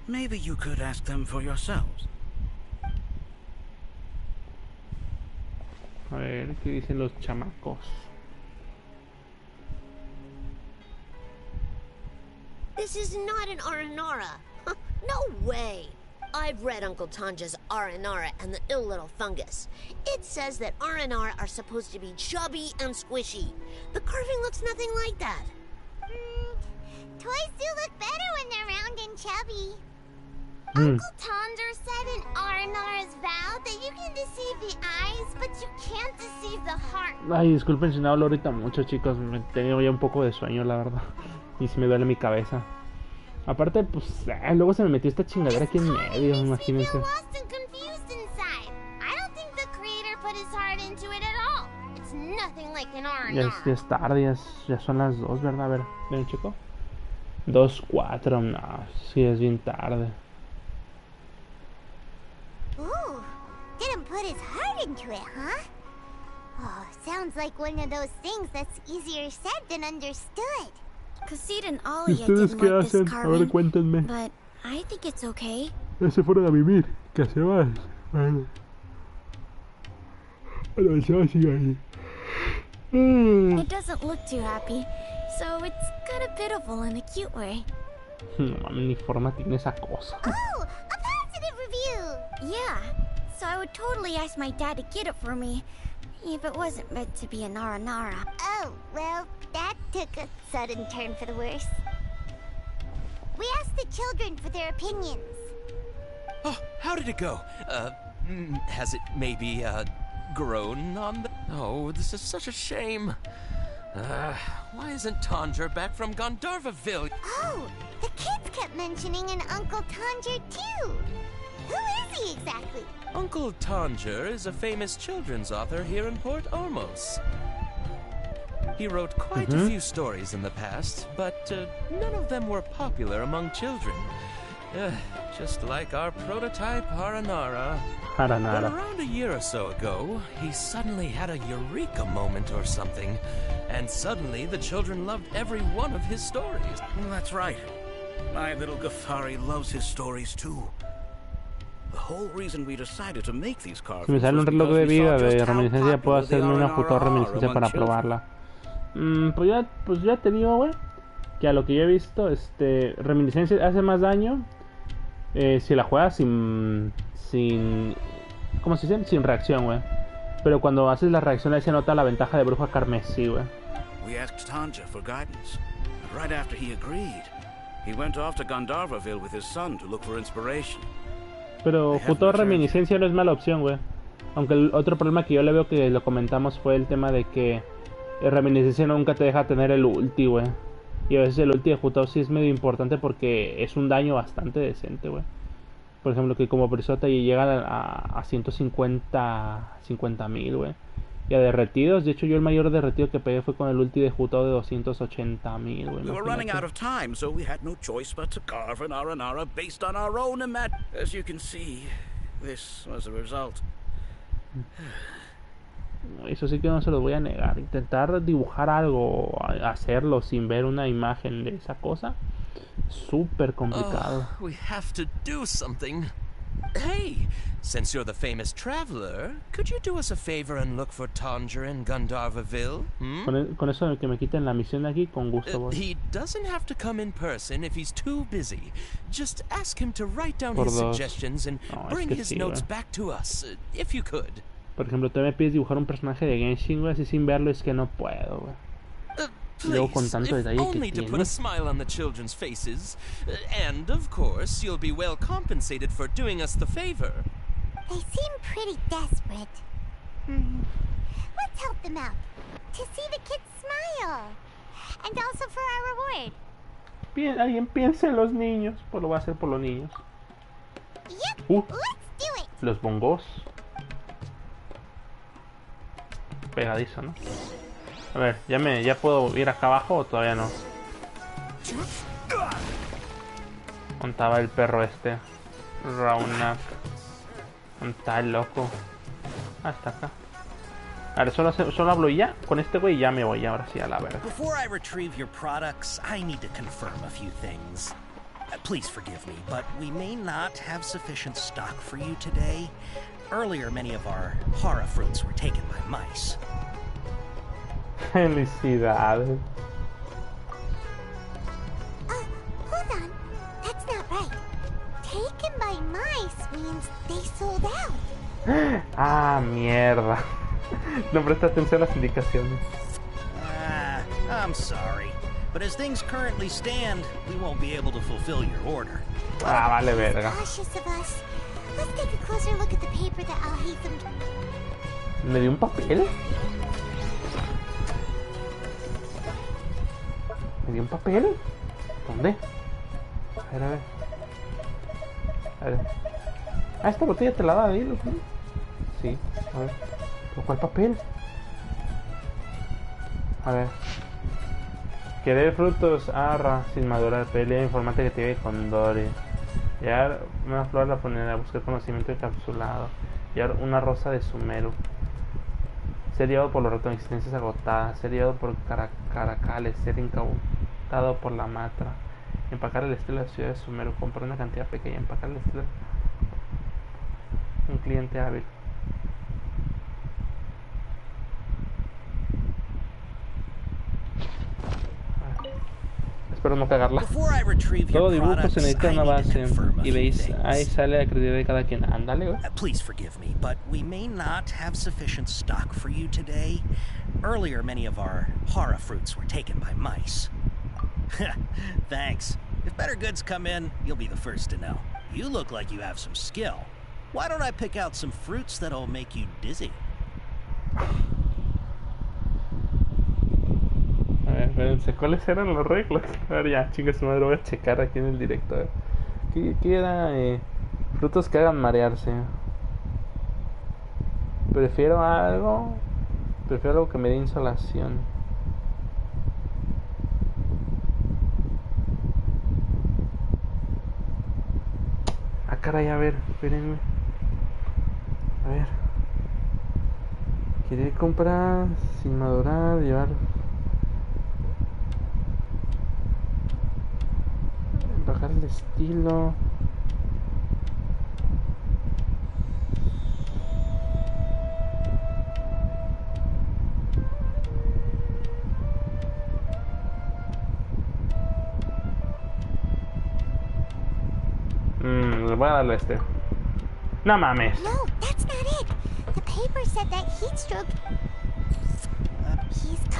Maybe you could ask them for yourselves. A ver, ¿qué dicen los chamacos? This is not an Aranara. No way. I've read Uncle Tanja's Aranara and the Ill Little Fungus. It says that Aranara are supposed to be chubby and squishy. The carving looks nothing like that. Toys do look better when they're round and chubby. Uncle Tonder said in Aranara's vow that you can deceive the eyes, but you can't deceive the heart. Ay, disculpen si no hablo ahorita mucho, chicos. Me he tenido ya un poco de sueño, la verdad. Y si me duele mi cabeza. Aparte, pues, luego se me metió esta chingadera aquí en medio, imagínense. Ya es tarde, ya son las 2, ¿verdad? A ver, ven, chico. 2:04, no, sí es bien tarde. Ooh, didn't put his heart into it, huh? Oh, sounds like one of those things that's easier said than understood. Casid and ¿Y Alia ustedes didn't qué like this hacen? A carving, ver, cuéntenme. but I think it's okay. Ya se fueron a vivir, ¿qué se van? Bueno, se va a seguir ahí. It doesn't look too happy, so it's kind of pitiful in a cute way. No mames, ni forma tiene esa cosa. Oh, a positive review! Yeah, so I would totally ask my dad to get it for me, if it wasn't meant to be an Aranara. Oh, well, that took a sudden turn for the worse. We asked the children for their opinions. Oh, how did it go? Has it maybe, grown on the... Oh, this is such a shame. Why isn't Tanger back from Gandharvaville? Oh, the kids kept mentioning an Uncle Tanger too. Who is he exactly? Uncle Tanger is a famous children's author here in Port Ormos. He wrote quite a few stories in the past, but none of them were popular among children. Just like our prototype Aranara. But around a year or so ago, he suddenly had a eureka moment or something. And suddenly the children loved every one of his stories. That's right. My little Ghaffari loves his stories too. The whole reason we decided to make these carvings. Si me sale un reloj de vida de reminiscencia, puedo hacerme una foto de reminiscencia para probarla. Pues ya te digo, güey, que a lo que yo he visto, reminiscencia hace más daño si la juegas sin ¿cómo se dice? Sin reacción, güey. Pero cuando haces la reacción ahí se nota la ventaja de bruja carmesí, güey. We asked Tanja for guidance. Right after he agreed, he went off to Gandharvaville with his son to look for inspiration. Pero justo reminiscencia no es mala opción, güey. Aunque el otro problema que yo le veo, que lo comentamos, fue el tema de que reminiscencia nunca te deja tener el ulti, güey. Y a veces el ulti de Jutao sí es medio importante porque es un daño bastante decente, güey. Por ejemplo, que como Brisota llega a 150,000, güey. Y a derretidos, de hecho yo el mayor derretido que pegué fue con el ulti de Jutao de 280,000, güey. We were running out of time, so we had no choice but to carve an Aranara based on our own imagination. As you can see, this was the result. Eso sí que no se los voy a negar. Intentar dibujar algo, hacerlo sin ver una imagen de esa cosa, súper complicado. Oh, we have to do something. Hey, since you're the famous traveler, could you do us a favor and look for Tanger in Gandharvaville? Con eso de que me quiten la misión de aquí, con gusto voy. He doesn't have to come in person if he's too busy. Just ask him to write down his suggestions and bring his notes back to us, if you could. Por ejemplo, tú me pides dibujar un personaje de Genshin, güey, así sin verlo, es que no puedo, güey. Luego con tanto detalle que only to put a smile on the children's faces. And, of course, you'll be well compensated for doing us the favor. They seem pretty desperate. Let's help them out. To see the kids smile. And also for our reward. Bien, alguien piensa en los niños. Pues lo voy a hacer por los niños. Yep, let's do it. Los bongos. Pegadizo, ¿no? A ver, ¿ya puedo ir acá abajo o todavía no? ¿Dónde estaba el perro este? Raunak. ¿Dónde está el loco? Ah, está acá. A ver, solo hablo ya con este güey y ya me voy ahora sí a la verga. Before I retrieve your products, I need to confirm a few things. Please forgive me, but we may not have sufficient stock for you today. Earlier, many of our hara fruits were taken by mice. Felicidades. Hold on. That's not right. Taken by mice means they sold out. Ah, mierda. No presta atención a las indicaciones. I'm sorry, but as things currently stand, we won't be able to fulfill your order. Ah, vale verga. Cautious of us. Let's take a closer look at the paper that Al-Haytham... ¿Me dio un papel? ¿Me dio un papel? ¿Dónde? A ver, a ver. A ver. Ah, esta botella te la da de hilo, ¿sí? Sí, a ver. ¿Pero cuál papel? A ver. Querer frutos, arra, sin madurar, pelea, informante que te lleve con Dory. Llevar una flor a la funeraria, buscar conocimiento encapsulado. Llevar una rosa de Sumeru. Ser llevado por los ratones, existencias agotadas. Ser llevado por caracales, ser incautado por la matra. Empacar el estilo de la ciudad de Sumeru, comprar una cantidad pequeña. Empacar el estilo. Un cliente hábil. Espero no cagarla. Todo dibujo se necesita una base y veis ahí sale la credibilidad de cada quien. Ándale, güey. Please forgive me, but we may not have sufficient stock for you today. Earlier, many of our hara fruits were taken by mice. Thanks. If better goods come in, you'll be the first to know. You look like you have some skill. Why don't I pick out some fruits that'll make you dizzy? A ver, espérense, ¿cuáles eran las reglas? A ver, ya, chinga su madre, voy a checar aquí en el directo. A ver. ¿Qué era? Frutos que hagan marearse. Prefiero algo que me dé insolación. Ah, caray, a ver, espérenme. A ver. Quería comprar sin madurar, llevar... Bajar el estilo. Le voy a darle este. No mames. No, that's not it. The paper said that heat stroke...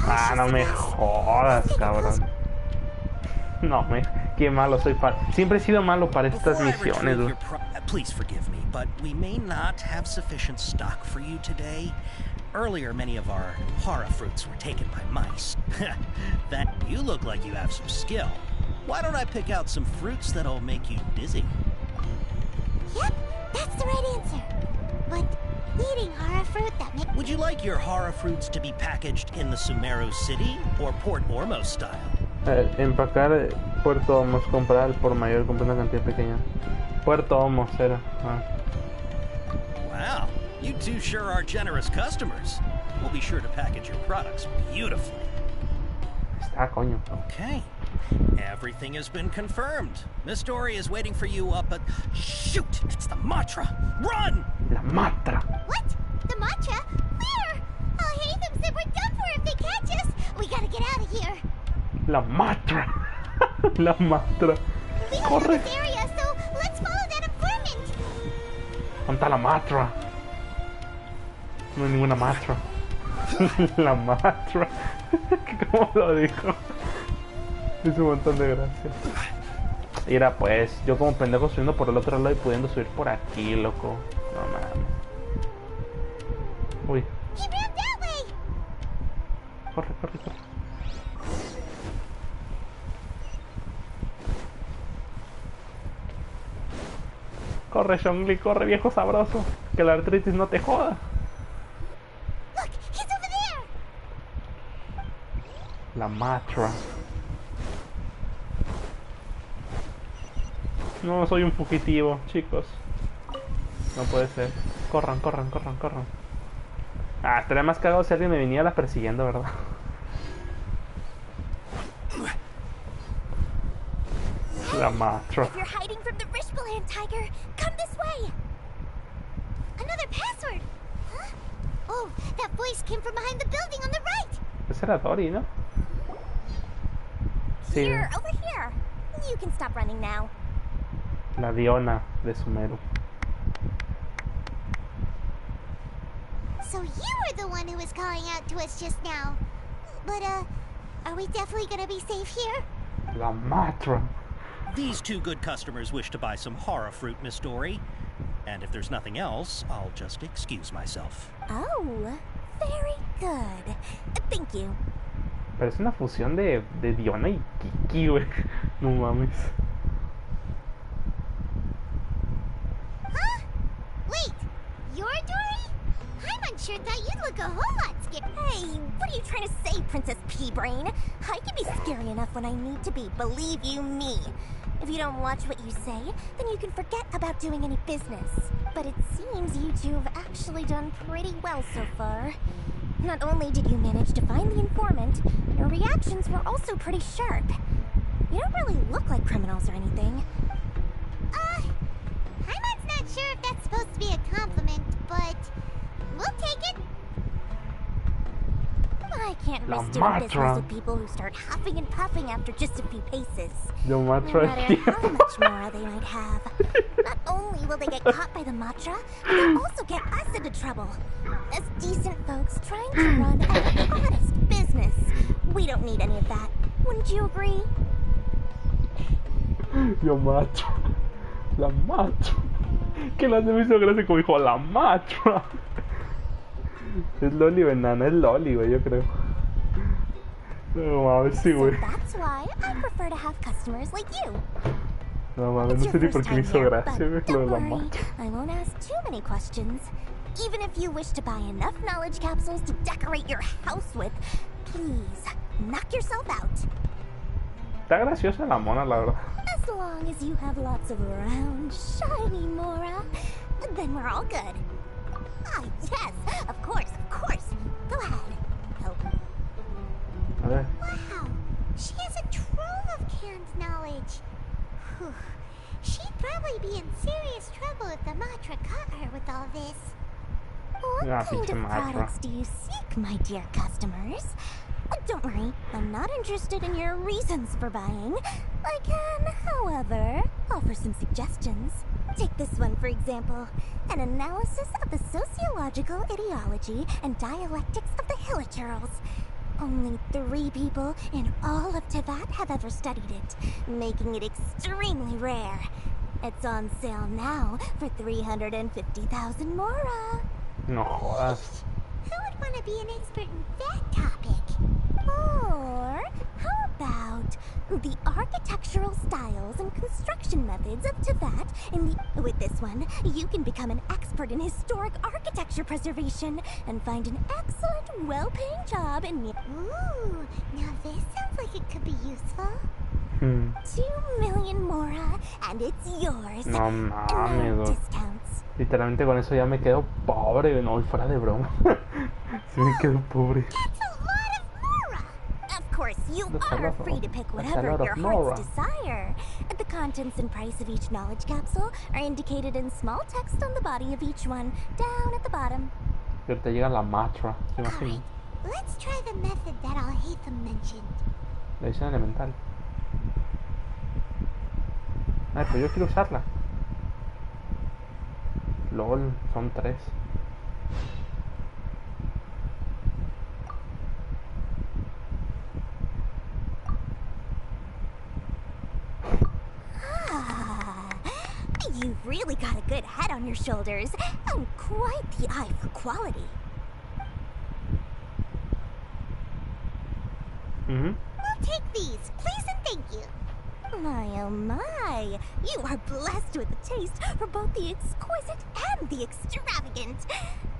Ah, no me jodas, cabrón. No, qué malo soy para... Siempre he sido malo para estas misiones, güey. Please forgive me, but we may not have sufficient stock for you today. Earlier, many of our hara fruits were taken by mice. That you look like you have some skill. Why don't I pick out some fruits that'll make you dizzy? Yep, that's the right answer. But eating hara fruit that makes... Would you like your hara fruits to be packaged in the Sumeru City or Port Ormos style? Empacar Puerto Ormos, comprar por mayor, comprar una cantidad pequeña. Puerto Ormos era. Wow, you two sure are generous customers. We'll be sure to package your products beautifully. Ah, coño. Okay, everything has been confirmed. Miss Dory is waiting for you up at... Shoot, it's the Matra. Run! La Matra. What? The Matra? Where? Al-Haytham said we're done for if they catch us. We gotta get out of here. La Matra. La Matra. Corre. This area, so let's follow that informant. ¿Dónde está la Matra? No hay ninguna Matra. La Matra. ¿Cómo lo dijo? Es un montón de gracia. Mira pues, yo como pendejo subiendo por el otro lado y pudiendo subir por aquí, loco. No mames. Uy. Corre, corre, corre. Corre, Zhongli, corre, viejo sabroso. Que la artritis no te joda. Look, he's over there. La Matra. No, soy un fugitivo, chicos. No puede ser. Corran, corran, corran, corran. Ah, estaría más cagado si alguien me viniera persiguiendo, ¿verdad? La matra. If you're hiding from the Rishbaland tiger, come this way. Another password. Huh? Oh, that voice came from behind the building on the right. Ese era Dory, ¿no? Sí. Here, over here. You can stop running now. La Diona de Sumeru. So you were the one who was calling out to us just now. But, are we definitely gonna be safe here? La matra. These two good customers wish to buy some horror fruit, Miss Dory. And if there's nothing else, I'll just excuse myself. Oh, very good. Thank you. Parece una fusión de Diona y Kiki, güey. No mames. Huh? Wait, you're Dory? I'm unsure that you'd look a whole lot scary. Hey, what are you trying to say, Princess Pea-Brain? I can be scary enough when I need to be, believe you me. If you don't watch what you say, then you can forget about doing any business. But it seems you two have actually done pretty well so far. Not only did you manage to find the informant, your reactions were also pretty sharp. You don't really look like criminals or anything. Heimat's not sure if that's supposed to be a compliment, but we'll take it. I can't risk doing business with people who start huffing and puffing after just a few paces. No matter how much more they might have. Not only will they get caught by the matra, but they'll also get us into trouble. As decent folks trying to run an honest business. We don't need any of that. Wouldn't you agree? Yo macho. La macho. Que la me hizo gracia como dijo la macho. Es Loli o enana, es Loli, güey, yo creo. No mames, sí, güey. That's why I prefer to have customers like you. No mames, no sé ni por qué me hizo gracia, güey, lo de la macho. I won't ask too many questions. Even if you wish to buy enough knowledge capsules to decorate your house with, please, knock yourself out. Está graciosa la mona, la verdad. As long as you have lots of round, shiny Mora, then we're all good. Ah, yes, of course, of course. Go ahead. Help. Okay. Wow, she has a trove of canned knowledge. Whew. She'd probably be in serious trouble if the Matra caught her with all this. What kind of products do you seek, my dear customers? Don't worry, I'm not interested in your reasons for buying. I can, however, offer some suggestions. Take this one, for example. An analysis of the sociological ideology and dialectics of the Hilichurls. Only 3 people in all of Teyvat have ever studied it, making it extremely rare. It's on sale now for 350,000 Mora. No jodas. Who would want to be an expert in that topic? Or how about the architectural styles and construction methods of Teyvat? With this one, you can become an expert in historic architecture preservation and find an excellent, well-paying job in... Ooh, now this sounds like it could be useful. 2 million Mora, and it's yours. No mames, no discounts. Literalmente con eso ya me quedo pobre, no, fuera de broma. Sí me quedo pobre. That's a lot of Mora! Of course, you are free to pick whatever your heart's desire. The contents and price of each knowledge capsule are indicated in small text on the body of each one, down at the bottom. Pero te llega la matra, ¿se imagina? Let's try the method that Al-Haytham mentioned. La edición elemental. Ay, pero yo quiero usarla. LOL, son 3. You've really got a good head on your shoulders, and quite the eye for quality. We'll take these, please and thank you. My oh my, you are blessed with a taste for both the exquisite and the extravagant.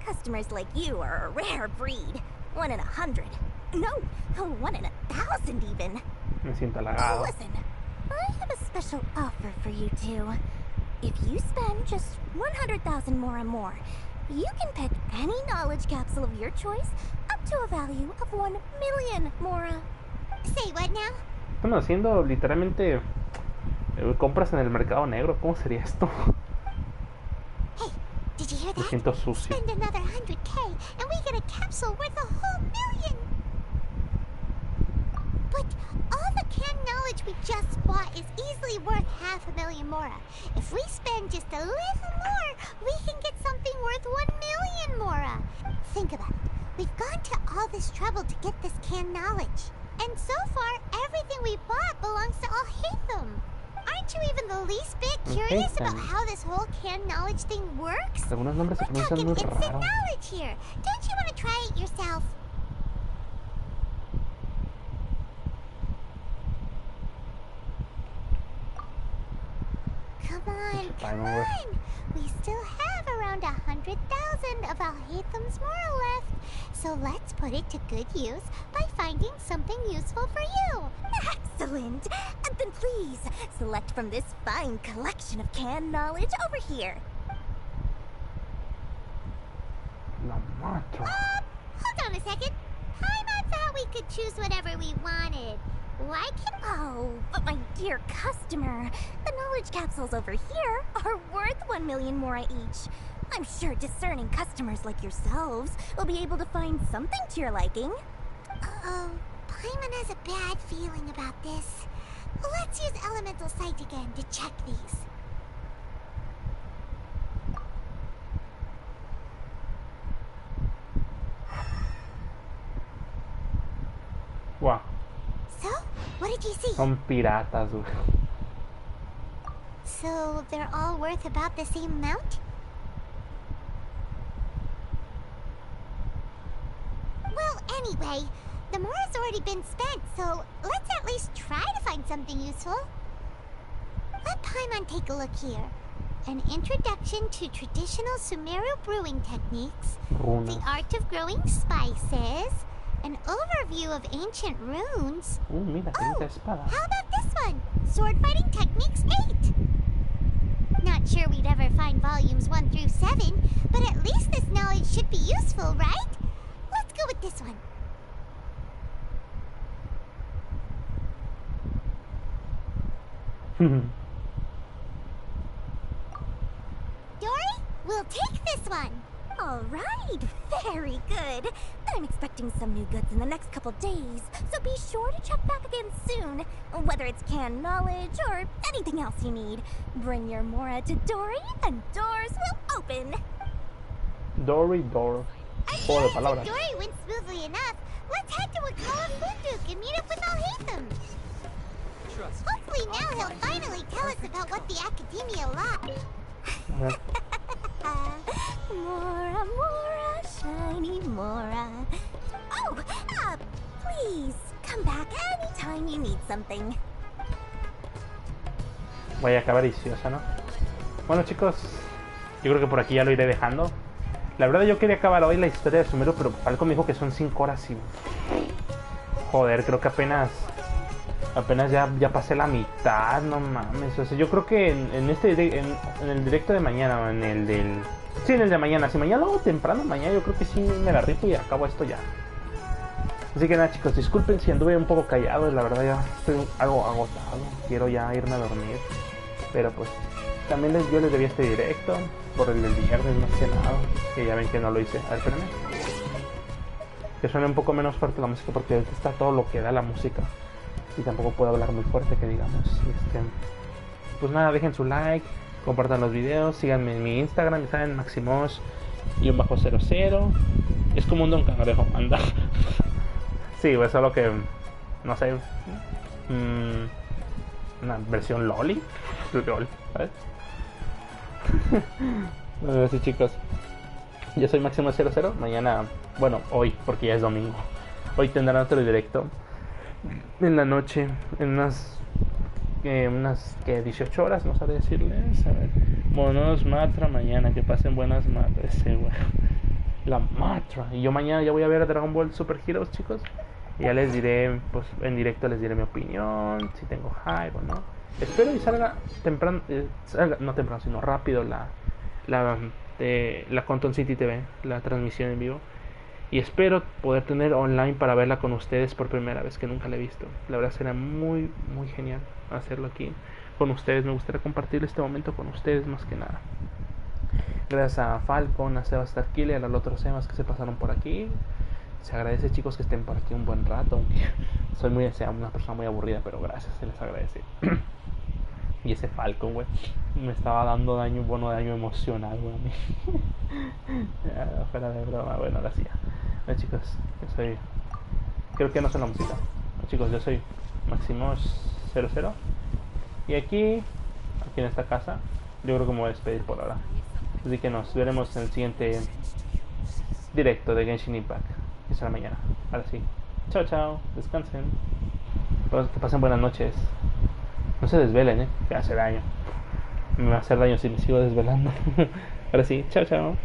Customers like you are a rare breed. 1 in 100. No, 1 in 1,000 even. Me siento halagado. Listen, I have a special offer for you two. If you spend just 100,000 more, you can pick any knowledge capsule of your choice up to a value of 1 million Mora. Say what now? Estamos haciendo literalmente compras en el mercado negro. ¿Cómo sería esto? Hey, did you hear that? Me siento sucio. Spend another 100K and we get a capsule worth a whole million. But all the canned knowledge we just bought is easily worth 500,000 Mora. If we spend just a little more, we can get something worth 1 million Mora. Think about it. We've gone to all this trouble to get this canned knowledge. And so far, everything we bought belongs to Al-Haytham. Aren't you even the least bit curious about how this whole canned knowledge thing works? Algunos nombres se We're talking pronuncian muy instant raro. knowledge here. Don't you want to try it yourself? Come on. We still have around 100,000 of Al-Haytham's Mora left. So let's put it to good use by finding something useful for you. Excellent. And then please, select from this fine collection of canned knowledge over here. La matra. Hold on a second. I thought we could choose whatever we wanted. Why can... Oh, but my dear customer, the knowledge capsules over here are worth 1 million Mora each. I'm sure discerning customers like yourselves will be able to find something to your liking. Uh-oh, Paimon has a bad feeling about this. Let's use Elemental Sight again to check these. Wow. So, what did you see? Son piratas, güey. So, they're all worth about the same amount? Well, anyway, the Mora's already been spent, so let's at least try to find something useful. Let Paimon take a look here. An introduction to traditional Sumeru brewing techniques, the art of growing spices, an overview of ancient runes. Mira, qué espada. How about this one? Sword Fighting Techniques 8. Not sure we'd ever find volumes 1 through 7, but at least this knowledge should be useful, right? Let's go with this one. Dory, we'll take this one. All right, very good. I'm expecting some new goods in the next couple days, so be sure to check back again soon. Whether it's canned knowledge or anything else you need, bring your Mora to Dory and doors will open. Dory, door. Juego de palabras. If Dory went smoothly enough, let's head to Wakala Funduk and meet up with Al-Haytham. Hopefully now he'll finally tell us about what the Academia lost. Mora, Mora, shiny Mora. Oh, please, come back anytime you need something. Vaya cavariciosa, ¿no? Bueno, chicos, yo creo que por aquí ya lo iré dejando. La verdad yo quería acabar hoy la historia de Sumeru, pero Falco me dijo que son 5 horas y... Joder, creo que apenas ya pasé la mitad, no mames. O sea, yo creo que en el directo de mañana, o en el del... Sí, en el de mañana. Si mañana lo hago temprano, mañana yo creo que sí me la rifo y acabo esto ya. Así que nada, chicos, disculpen si anduve un poco callado. La verdad ya estoy algo agotado. Quiero ya irme a dormir. Pero pues también yo les debía este directo por el del viernes más que nada. Que ya ven que no lo hice. A ver, espérenme. Que suene un poco menos fuerte la música porque ahorita está todo lo que da la música. Y tampoco puedo hablar muy fuerte, que digamos. Pues nada, dejen su like, compartan los videos, síganme en mi Instagram, saben, Maximos_00. Es como un don cangrejo, anda. Sí, pues solo que, no sé, una versión loli, ¿sabes? Bueno, sí, chicos, yo soy Maximos00. Mañana, bueno, hoy, porque ya es domingo, hoy tendrán otro directo en la noche, en unas 18 horas, no sabré decirles. A ver, monos matra mañana, que pasen buenas madres, la matra. Y yo mañana ya voy a ver a Dragon Ball Super Heroes, chicos. Y ya les diré, pues en directo les diré mi opinión, si tengo hype o no. Espero y salga temprano, no temprano, sino rápido la Conton City TV, la transmisión en vivo. Y espero poder tener online para verla con ustedes por primera vez, que nunca la he visto. La verdad será muy, muy genial hacerlo aquí con ustedes. Me gustaría compartir este momento con ustedes más que nada. Gracias a Falcon, a Sebastián Kille y a los otros temas que se pasaron por aquí. Se agradece, chicos, que estén por aquí un buen rato, aunque soy una persona muy aburrida, pero gracias, se les agradece. Y ese Falcon, güey, me estaba dando daño emocional, güey, a mí. Fuera de broma, bueno, ahora sí. Bueno, chicos, yo soy... Creo que no sé la música. Bueno, chicos, yo soy Maximos00. Y aquí en esta casa, yo creo que me voy a despedir por ahora. Así que nos veremos en el siguiente directo de Genshin Impact, que será mañana. Ahora sí. Chao, chao. Descansen. Que pasen buenas noches. No se desvelen, que hace daño. Me va a hacer daño si me sigo desvelando. Ahora sí. Chao, chao.